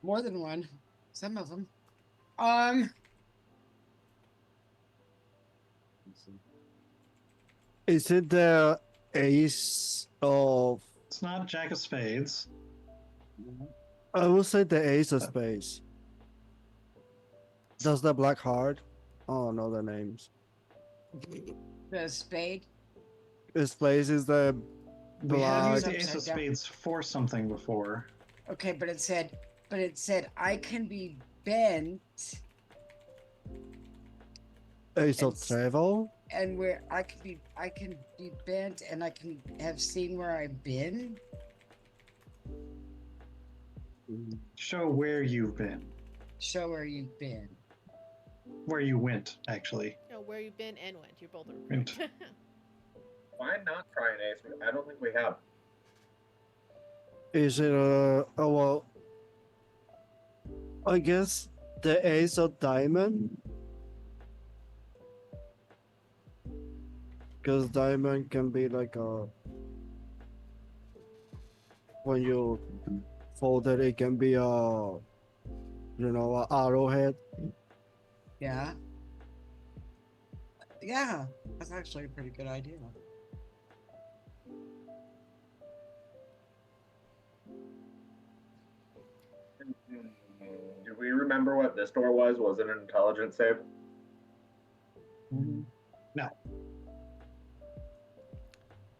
More than one. Some of them. Is it the ace of? It's not Jack of Spades. I would say the ace of spades. Does the black heart? Oh no, the names. The spade. The spades is the We have black. used the Ace of Upside down. Spades for something before. Okay, but it said I can be bent Ace of It's- travel. and where I can be bent and I can have seen where I've been. Show where you've been. Show where you've been. Where you went, actually. No, where you've been and went. You both are Went. correct. Why not try an ace? I don't think we have. Is it oh well, I guess the ace of diamond. Because diamond can be like a when you fold it, it can be a a arrowhead. Yeah. Yeah, that's actually a pretty good idea. Do we remember what this door was? Was it an intelligence save? No.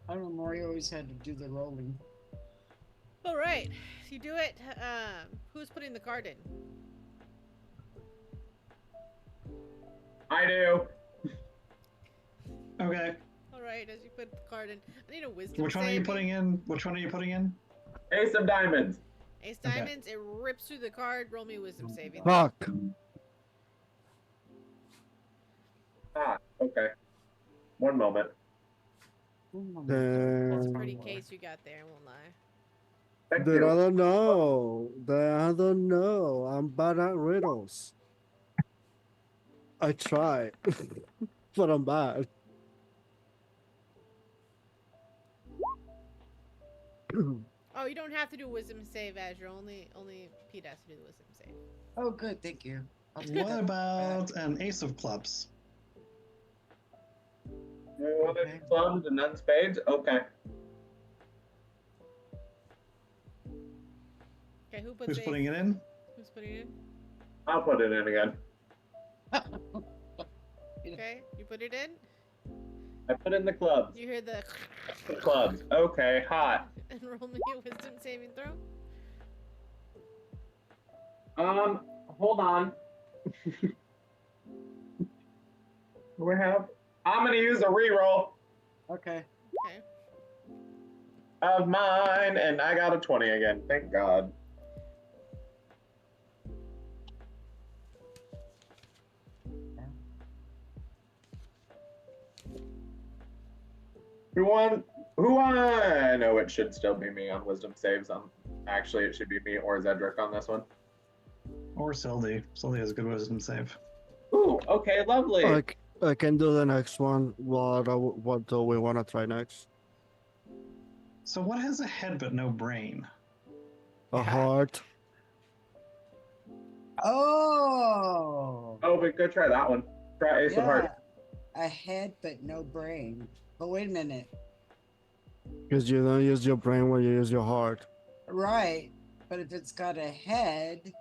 I don't know, Mario always had to do the rolling. All right, if you do it, who's putting the card in? I do. Okay. All right, as you put the card in, I need a wisdom. Which one are you saving. putting in? Which one are you putting in? Ace of diamonds. Ace Okay. diamonds. It rips through the card. Roll me a wisdom saving. Fuck. Ah, okay. One moment. That's a pretty Then case you got there. I won't lie. Thank I you. don't know. I don't know. I'm bad at riddles. I try, but I'm bad. Oh, you don't have to do a wisdom save, Azure. Only Pete has to do the wisdom save. Oh, good, thank you. I'll take What that about back. an Ace of Clubs? One Okay. of clubs and none spades? Okay. Okay, who puts Who's ace? putting it in? Who's putting it in? I'll put it in again. Okay, you put it in. I put in the clubs. You hear the The clubs. Okay, hot. and roll me a wisdom saving throw. Hold on. I'm gonna use a reroll Okay. Okay. of mine, and I got a 20 again. Thank God. Who won? I know it should still be me on wisdom saves. Actually, it should be me or Zedric on this one. Or Sildy. Sildy has a good wisdom save. Ooh, okay, lovely. I can do the next one. What do we want to try next? So what has a head but no brain? A heart. Oh. Oh, but go try that one. Try Ace of Hearts. A head but no brain. But wait a minute. Because you don't use your brain when you use your heart. Right. But if it's got a head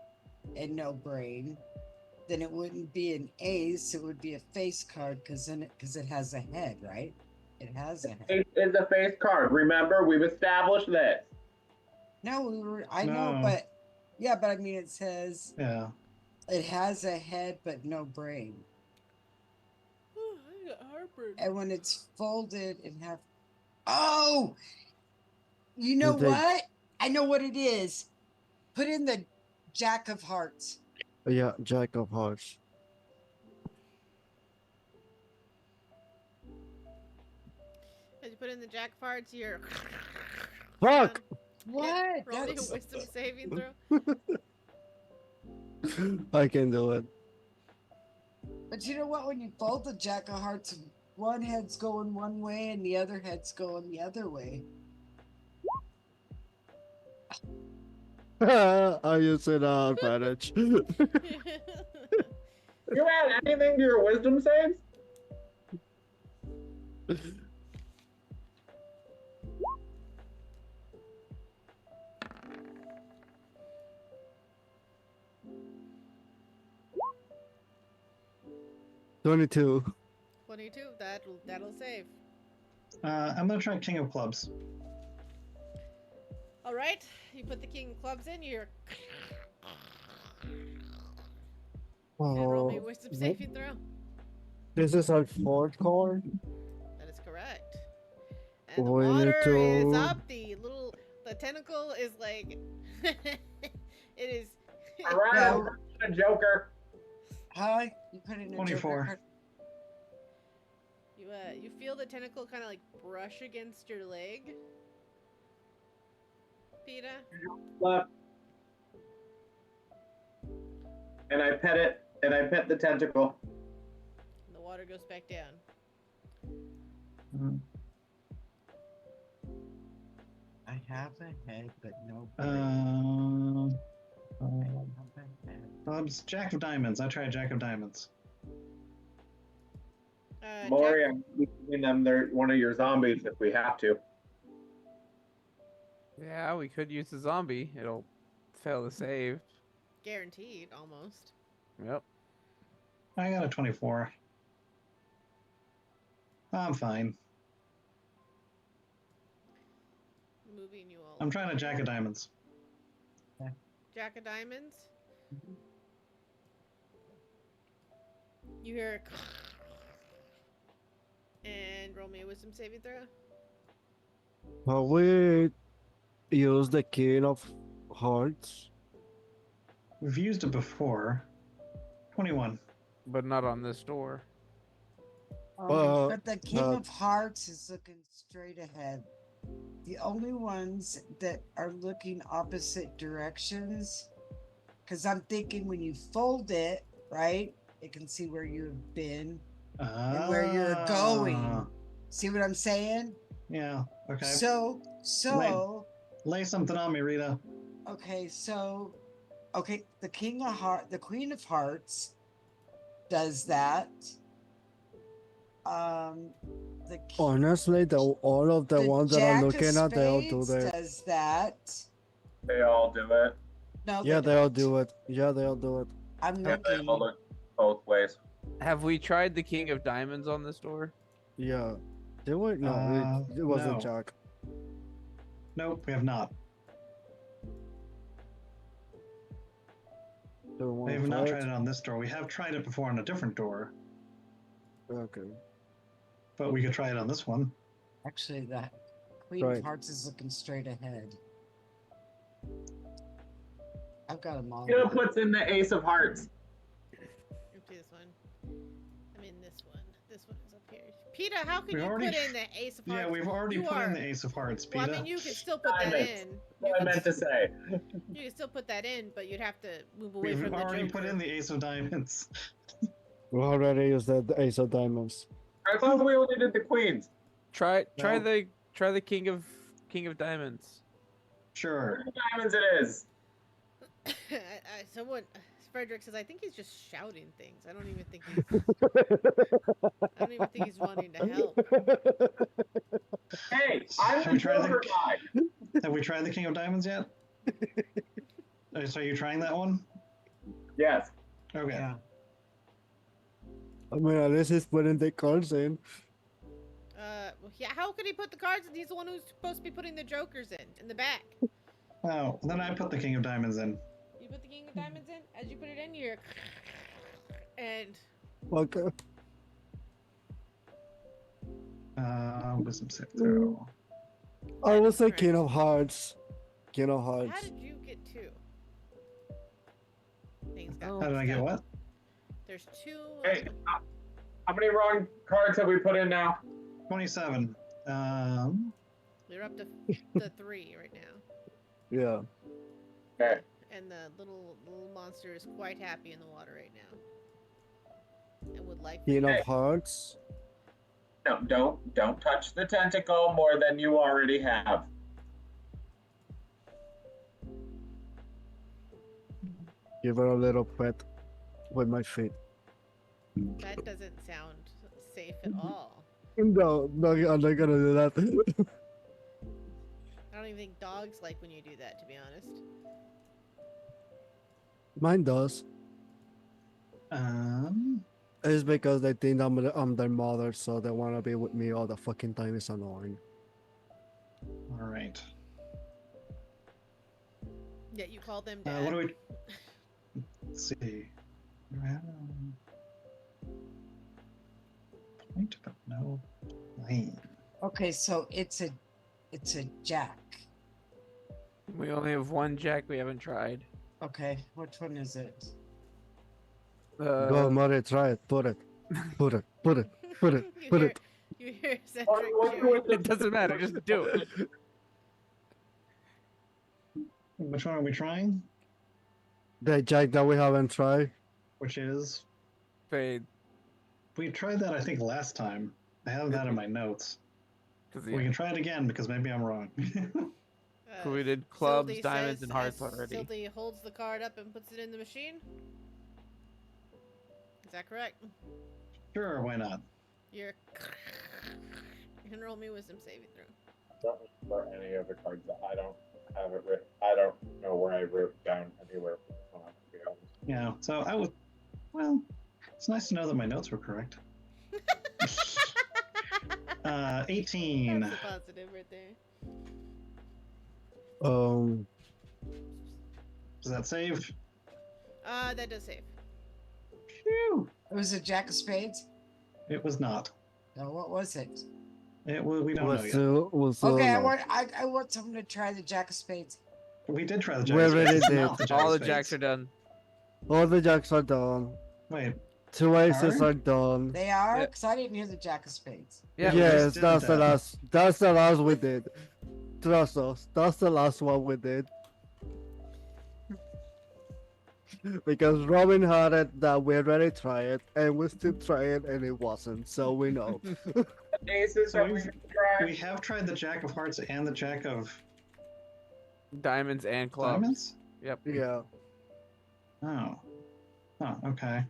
and no brain, then it wouldn't be an ace. It would be a face card because it has a head, right? It has a head. Ace is a face card. Remember, we've established this. No, I know, No. but yeah, but I mean, it says Yeah. it has a head but no brain. Oh, I got heartburn. And when it's folded in half. Oh! You know Did they- what? I know what it is. Put in the Jack of Hearts. Yeah, Jack of Hearts. As you put in the jack farts, you're. Fuck! What? Roll me a That's- wisdom saving throw. I can do it. But you know what? When you fold the Jack of Hearts, one head's going one way and the other head's going the other way. I use it advantage. You add anything to your wisdom saves? $22. 22. That'll save. I'm gonna try King of Clubs. All right. You put the king of clubs in. You're. And roll me a Oh, wisdom saving throw. this is our fourth card. That is correct. And the We need water is to- up. The tentacle is like. It is. All right, Yeah. we're a Joker. Huh? You put in a 24. Joker card? You feel the tentacle kind of like brush against your leg. Peta. Left. And I pet it, and I pet the tentacle. The water goes back down. Mhm. I have a head, but no Um, brain. Clubs, Jack of Diamonds. I try Jack of Diamonds. Maury, Jack- I'm keeping them. They're one of your zombies if we have to. Yeah, we could use the zombie. It'll fail the save. guaranteed, almost. Yep. I got a 24. I'm fine. Moving you all. I'm trying to Jack of Diamonds. Jack of diamonds. You hear. And roll me a wisdom saving throw. But we use the King of Hearts. We've used it before. 21. But not on this door. But the King uh, of Hearts is looking straight ahead. The only ones that are looking opposite directions, because I'm thinking when you fold it, right, it can see where you've been and where you're going. Ah, See what I'm saying? Yeah. Okay. So, Lay something on me, Rita. okay, the Queen of Hearts does that. The Honestly, all of the ones that I'm Jack of looking at, they all do Spades that. does that. They all do it. No, Yeah, they all don't. do it. Yeah, they all do it. I'm Yeah, they all looking. look. both ways. Have we tried the King of Diamonds on this door? Yeah. They were no, it wasn't no. Jack. Nope, we have not. They We have not tried it on this door. We have tried it before on a different door, Okay. but we could try it on this one. Actually, the Queen Right. of Hearts is looking straight ahead. I've got them all. You know, puts in the Ace of Hearts. Empty this one. I mean this one. This one is up here. Peter, how can We you already- put in the Ace of Hearts? Yeah, we've already You put in are- the Ace of Hearts, Well, Peta. I mean, you can still put that Diamonds. in. What I meant to say. You can still put that in, but you'd have to move away We've from the already Joker. put in the Ace of Diamonds. We already used the Ace of Diamonds. I thought we only did the queens. Try No. the King of Diamonds. Sure. Diamonds it is. Someone, Frederick says, I think he's just shouting things. I don't even think he's wanting to help. Hey, I'm Have the we tried the- Joker guy. Have we tried the King of Diamonds yet? So are you trying that one? Yes. Okay. Yeah. I mean, unless he's putting the cards in. Well, yeah, how could he put the cards in? He's the one who's supposed to be putting the Jokers in the back. Oh, then I put the King of Diamonds in. You put the King of Diamonds in? As you put it in, you're... And... Okay. Wisdom save throw. I will say Correct. King of Hearts. King of How Hearts. did you get two? Things got Oh. How did I get what? There's two... Hey, how many wrong cards have we put in now? 27. You're up to the 3 right now. Yeah. Okay. And the little monster is quite happy in the water right now. And would like... King Hey. of Hearts. No, don't touch the tentacle more than you already have. Give her a little pet with my feet. That doesn't sound safe at all. No, I'm not gonna do that. I don't even think dogs like when you do that, to be honest. Mine does. It's because they think I'm their mother, so they wanna be with me all the fucking time. It's annoying. All right. Yeah, you call them dad. What do we? Let's see. Point, but no lane. Okay, so it's a Jack. We only have one Jack we haven't tried. Okay, which one is it? Go, Murray, try it. Put it. Put it. Put it. Put it. You Put hear- it. You hear Cedric What's cheering. with the- It doesn't matter. Just do it. Which one are we trying? The Jack that we haven't tried. Which is? Fade. We tried that I think last time. I have that in my notes. 'Cause, We yeah, can try it again because maybe I'm wrong. we did clubs, Sildy diamonds, says and hearts as already. Sildy holds the card up and puts it in the machine. Is that correct? Sure, why not? You're... You can roll me wisdom saving throw. Don't remember any of the cards. I don't have it written. I don't know where I wrote down anywhere. To be honest. Yeah, so I was. Well, it's nice to know that my notes were correct. 18. That's a positive right there. Does that save? That does save. Phew. It was a Jack of Spades? It was not. No, what was it? It was. We don't know yet. Okay, I want someone to try the Jack of Spades. We did try the We Jack of already Spades. did. Not the Jack All of the Jacks Spades. are done. All the Jacks are done. Wait, 2 aces Are? are done. They are? Yeah. Because I didn't hear the Jack of Spades. Yeah. we Yes, just did that's the that. last. That's the last we did. Trust us. That's the last one we did. Because Robin had it that we already tried it, and we still try it, and it wasn't. So we know. Aces So have we we've- tried? we have tried the Jack of Hearts and the Jack of Diamonds and clubs. Diamonds. Yep. Yeah. Oh. Oh, okay.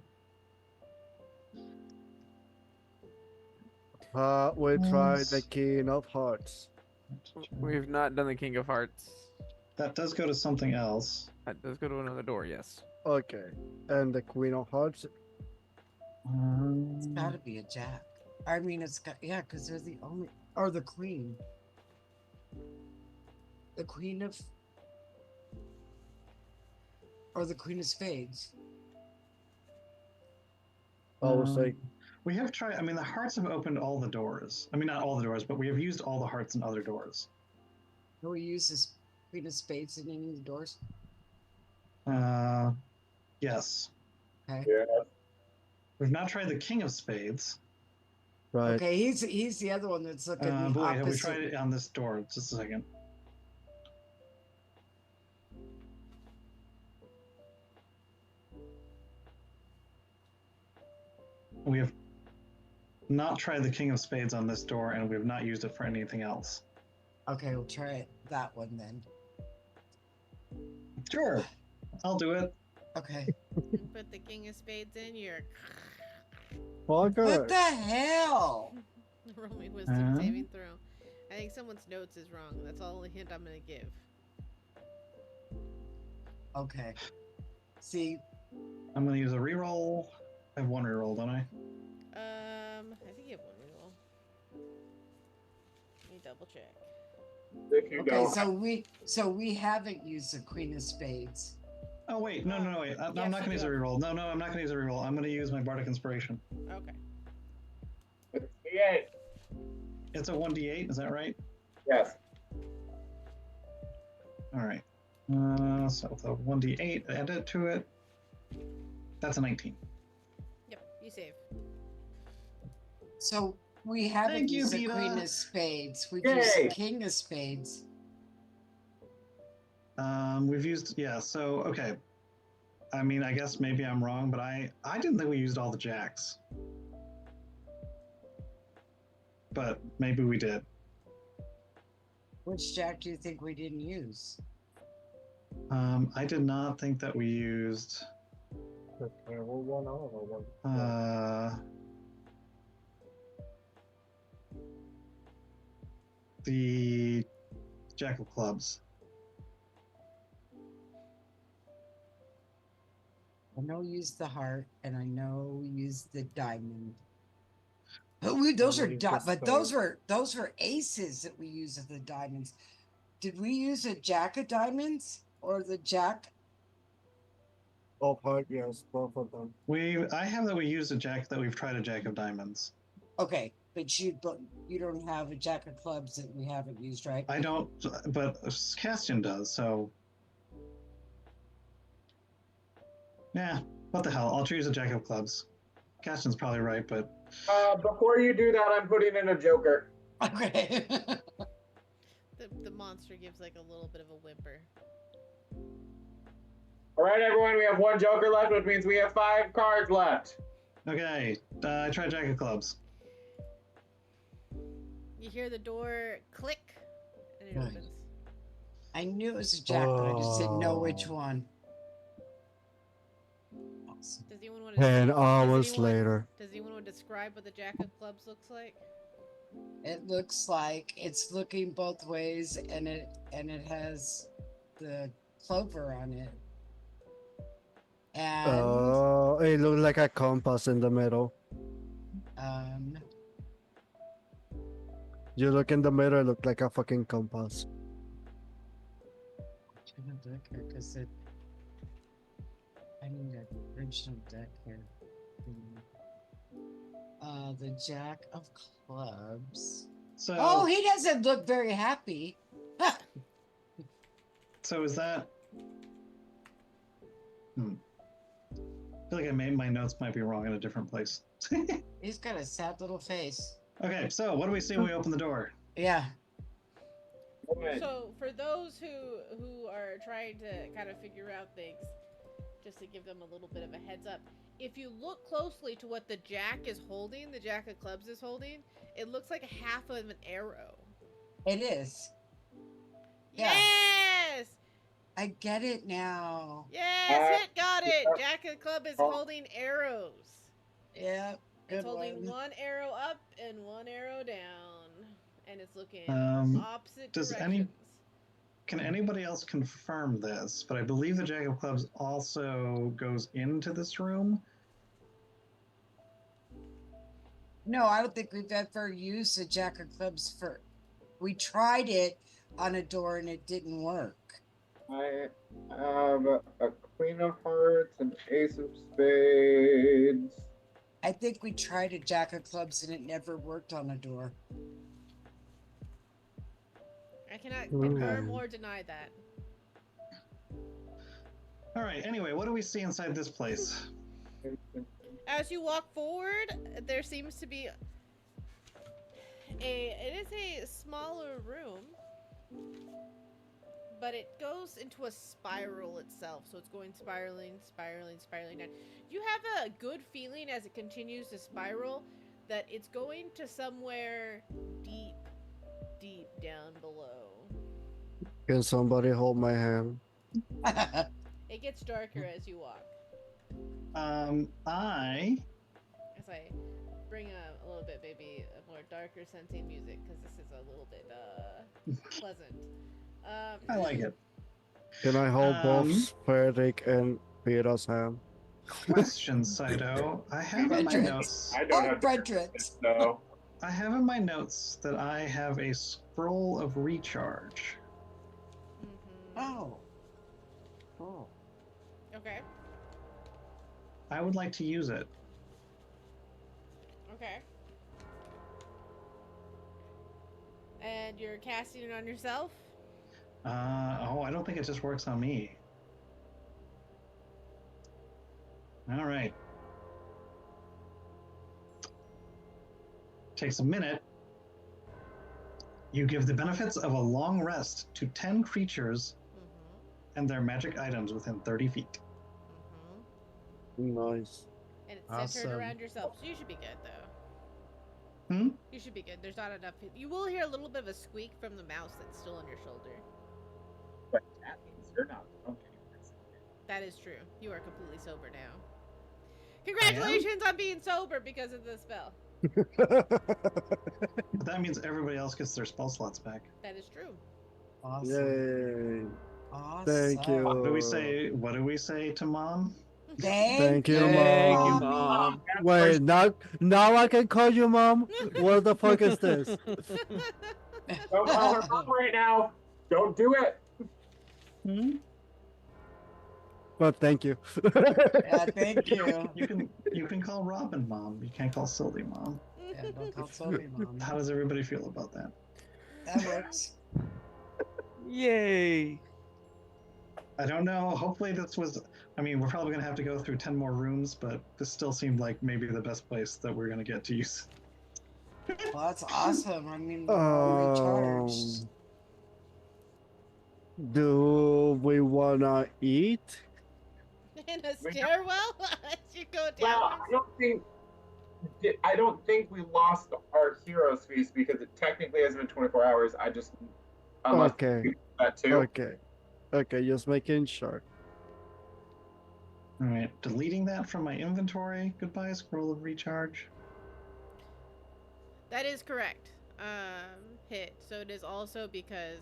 We tried Yes. the King of Hearts. We've not done the King of Hearts. That does go to something else. That does go to another door, yes. Okay. And the Queen of Hearts. It's gotta be a jack. I mean, it's got, yeah, because they're the only, or the queen. The queen of, or the queen of spades. I would say, we have tried. I mean, the hearts have opened all the doors. I mean, not all the doors, but we have used all the hearts in other doors. Can we use this queen of spades in any of the doors? Yes. Okay. Yeah. We've not tried the king of spades. right. Okay, he's the other one that's looking the But wait, opposite. have we tried it on this door? Just a second. We have not tried the king of spades on this door, and we have not used it for anything else. Okay, we'll try it, that one then. Sure, I'll do it. Okay. You put the king of spades in, you're What Fucker. the hell? roll me wisdom saving throw. I think someone's notes is wrong. That's the only hint I'm gonna give. Okay. See, I'm going to use a reroll. I have one reroll, don't I? I think you have one reroll. Let me double check. If you okay, don't, so we haven't used the queen of spades. Oh wait, no, wait. I'm Yes, not going to use a reroll. No, I'm not going to use a reroll. I'm going to use my bardic inspiration. Okay. it's D8. It's a 1d8. Is that right? Yes. All right. So with a 1d8, add it to it. That's a 19. Yep, you save. So we haven't Thank you, used the Vita. queen of spades. We've Yay. used the king of spades. We've used, yeah, so, okay. I mean, I guess maybe I'm wrong, but I didn't think we used all the jacks. But maybe we did. Which jack do you think we didn't use? I did not think that we used, the jack of clubs. I know we used the heart, and I know we used the diamond. But those were aces that we used of the diamonds. Did we use a jack of diamonds or the jack? Both heart, yes, both of them. I have that we used a jack, that we've tried a jack of diamonds. Okay, but you don't have a jack of clubs that we haven't used, right? I don't, but Castian does, so. Yeah, what the hell? I'll choose a jack of clubs. Castian's probably right, but. Before you do that, I'm putting in a joker. Okay. The monster gives like a little bit of a whimper. All right, everyone, we have one joker left, which means we have 5 cards left. Okay, I tried jack of clubs. You hear the door click, and it Right. opens. I knew it was a jack, but I just didn't know which one. Awesome. Does anyone want 10 to? hours later. Does anyone want to describe what the jack of clubs looks like? It looks like it's looking both ways, and it has the clover on it. And Oh, it looks like a compass in the middle. You look in the mirror, it looks like a fucking compass. trying to look here because I need an original deck here. The jack of clubs. So. Oh, he doesn't look very happy. So is that? I feel like my notes might be wrong in a different place. He's got a sad little face. Okay, so what do we see when we open the door? Yeah. So for those who are trying to kind of figure out things, just to give them a little bit of a heads up, if you look closely to what the jack is holding, the jack of clubs is holding, it looks like half of an arrow. It is. Yeah. Yes! I get it now. Yes, it got it! Jack of club is holding arrows. Yeah. It's Good holding one. one arrow up and one arrow down. And it's looking opposite does directions. Can anybody else confirm this? But I believe the jack of clubs also goes into this room. No, I don't think we've ever used a Jack of Clubs for. We tried it on a door and it didn't work. I have a Queen of Hearts, an Ace of Spades. I think we tried a Jack of Clubs and it never worked on a door. I cannot confirm or deny that. All right. Anyway, what do we see inside this place? As you walk forward, there seems to be it is a smaller room, but it goes into a spiral itself. So it's going spiraling down. You have a good feeling as it continues to spiral that it's going to somewhere deep down below. Can somebody hold my hand? It gets darker as you walk. I As I bring a little bit, maybe a more darker sensing music, because this is a little bit pleasant. I like it. Can I hold both Frederick and Peter's hand? Question, Saito. I have in my notes. I don't have Frederick. No. I have in my notes that I have a scroll of recharge. Oh. Oh. Okay. I would like to use it. Okay. And you're casting it on yourself? I don't think it just works on me. All right. Takes a minute. You give the benefits of a long rest to 10 creatures and their magic items within 30 feet. Nice. And it's centered Awesome. around yourself, so you should be good, though. Hmm? You should be good. There's not enough. You will hear a little bit of a squeak from the mouse that's still on your shoulder. But that means you're not drunk anymore. That is true. You are completely sober now. Congratulations on being sober because of the spell. But that means everybody else gets their spell slots back. That is true. Awesome. Yay. Awesome. Thank you. What do we say to Mom? Thank you, Thank you, Mom. Mom. Wait, now I can call you Mom? What the fuck is this? Don't call her mom right now. Don't do it. But thank you. Yeah, thank you. You can call Robin Mom. You can't call Sylvie Mom. Yeah, don't call Sylvie Mom. How does everybody feel about that? That works. Yay. I don't know. Hopefully this was... I mean, we're probably going to have to go through 10 more rooms, but this still seemed like maybe the best place that we're going to get to use. Well, that's awesome. I mean, we're all recharged. Do we wanna eat? In a stairwell as you go down. Well, I don't think we lost our hero's feast because it technically hasn't been 24 hours. I just Okay. that too. Okay, just making sure. All right, deleting that from my inventory. Goodbye, scroll of recharge. That is correct. Hit. So it is also because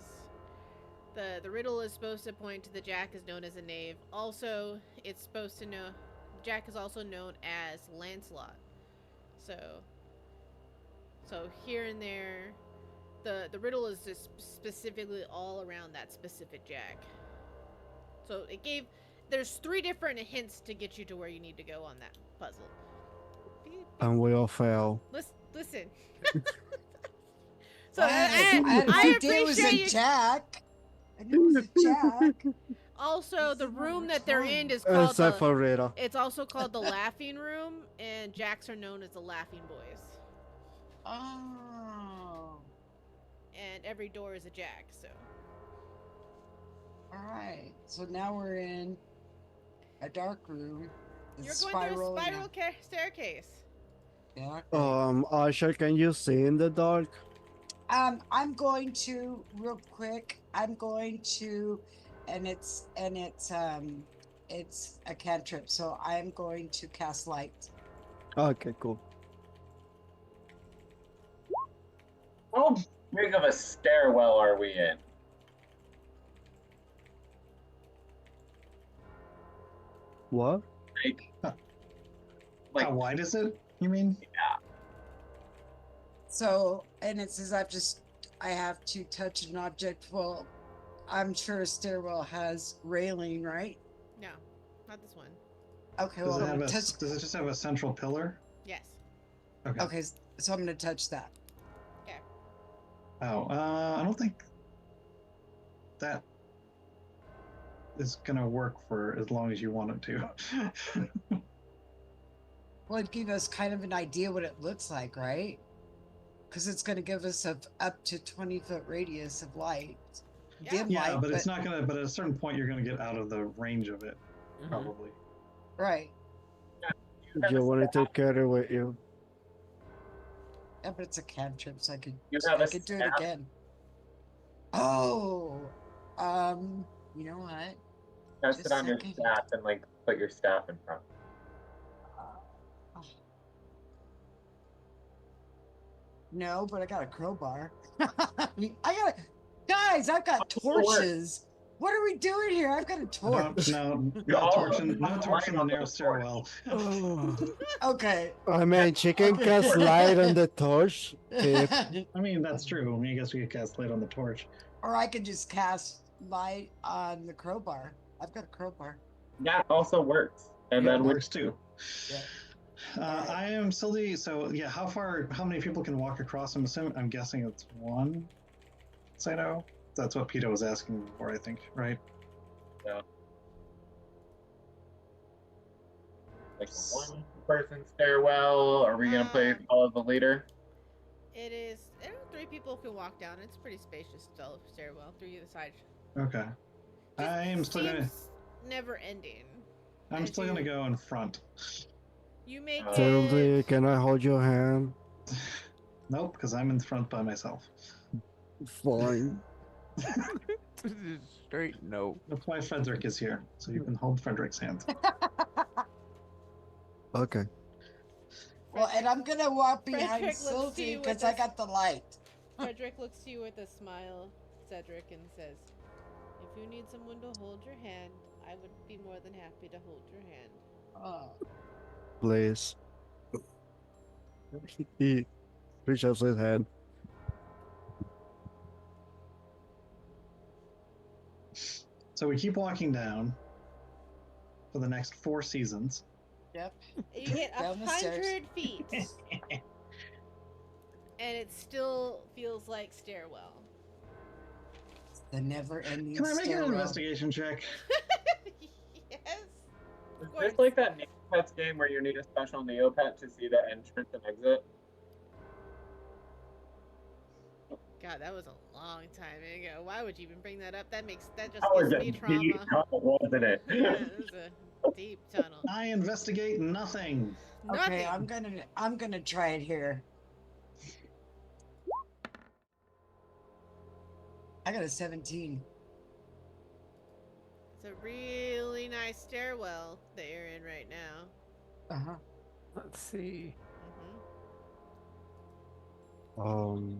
the riddle is supposed to point to the Jack is known as a knave. Also, it's supposed to know Jack is also known as Lancelot. So here and there, the riddle is just specifically all around that specific Jack. So there's 3 different hints to get you to where you need to go on that puzzle. And we all fail. Listen. So I appreciate it was a Jack. I knew it was a Jack. Also, the room that they're in is called Except for Rita. It's also called the Laughing Room, and Jacks are known as the Laughing Boys. Oh. And every door is a Jack, so. Alright, so now we're in a dark room. You're going through a spiral staircase. Yeah. Asher, can you see in the dark? I'm going to real quick. I'm going to, and it's a cantrip. So I'm going to cast light. Okay, cool. How big of a stairwell are we in? What? Like How wide is it, you mean? Yeah. So, and it says I have to touch an object. Well, I'm sure a stairwell has railing, right? No, not this one. Okay, Does well, it I'm have gonna a? touch. Does it just have a central pillar? Yes. Okay. Okay, so I'm gonna touch that. Okay. Oh, I don't think that is gonna work for as long as you want it to. Well, it'd give us kind of an idea what it looks like, right? Because it's gonna give us up to 20-foot radius of light. Yeah. Dim Yeah, light, but it's not gonna. But at a certain point, you're gonna get out of the range of it, probably. right. You want to take care with you. Yeah, but it's a cantrip, so I could You have a do it staff? again. Oh, you know what? Just sit Just on your second. staff and like put your staff in front. No, but I got a crowbar. Guys, I've got torches. What are we doing here? I've got a torch. No all- torch in the narrow stairwell. Okay. I mean, chicken cast light on the torch. Pip. I mean, that's true. I mean, I guess we could cast light on the torch. Or I could just cast light on the crowbar. I've got a crowbar. That also works. And Yeah, then it we works too. Yeah. I am Sildy. So yeah, how many people can walk across? I'm guessing it's one. Saito. That's what Pito was asking for, I think, right? like one person stairwell. Are we gonna play follow the leader? It is. 3 people can walk down. It's pretty spacious stairwell. 3 either side. Okay. I'm still gonna. Seems never ending. I'm still gonna go in front. You make Sildy, it. can I hold your hand? Nope, because I'm in front by myself. Fine. Straight no. That's why Frederick is here, so you can hold Frederick's hand. Okay. Well, and I'm gonna walk behind Frederick looks to Silty you with because I a- got the light. Frederick looks to you with a smile, Cedric, and says, "If you need someone to hold your hand, I would be more than happy to hold your hand." Oh. Please. He reaches his hand. So we keep walking down for the next 4 seasons. Yep. You get Down the stairs. 100 feet, and it still feels like stairwell. The never-ending Can I make an stairwell. investigation check? Yes. Is Of this course. like that Neopets game where you need a special Neopet to see the entrance and exit? God, that was a long time ago. Why would you even bring that up? That just That was gives a me deep trauma. tunnel, wasn't it? Yeah, it was a deep tunnel. I investigate nothing. Okay, Nothing. I'm gonna try it here. I got a 17. It's a really nice stairwell that you're in right now. Uh-huh. Let's see. Hmm.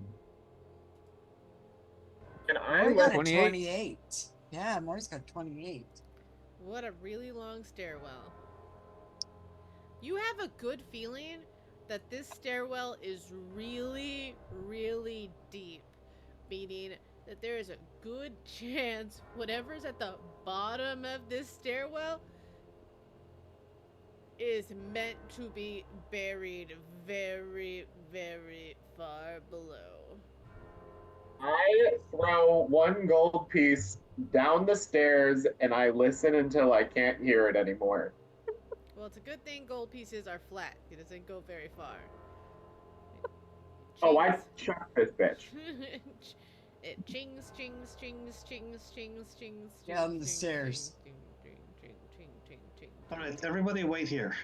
Can I I got let a 28? 28. Yeah, Maury's got 28. What a really long stairwell. You have a good feeling that this stairwell is really, really deep, meaning that there is a good chance whatever's at the bottom of this stairwell is meant to be buried very, very far below. I throw one gold piece down the stairs and I listen until I can't hear it anymore. Well, it's a good thing gold pieces are flat. It doesn't go very far. Oh, I Chings. shot this bitch. It chings, chings, chings, chings, chings, chings. Down the chings, stairs. ching, ching, ching, ching, ching, ching, All right, everybody, wait here.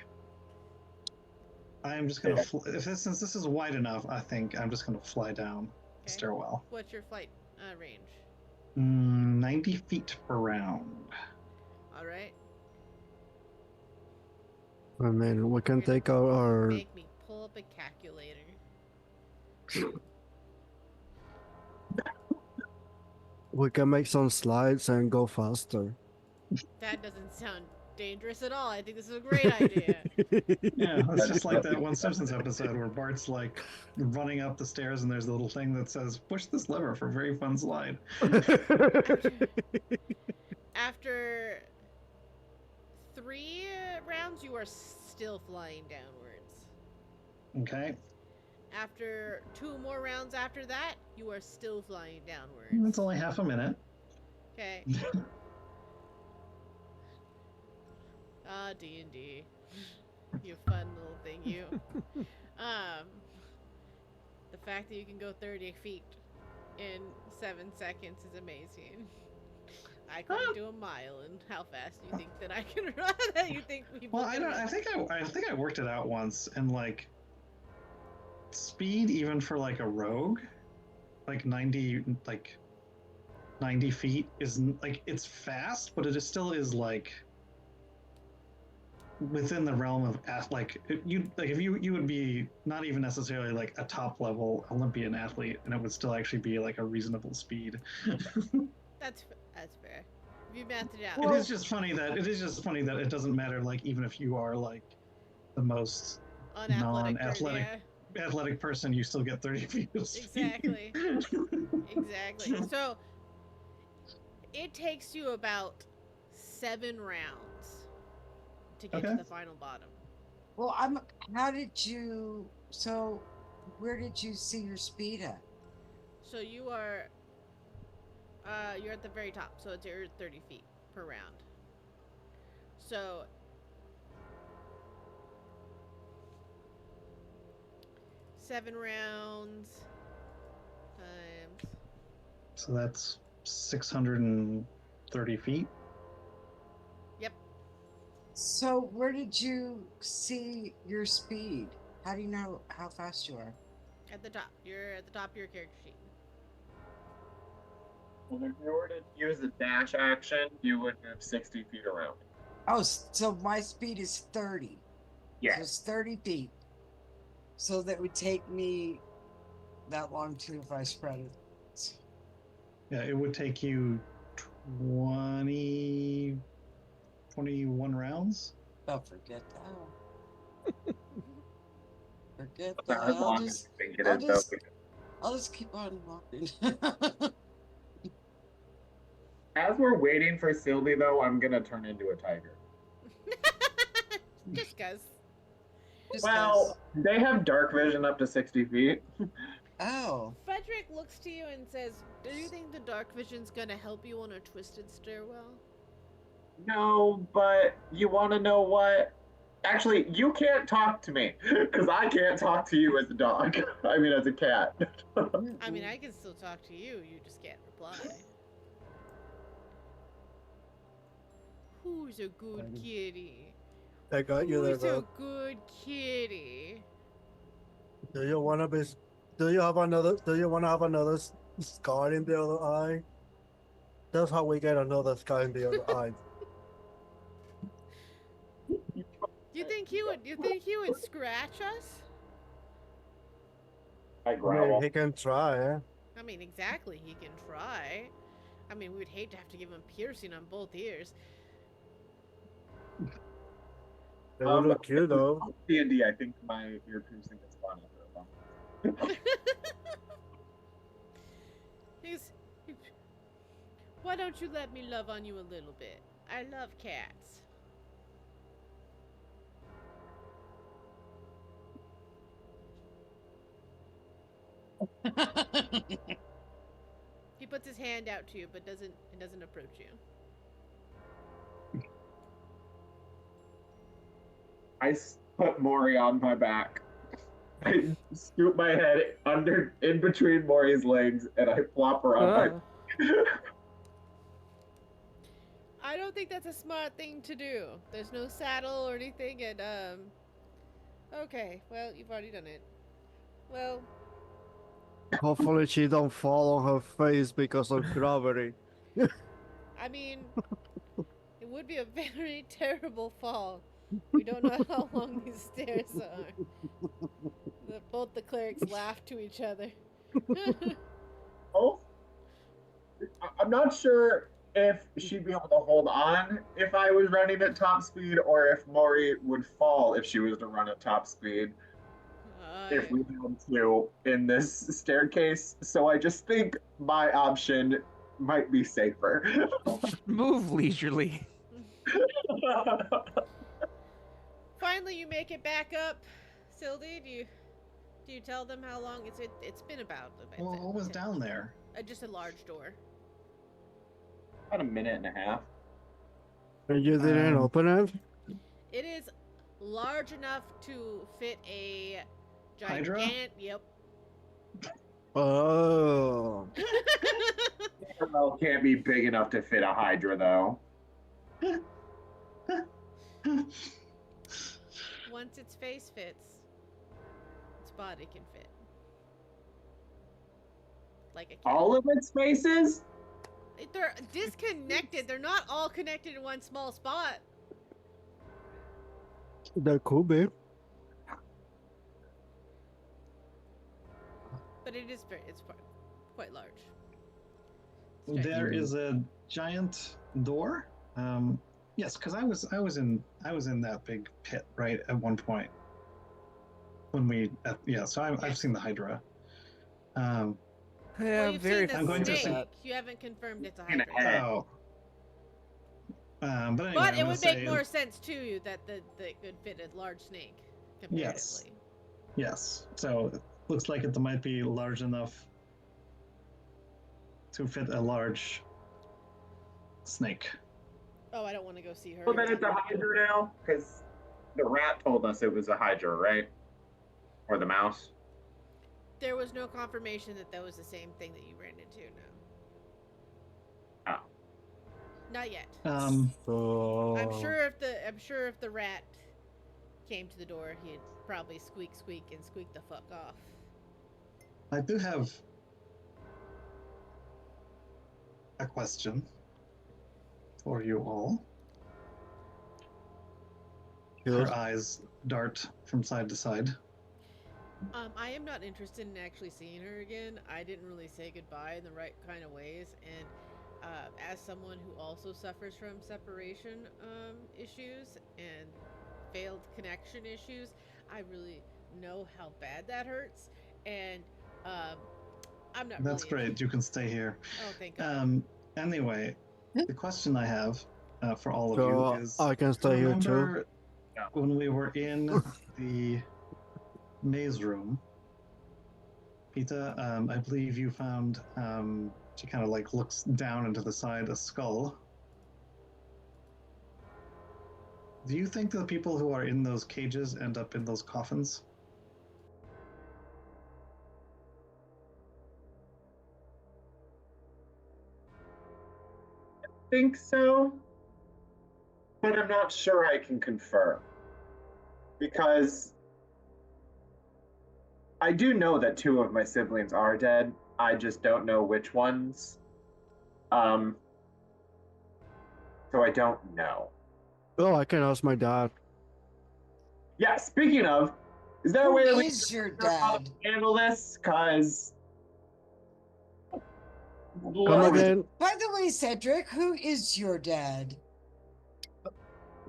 I am just gonna. Since this is wide enough, I think I'm just gonna fly down the Okay. stairwell. What's your flight range? 90 feet per round. All right. I mean, we can take our Make me pull up a calculator. we can make some slides and go faster. That doesn't sound dangerous at all. I think this is a great idea. Yeah, it's just like that one Simpsons episode where Bart's like running up the stairs and there's a little thing that says, push this lever for a very fun slide. After 3 rounds, you are still flying downwards. Okay. After 2 more rounds after that, you are still flying downwards. It's only half a minute. Okay. Ah, D&D. You fun little thing, you. The fact that you can go 30 feet in 7 seconds is amazing. I couldn't do a mile, and how fast do you think that I can run? That you think people? Well, I don't. run? I think I worked it out once, and like speed, even for like a rogue, like 90 feet is like it's fast, but it still is like within the realm of if you would be not even necessarily like a top level Olympian athlete, and it would still actually be like a reasonable speed. That's fair. If you mathed it out. It is just funny that it doesn't matter, like even if you are like the most non-athletic athletic person, you still get 30 feet of speed. Exactly. So it takes you about 7 rounds to get to the final bottom. Well, where did you see your speed at? So you are you're at the very top, so it's your 30 feet per round. So 7 rounds times. So that's 630 feet. Yep. So where did you see your speed? How do you know how fast you are? At the top. You're at the top of your character sheet. Well, if you were to use the dash action, you would move 60 feet around. Oh, so my speed is 30. Yeah. So it's 30 feet. So that would take me that long too if I spread it. Yeah, it would take you 21 rounds. Oh, forget that. Forget That's that. as long as you think it is, though. I'll just keep on walking. As we're waiting for Sylvie, though, I'm gonna turn into a tiger. Just cause. Well, they have dark vision up to 60 feet. Oh. Frederick looks to you and says, "Do you think the dark vision's gonna help you on a twisted stairwell?" No, but you want to know what? Actually, you can't talk to me because I can't talk to you as a dog. I mean, as a cat. I mean, I can still talk to you. You just can't reply. Who's a good kitty? I got you there, Who's bro. a good kitty? Do you want to have another scar in the other eye? That's how we get another scar in the other eye. You think he would scratch us? I I mean, growl. he can try, eh? I mean, exactly. He can try. I mean, we would hate to have to give him piercing on both ears. They would look cute, though. D&D, I think my ear piercing is fun after a while. Why don't you let me love on you a little bit? I love cats. He puts his hand out to you, but doesn't approach you. I put Maury on my back. I scoop my head in between Maury's legs, and I flop her on my. I don't think that's a smart thing to do. There's no saddle or anything, and okay, well, you've already done it. Well, Hopefully she don't fall on her face because of gravity. I mean, it would be a very terrible fall. We don't know how long these stairs are. Both the clerics laugh to each other. Oh, I'm not sure if she'd be able to hold on if I was running at top speed, or if Maury would fall if she was to run at top speed if we had to in this staircase. So I just think my option might be safer. Move leisurely. Finally, you make it back up. Sildy, do you tell them how long it's been about? Well, what was down there? Just a large door. About a minute and a half. And you didn't open it? It is large enough to fit a Hydra? Yep. Oh. Well, can't be big enough to fit a Hydra, though. Once its face fits, its body can fit. Like a cat. All of its faces? They're disconnected. They're not all connected in one small spot. That could be. But it's quite large. There is a giant door. Yes, because I was in that big pit right at one point when we So I've seen the Hydra. Well, you've seen the I'm going to snake. say- You haven't confirmed it's a In a Hydra. head. Oh. But anyway, But I'm it gonna would make say- more sense to you that it could fit a large snake comparatively. Yes. So it looks like it might be large enough to fit a large snake. Oh, I don't want to go see her. Well, then it's a Hydra now, because the rat told us it was a Hydra, right? Or the mouse. There was no confirmation that was the same thing that you ran into. No. Oh. Not yet. So I'm sure if the rat came to the door, he'd probably squeak and squeak the fuck off. I do have a question for you all. Yes. Her eyes dart from side to side. I am not interested in actually seeing her again. I didn't really say goodbye in the right kind of ways, and as someone who also suffers from separation issues and failed connection issues, I really know how bad that hurts, and I'm not. That's really great. You can stay here. Oh, thank God. Anyway, the question I have for all of So you is: I can stay here too. remember when we were in the maze room, Pita, I believe you found, she kind of like looks down into the side, a skull. Do you think the people who are in those cages end up in those coffins? Think so, but I'm not sure I can confirm. Because I do know that 2 of my siblings are dead. I just don't know which ones. So I don't know. Oh, I can ask my dad. Yeah, speaking of, is there a Who way that we is your can dad? handle this? Because Come again. By the way, Cedric, who is your dad?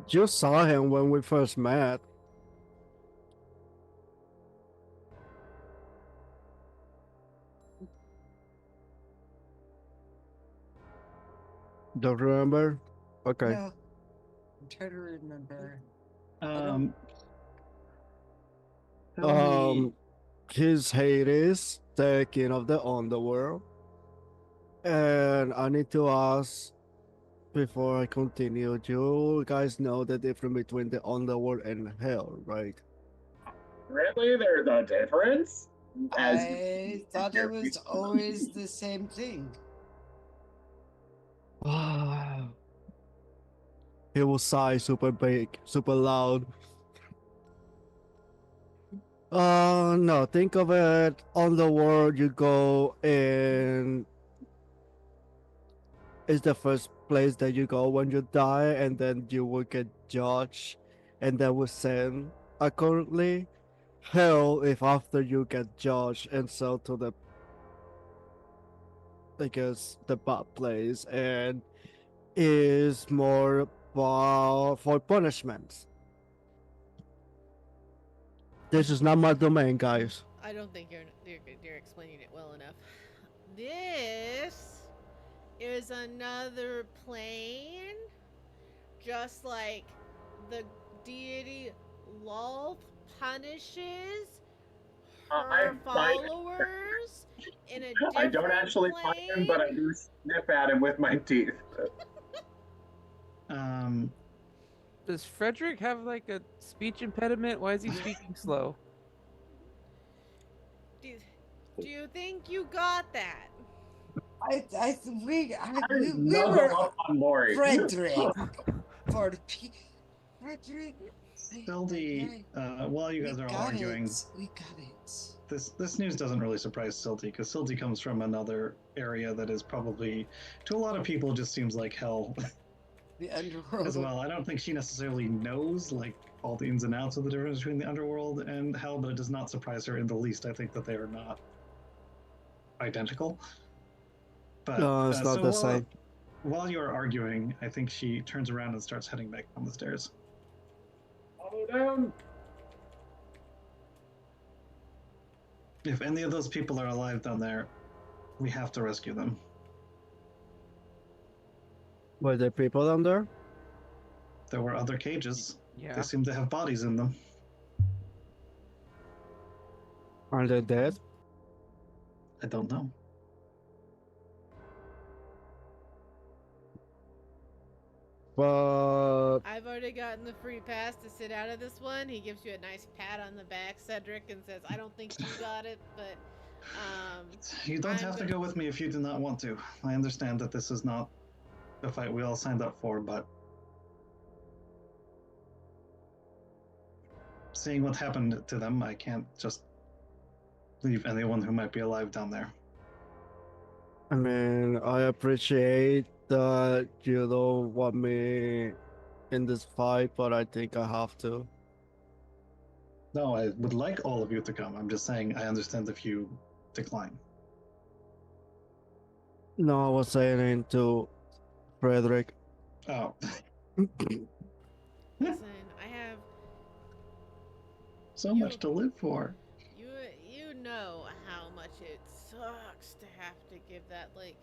You saw him when we first met. Don't remember? Okay. No. I'm trying to remember. Um, His Hades, the king of the underworld. And I need to ask before I continue, you guys know the difference between the underworld and hell, right? really, there's a difference? I thought it was always the same thing. He will sigh super big, super loud. No, think of it on the world you go and it's the first place that you go when you die, and then you will get judged and then will send accordingly. Hell, if after you get judged and sent to the, I guess, the bad place, and is more for punishments. This is not my domain, guys. I don't think you're explaining it well enough. This is another plane, just like the deity Lolth punishes her followers in a different I don't actually plane. find him, but I do sniff at him with my teeth. Does Frederick have like a speech impediment? Why is he speaking slow? Do you think you got that? We Nuzzle were up on Lori. Frederick. Frederick. Silty, while you guys are all arguing, We got it. this news doesn't really surprise Silty because Silty comes from another area that is probably, to a lot of people, just seems like hell. The underworld. As well. I don't think she necessarily knows like all the ins and outs of the difference between the underworld and hell, but it does not surprise her in the least. I think that they are not identical. But No, it's not the same. While you are arguing, I think she turns around and starts heading back down the stairs. Follow down. If any of those people are alive down there, we have to rescue them. Were there people down there? There were other cages. Yeah. They seem to have bodies in them. Are they dead? I don't know. But I've already gotten the free pass to sit out of this one. He gives you a nice pat on the back, Cedric, and says, I don't think you got it, but You don't have to go with me if you do not want to. I understand that this is not a fight we all signed up for, but seeing what happened to them, I can't just leave anyone who might be alive down there. I mean, I appreciate that you don't want me in this fight, but I think I have to. No, I would like all of you to come. I'm just saying I understand if you decline. No, I was saying to Frederick. Oh. listen, I have So much to live for. You know how much it sucks to have to give that like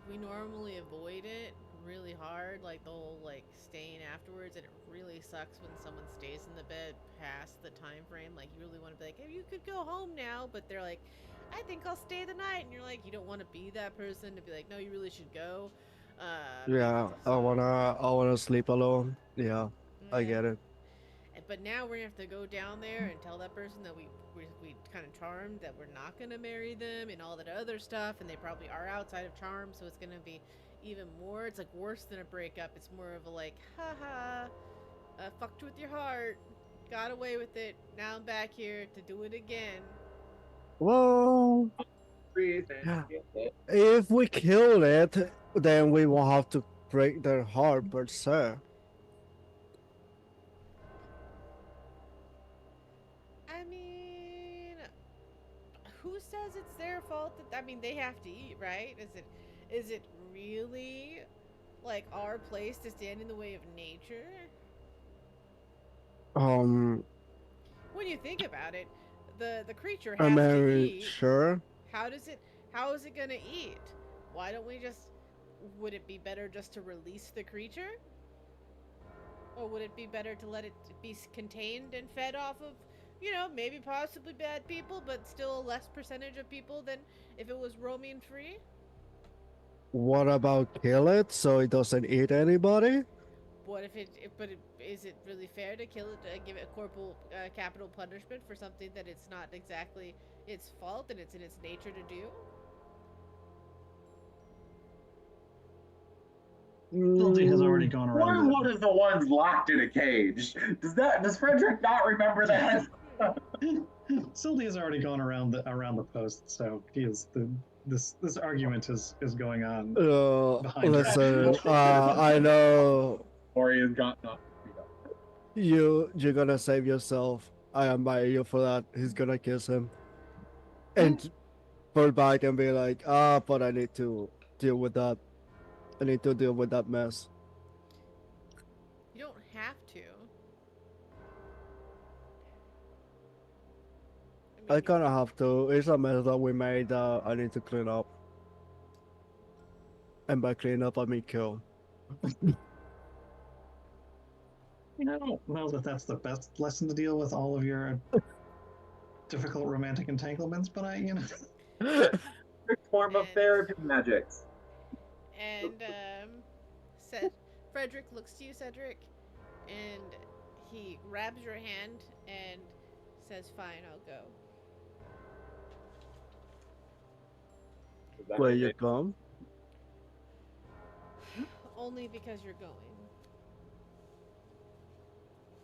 we normally avoid it really hard, like the whole like staying afterwards, and it really sucks when someone stays in the bed past the time frame. Like you really want to be like, hey, you could go home now, but they're like, I think I'll stay the night, and you're like, you don't want to be that person to be like, no, you really should go. Yeah, I wanna sleep alone. Yeah, I Yeah. get it. But now we're gonna have to go down there and tell that person that we kind of charmed, that we're not gonna marry them and all that other stuff, and they probably are outside of charm, so it's gonna be even more. It's like worse than a breakup. It's more of a like, haha, fucked with your heart, got away with it. Now I'm back here to do it again. Well, Breathe and get it. if we kill it, then we won't have to break their heart per se. I mean, who says it's their fault that, I mean, they have to eat, right? Is it really like our place to stand in the way of nature? When you think about it, the creature has I'm to very eat. sure. How is it gonna eat? Why don't we just, would it be better just to release the creature? Or would it be better to let it be contained and fed off of, you know, maybe possibly bad people, but still a less percentage of people than if it was roaming free? What about kill it so it doesn't eat anybody? What if is it really fair to kill it, give it a capital punishment for something that it's not exactly its fault and it's in its nature to do? Silty has already gone We're around. one of the ones locked in a cage. Does Frederick not remember that? Silty has already gone around the post, so he is this argument is going on. Behind her. Listen, I know Ori has gotten up. you're gonna save yourself. I admire you for that. He's gonna kiss him. And pull back and be like, but I need to deal with that I need to deal with that mess. You don't have to. I kind of have to. It's a mess that we made that I need to clean up. And by clean up, I mean kill. I don't know that that's the best lesson to deal with all of your difficult romantic entanglements, but Form of therapy magics. And Frederick looks to you, Cedric, and he grabs your hand and says, "Fine, I'll go." Where you come? Only because you're going.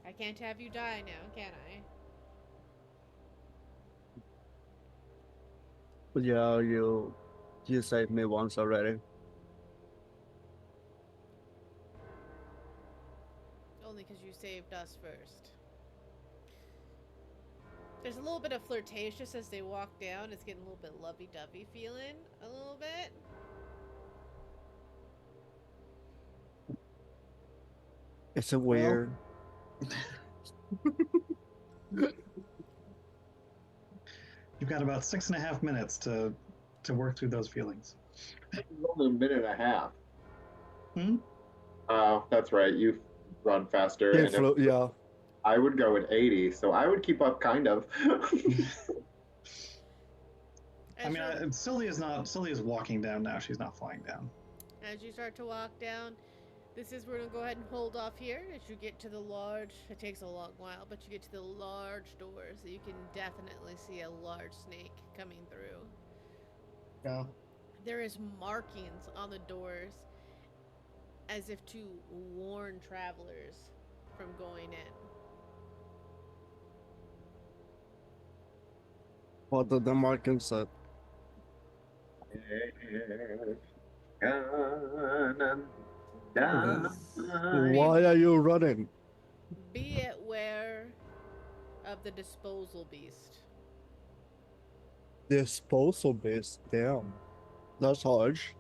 I can't have you die now, can I? Yeah, you saved me once already. Only because you saved us first. There's a little bit of flirtatious as they walk down. It's getting a little bit lovey-dovey feeling, a little bit. It's a weird. You've got about 6.5 minutes to work through those feelings. Only a minute and a half. Hmm? Oh, that's right. You run faster. And Yeah. I would go at 80, so I would keep up kind of. I mean, Sylvia's walking down now. She's not flying down. As you start to walk down, this is where we're going to go ahead and hold off here. As you get to the large, it takes a long while, but you get to the large doors, so you can definitely see a large snake coming through. Yeah. There is markings on the doors as if to warn travelers from going in. What did the marking say? Why are you running? Be aware of the disposal beast. Disposal beast. Damn. That's harsh.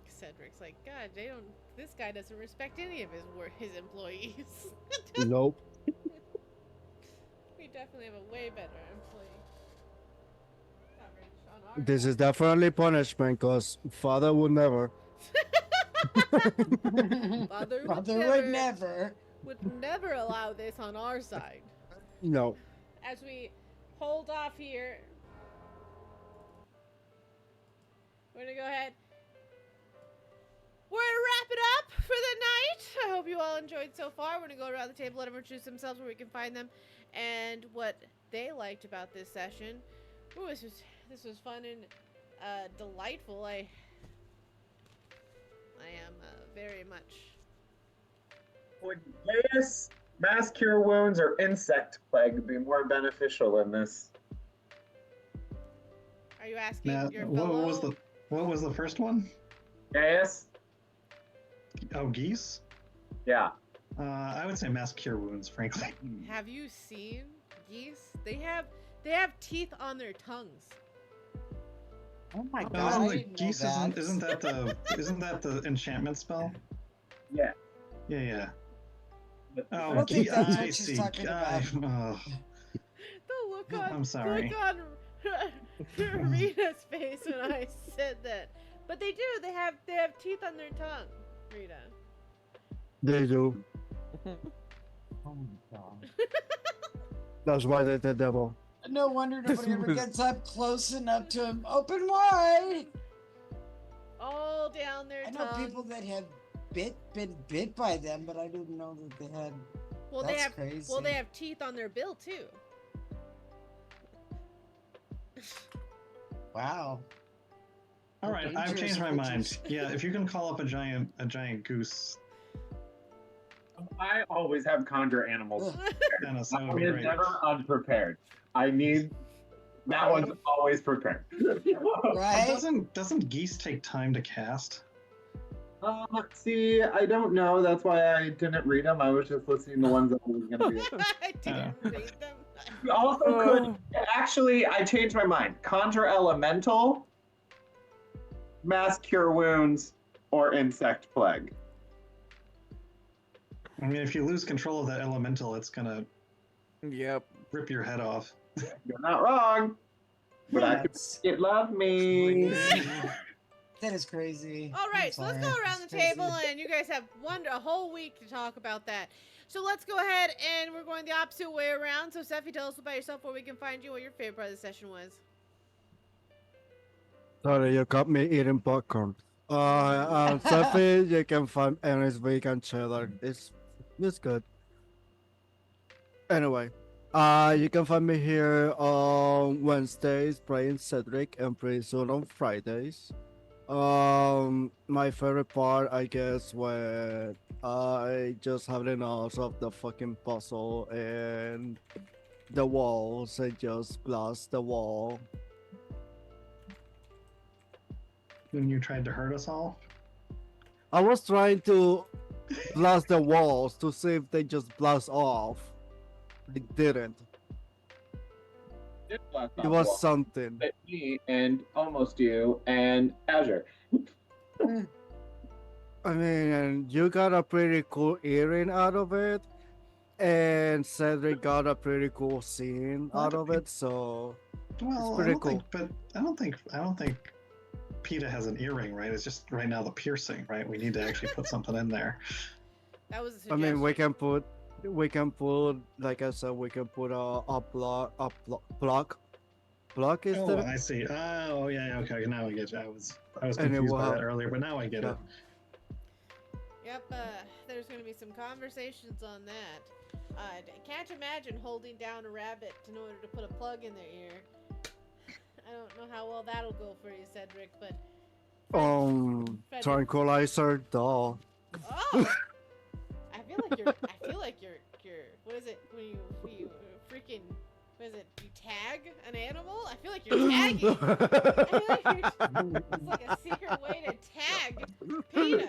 Cedric's like, God, this guy doesn't respect any of his employees. Nope. We definitely have a way better employee coverage on our This is definitely punishment, because father would never. Father would never allow this on our side. No. As we hold off here, we're gonna go ahead. We're gonna wrap it up for the night. I hope you all enjoyed so far. We're gonna go around the table, let them introduce themselves, where we can find them, and what they liked about this session. Ooh, this was fun and delightful. I am very much. Would Gaius mass cure wounds or insect plague be more beneficial in this? Are you asking your what was the first one? Gaius? Oh, geese? Yeah. I would say mass cure wounds, frankly. Have you seen geese? They have teeth on their tongues. Oh my Isn't god! the geese isn't that the enchantment spell? Yeah. Yeah. Oh, I don't think that's I what she's see. talking about. The look on I'm sorry. look on Rita's face when I said that. But they do. They have teeth on their tongue, Rita. They do. Oh my god. That's why they're the devil. No wonder nobody ever gets up close enough to him. Open wide! All down their I know tongue. people that have been bit by them, but I didn't know that they had. Well, That's crazy. Well, they have teeth on their bill too. Wow. All right, I've changed my mind. Yeah, if you can call up a giant goose, I always have conjure animals. Dennis, That that would one be is great. never unprepared. That one's always prepared. Right? Doesn't geese take time to cast? See, I don't know. That's why I didn't read them. I was just listening to ones that was going to be. I didn't read them. You also could actually. I changed my mind. Conjure elemental, mass cure wounds, or insect plague. I mean, if you lose control of that elemental, it's gonna Yep. rip your head off. You're not wrong. But I could That's it love me. crazy. That is crazy. All right, I'm so let's sorry. go around the It's crazy. table, and you guys have a whole week to talk about that. So let's go ahead, and we're going the opposite way around. So, Steffi, tell us about yourself, where we can find you, what your favorite part of the session was. Sorry, you got me eating popcorn. Sophie, you can find Ernest Vegan Cheddar. It's good. Anyway, you can find me here on Wednesdays playing Cedric and pretty soon on Fridays. My favorite part, I guess, when I just have enough of the fucking puzzle and the walls and just blast the wall. When you tried to hurt us all. I was trying to blast the walls to see if they just blast off. They didn't. It was It was something. me and almost you and Azure. I mean, you got a pretty cool earring out of it, and Cedric got a pretty cool scene out of it. So Well, pretty I don't cool. think, but I don't think PETA has an earring, right? It's just right now the piercing, right? We need to actually put something in there. That was a I suggestion. mean, we can put, like I said, we can put a block. Block is Oh, the I see. Oh, yeah, okay. Now I get you. I was And it confused will by that help. earlier, but now I get Yeah. it. Yep, there's going to be some conversations on that. I can't imagine holding down a rabbit in order to put a plug in their ear. I don't know how well that'll go for you, Cedric, but... Fred- tranquilizer doll. Oh! I feel like you're what is it when you freaking, what is it, you tag an animal? I feel like you're tagging. I feel like it's like a secret way to tag PETA.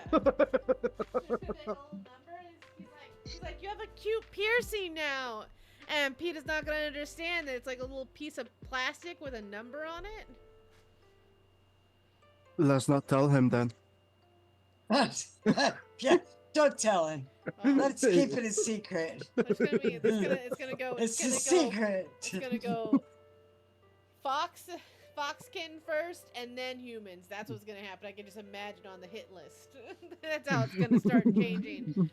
He's like, you have a cute piercing now. And PETA's not gonna understand that it's like a little piece of plastic with a number on it. Let's not tell him then. Yeah, don't tell him. Oh, Let's keep it a secret. it's gonna go. It's a gonna go. secret. It's gonna go. Foxkin first, and then humans. That's what's gonna happen. I can just imagine on the hit list. That's how it's gonna start changing.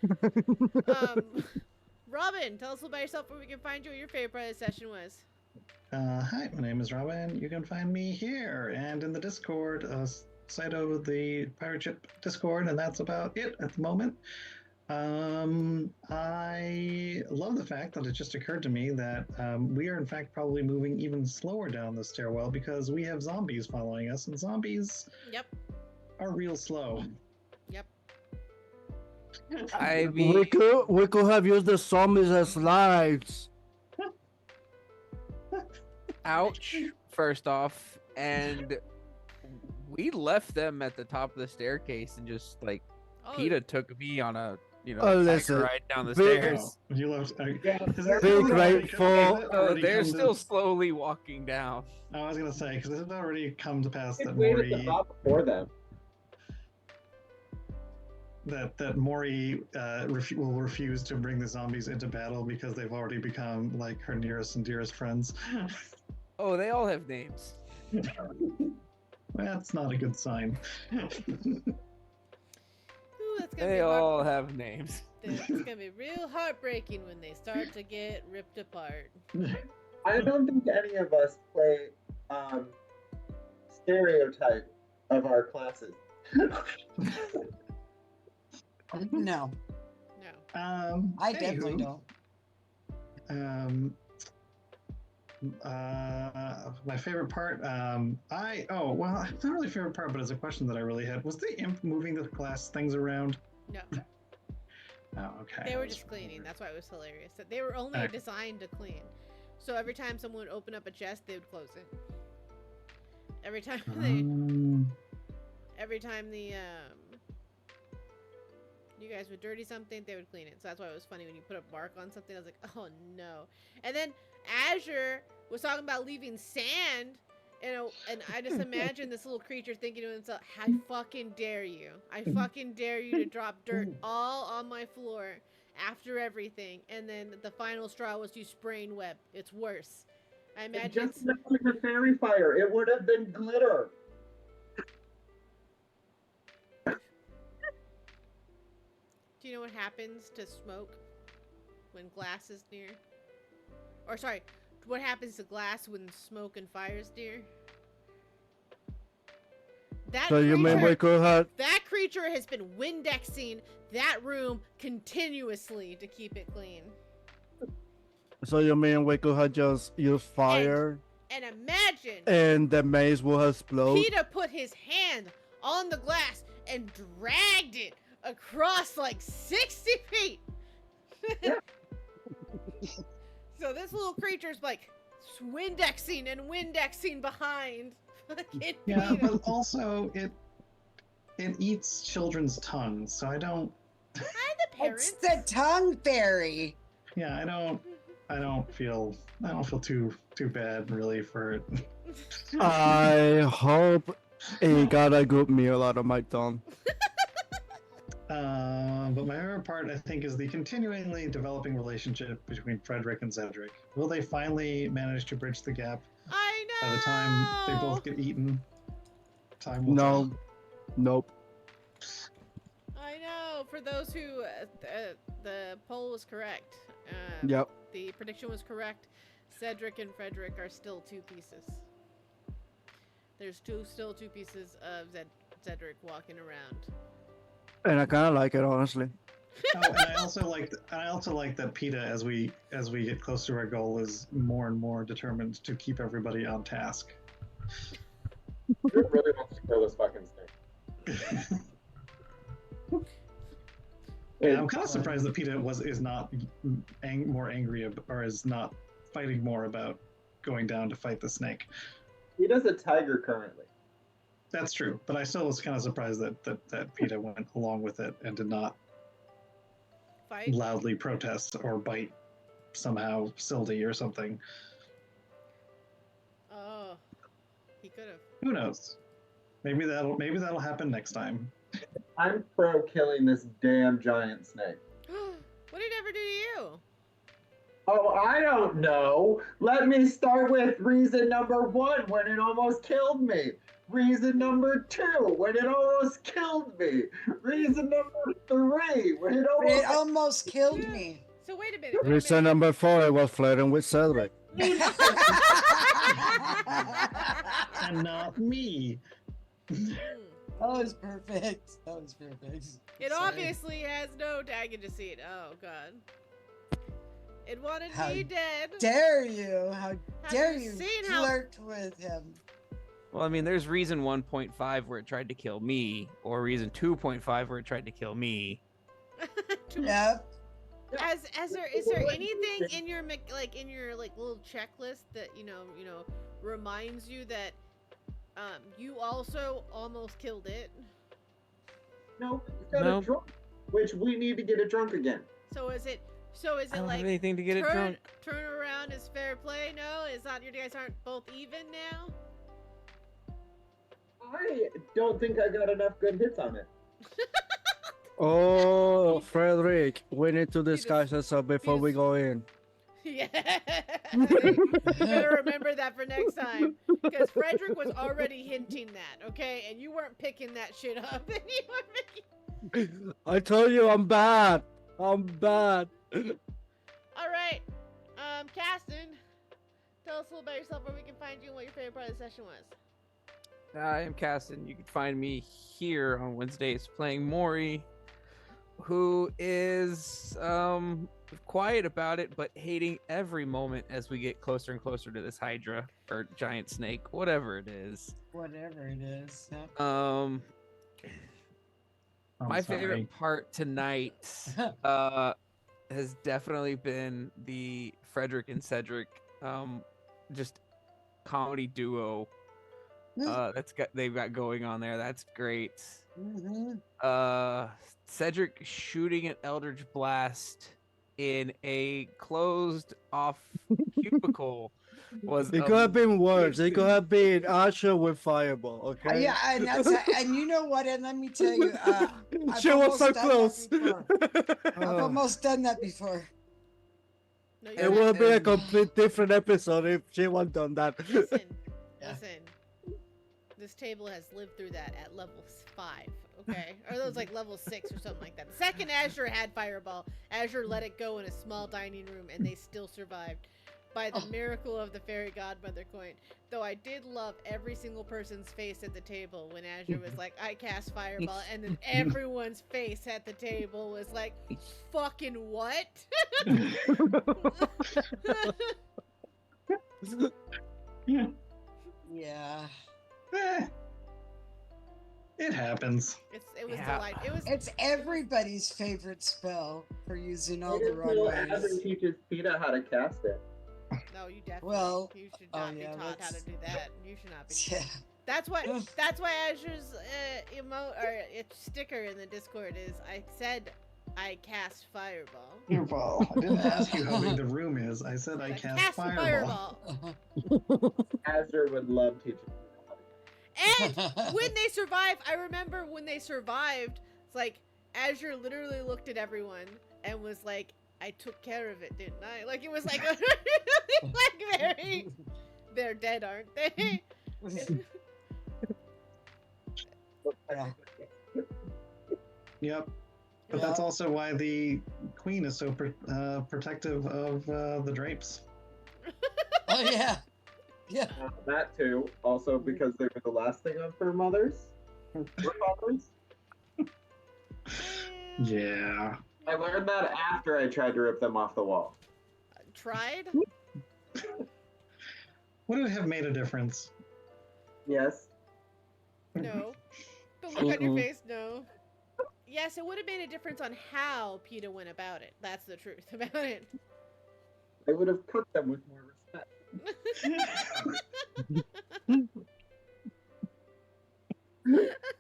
Robin, tell us about yourself, where we can find you, what your favorite part of the session was. Hi, my name is Robin. You can find me here and in the Discord, Saito, the Pirate Ship Discord, and that's about it at the moment. I love the fact that it just occurred to me that we are in fact probably moving even slower down the stairwell because we have zombies following us, and zombies Yep. are real slow. Yep. I mean, We could have used the zombies as lights. ouch. First off, and we left them at the top of the staircase and just like Oh, PETA took me on a Oh, tiger listen, ride down the big- stairs. Oh, you left. Yeah, Has it big already grateful- come- has it already They're come to- still slowly walking down. I was gonna say because it's already come to pass It that waited the Mori thought before them. that Mori will refuse to bring the zombies into battle because they've already become like her nearest and dearest friends. Oh, they all have names. That's not a good sign. Ooh, that's gonna They be hard. all have names. It's gonna be real heartbreaking when they start to get ripped apart. I don't think any of us play stereotype of our classes. No, No. I definitely don't. My favorite part, well, it's not really a favorite part, but it's a question that I really had. Was the imp moving the glass things around? No. Oh, okay. They I were was just cleaning. wondering. That's why it was hilarious. That they were only Okay. designed to clean. So every time someone would open up a chest, they would close it. Every time they, Um, every time the You guys would dirty something, they would clean it. So that's why it was funny when you put a mark on something. I was like, oh no. And then Azure was talking about leaving sand, and I just imagine this little creature thinking to himself, I fucking dare you. I fucking dare you to drop dirt all on my floor after everything. And then the final straw was you spraying web. It's worse. I imagine Just like the fairy fire, it would have been glitter. Do you know what happens to smoke when glass is near? Or sorry, what happens to glass when smoke and fire is near? So you mean we could have... That creature has been Windexing that room continuously to keep it clean. So you mean we could have just used fire? And imagine... And the maze will explode? PETA put his hand on the glass and dragged it across like 60 feet. So this little creature's like Windexing and Windexing behind. Yeah, but also it eats children's tongues, so I don't. It's the tongue fairy. Yeah, I don't feel too bad really for it. I hope he got a good meal out of my tongue. But my favorite part, I think, is the continually developing relationship between Frederick and Cedric. Will they finally manage to bridge the gap? I know. By the time they both get eaten, time will tell. Nope. I know. For those who, the poll was correct. Yep. The prediction was correct. Cedric and Frederick are still two pieces. There's still two pieces of Cedric walking around. And I kind of like it, honestly. Oh, and I also like that PETA, as we get closer to our goal, is more and more determined to keep everybody on task. It really wants to kill this fucking snake. Yeah, I'm kind of surprised that PETA is not more angry or is not fighting more about going down to fight the snake. PETA's a tiger currently. That's true, but I still was kind of surprised that PETA went along with it and did not fight, loudly protest or bite somehow Sildy or something. Oh, he could have. Who knows? Maybe that'll happen next time. I'm pro killing this damn giant snake. What did it ever do to you? Oh, I don't know. Let me start with reason number 1, when it almost killed me. Reason number 2, when it almost killed me. Reason number 3, when it almost killed me. So wait a minute. Reason number 4, I was flirting with Cedric. And not me. That was perfect. It obviously has no dragon deceit. Oh god. It wanted me dead. Dare you? How dare you flirt with him? Well, I mean, there's reason 1.5 where it tried to kill me, or reason 2.5 where it tried to kill me. Yep. Is there anything in your little checklist that you know reminds you that you also almost killed it? No, it's got a drunk, which we need to get it drunk again. So is it I don't like have anything to get it drunk? Turn around is fair play? No, it's not. You guys aren't both even now. I don't think I got enough good hits on it. Oh, Frederick, we need to discuss ourselves before we go in. Yeah. Better remember that for next time. Because Frederick was already hinting that, okay? And you weren't picking that shit up. And you were making... I told you I'm bad. I'm bad. Alright. Caston, tell us a little about yourself, where we can find you and what your favorite part of the session was. I am Caston. You can find me here on Wednesdays playing Mori, who is quiet about it, but hating every moment as we get closer and closer to this Hydra or giant snake, whatever it is. Whatever it is. My favorite part tonight has definitely been the Frederick and Cedric just comedy duo they've got going on there. That's great. Cedric shooting an Eldritch Blast in a closed off cubicle was It could have been worse. It could have been Asher with Fireball, okay? Yeah, and and you know what? And let me tell you, I've She was so almost done that close. before. I've almost done that before. No, It would have been a And- complete different episode if she hadn't done that. Listen, Yeah. listen. This table has lived through that at level 5, okay? Or that was like level 6 or something like that. The second Azure had Fireball, Azure let it go in a small dining room, and they still survived by the miracle of the Fairy Godmother coin. Though I did love every single person's face at the table when Azure was like, I cast Fireball, and then everyone's face at the table was like, fucking what? Yeah. It happens. It was Yeah. delightful. It was It's everybody's favorite spell for using all Wait the until wrong Adam ways. teaches Peter how to cast it. no, you definitely. Well, you should oh not be yeah, taught how to that's- do that. You should not be. Yeah. That's why Azure's emote or its sticker in the Discord is I said I cast Fireball. Well, I didn't ask you how big the room is. I said I cast fireball. Azure would love teaching Peter how to And when they survive, I remember when they survived, it's like Azure literally looked at everyone and was like, I took care of it, didn't I? Like it was like like very they're dead, aren't they? Yeah. Yep. But that's also why the queen is so protective of the drapes. Oh yeah. Yeah. That too. Also because they were the last thing of her mothers. Her fathers. Yeah. I learned that after I tried to rip them off the wall. Tried? Would it have made a difference? Yes. No. The look on your face, no. Yes, it would have made a difference on how PETA went about it. That's the truth about it. I would have cooked them with more respect.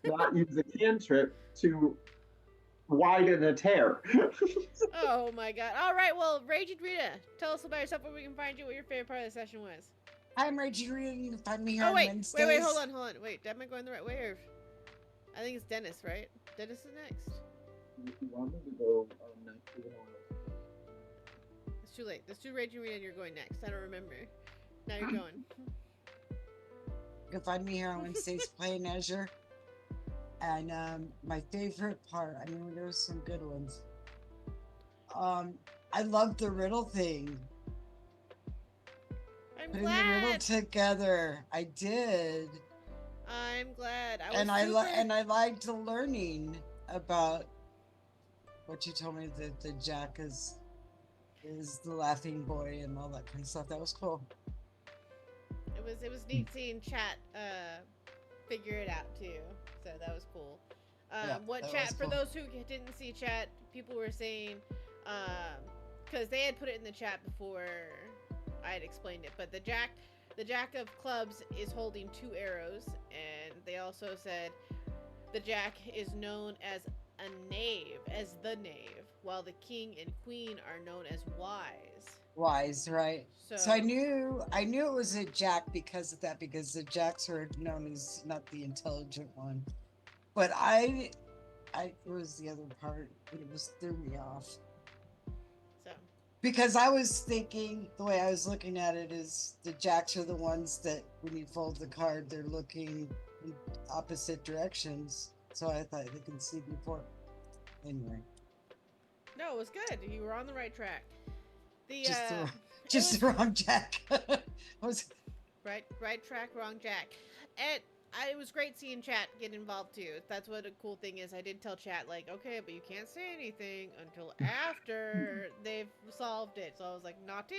Not use a cantrip to widen a tear. Oh my god. Alright, well, Raging Rita, tell us about yourself, where we can find you, what your favorite part of the session was. I'm Raging Rita. You can find me here Oh on wait, Wednesdays. wait, hold on. Wait, am I going the right way or I think it's Dennis, right? Dennis is next. If you want me to go next, you can It's too late. Let's do Raging Rita and you're going next. I don't remember. Now you're going. You can find me here on Wednesdays playing Azure. And my favorite part, I mean, there were some good ones. I love the riddle thing. I'm Putting the riddle glad. together. I did. I'm glad. I was And super... I liked the learning about what you told me that the Jack is the laughing boy and all that kind of stuff. That was cool. It was neat seeing chat figure it out too. So that was cool. Yeah, What that chat was for cool. those who didn't see chat, people were saying because they had put it in the chat before I had explained it, but the Jack of Clubs is holding 2 arrows, and they also said the Jack is known as a knave, as the knave, while the King and Queen are known as wise. Wise, right? So, So I knew it was a Jack because of that, because the Jacks are known as not the intelligent one. But I it was the other part. It was threw me off. so Because I was thinking, the way I was looking at it is the Jacks are the ones that when you fold the card, they're looking in opposite directions. So I thought they can see before. Anyway, no, it was good. You were on the right track. The just the wrong Jack. was right track, wrong Jack. And it was great seeing chat get involved too. That's what a cool thing is. I did tell chat like, okay, but you can't say anything until after they've solved it. So I was like, naughty.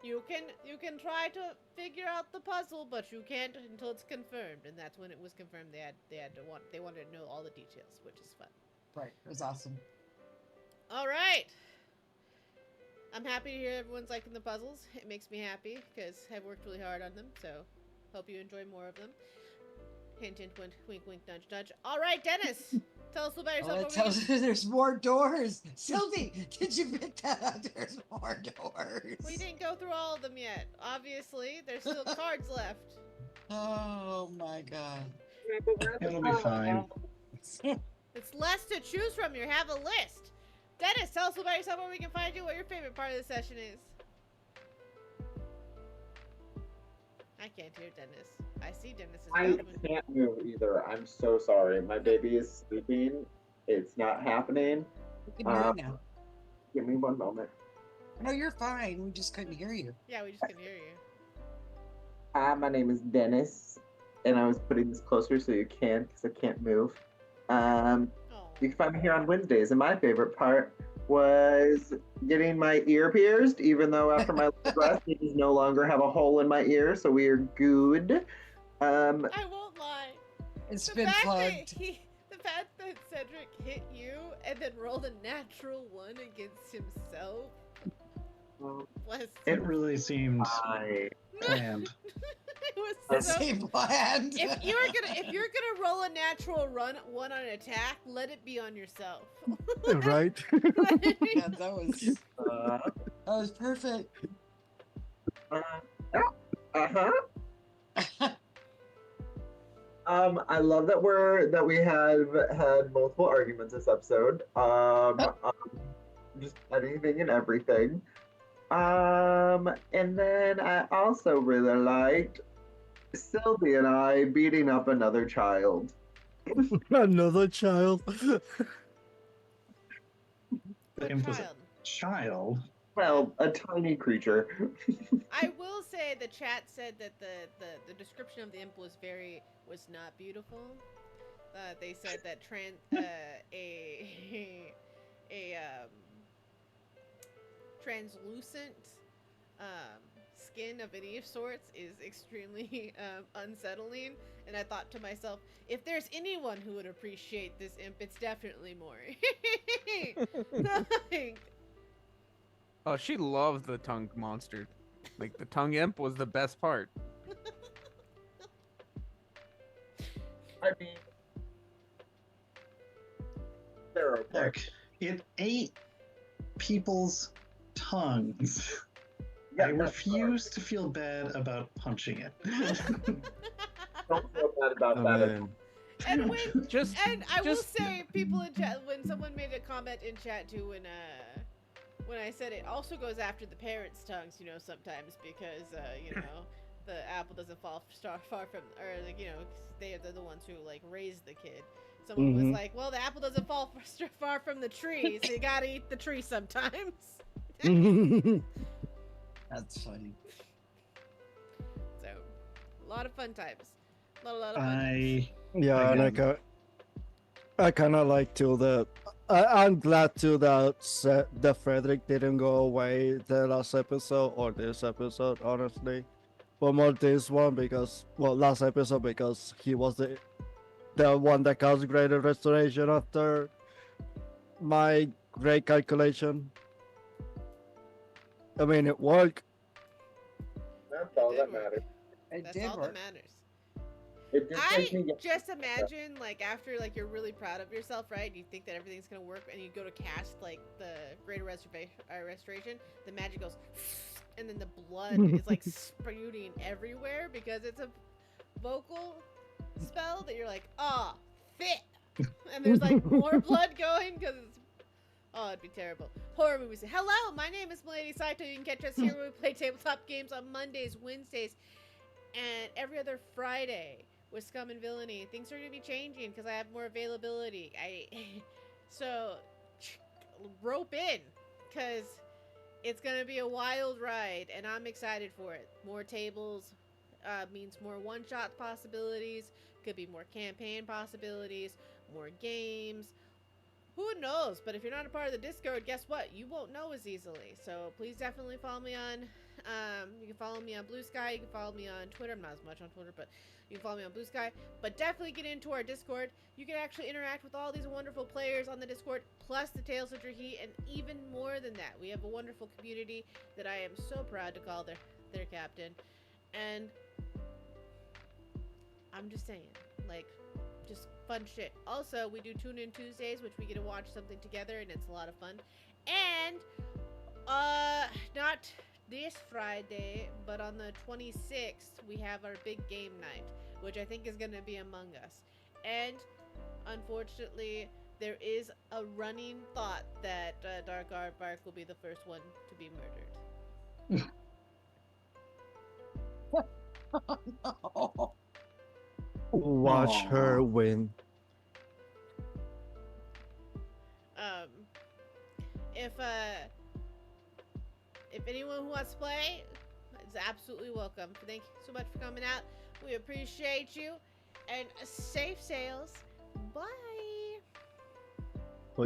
You can try to figure out the puzzle, but you can't until it's confirmed. And that's when it was confirmed. They wanted to know all the details, which is fun. right. It was awesome. All right. I'm happy to hear everyone's liking the puzzles. It makes me happy because I've worked really hard on them. So hope you enjoy more of them. Hint, hint, wink, wink, wink, nudge, nudge. All right, Dennis. Tell us about yourself. Well, it tells you there's more doors. Sylvie, did you pick that up? There's more doors. We didn't go through all of them yet. Obviously, there's still cards left. Oh my god. It'll be fine. It's less to choose from. You have a list. Dennis, tell us about yourself, where we can find you, what your favorite part of the session is. I can't hear Dennis. I see Dennis is I moving. can't move either. I'm so sorry. My baby is sleeping. It's not happening. You can hear you now. Give me one moment. No, you're fine. We just couldn't hear you. Yeah, we just couldn't hear you. Hi, my name is Dennis, and I was putting this closer so you can, because I can't move. You can find me here on Wednesdays, and my favorite part was getting my ear pierced, even though after my breast, it does no longer have a hole in my ear, so we are good. I won't lie. It's The been fact plugged. the fact that Cedric hit you and then rolled a natural one against himself. Bless It him. really seemed planned. It was so. Same bland. If you're gonna roll a natural one on an attack, let it be on yourself. Right? Yeah, that was perfect. I love that we have had multiple arguments this episode. Just anything and everything. And then I also really liked Sylvie and I beating up another child. Another child. What Imp was a child? child. Well, a tiny creature. I will say the chat said that the description of the imp was not beautiful. They said that translucent skin of any sorts is extremely unsettling, and I thought to myself, if there's anyone who would appreciate this imp, it's definitely Mori. Like, Oh, she loved the tongue monster. Like, the tongue imp was the best part. I mean, they're okay. Look, it ate people's tongues. Yeah, I refuse to feel bad about punching it. Don't feel bad about Oh, that. man. and when and I will just- say, people in chat, when someone made a comment in chat too, when I said it also goes after the parents' tongues, you know, sometimes because you know, the apple doesn't fall far from, or like, you know, they're the ones who like raise the kid. Someone was Mhm. like, well, the apple doesn't fall far from the tree, so you gotta eat the tree sometimes. That's funny. So, a lot of fun times. A lot of fun times. I Yeah, and Again. I kind of like too that. I'm glad too that the Frederick didn't go away the last episode or this episode, honestly. But more this one because, well, last episode because he was the one that caused greater restoration after my great calculation. I mean, it worked. That's all that matters. It That's did all work. that matters. It just makes me I get just imagine, like, after, like, you're really proud of yourself, right? You think that everything's gonna work, and you go to cast, like, the greater restoration, the magic goes, and then the blood is, like, sprouting everywhere because it's a vocal spell that you're like, ah, fit! And there's, like, more blood going because it's, oh, it'd be terrible. Horror movies. Hello, my name is Milady Saito. You can catch us here when we play tabletop games on Mondays, Wednesdays, and every other Friday with Scum and Villainy. Things are gonna be changing because I have more availability. So rope in, because it's gonna be a wild ride, and I'm excited for it. More tables means more one-shot possibilities. Could be more campaign possibilities, more games. Who knows? But if you're not a part of the Discord, guess what? You won't know as easily. So please definitely follow me on. You can follow me on Blue Sky. You can follow me on Twitter. I'm not as much on Twitter, but you can follow me on Blue Sky. But definitely get into our Discord. You can actually interact with all these wonderful players on the Discord, plus the Tales of Heat, and even more than that. We have a wonderful community that I am so proud to call their captain. And I'm just saying, like, just fun shit. Also, we do Tune In Tuesdays, which we get to watch something together, and it's a lot of fun. And not this Friday, but on the 26th, we have our big game night, which I think is going to be Among Us. And unfortunately, there is a running thought that Dark Aardvark will be the first one to be murdered. Oh, Watch her win. If anyone who wants to play is absolutely welcome. Thank you so much for coming out. We appreciate you, and safe sails. Bye. Bye.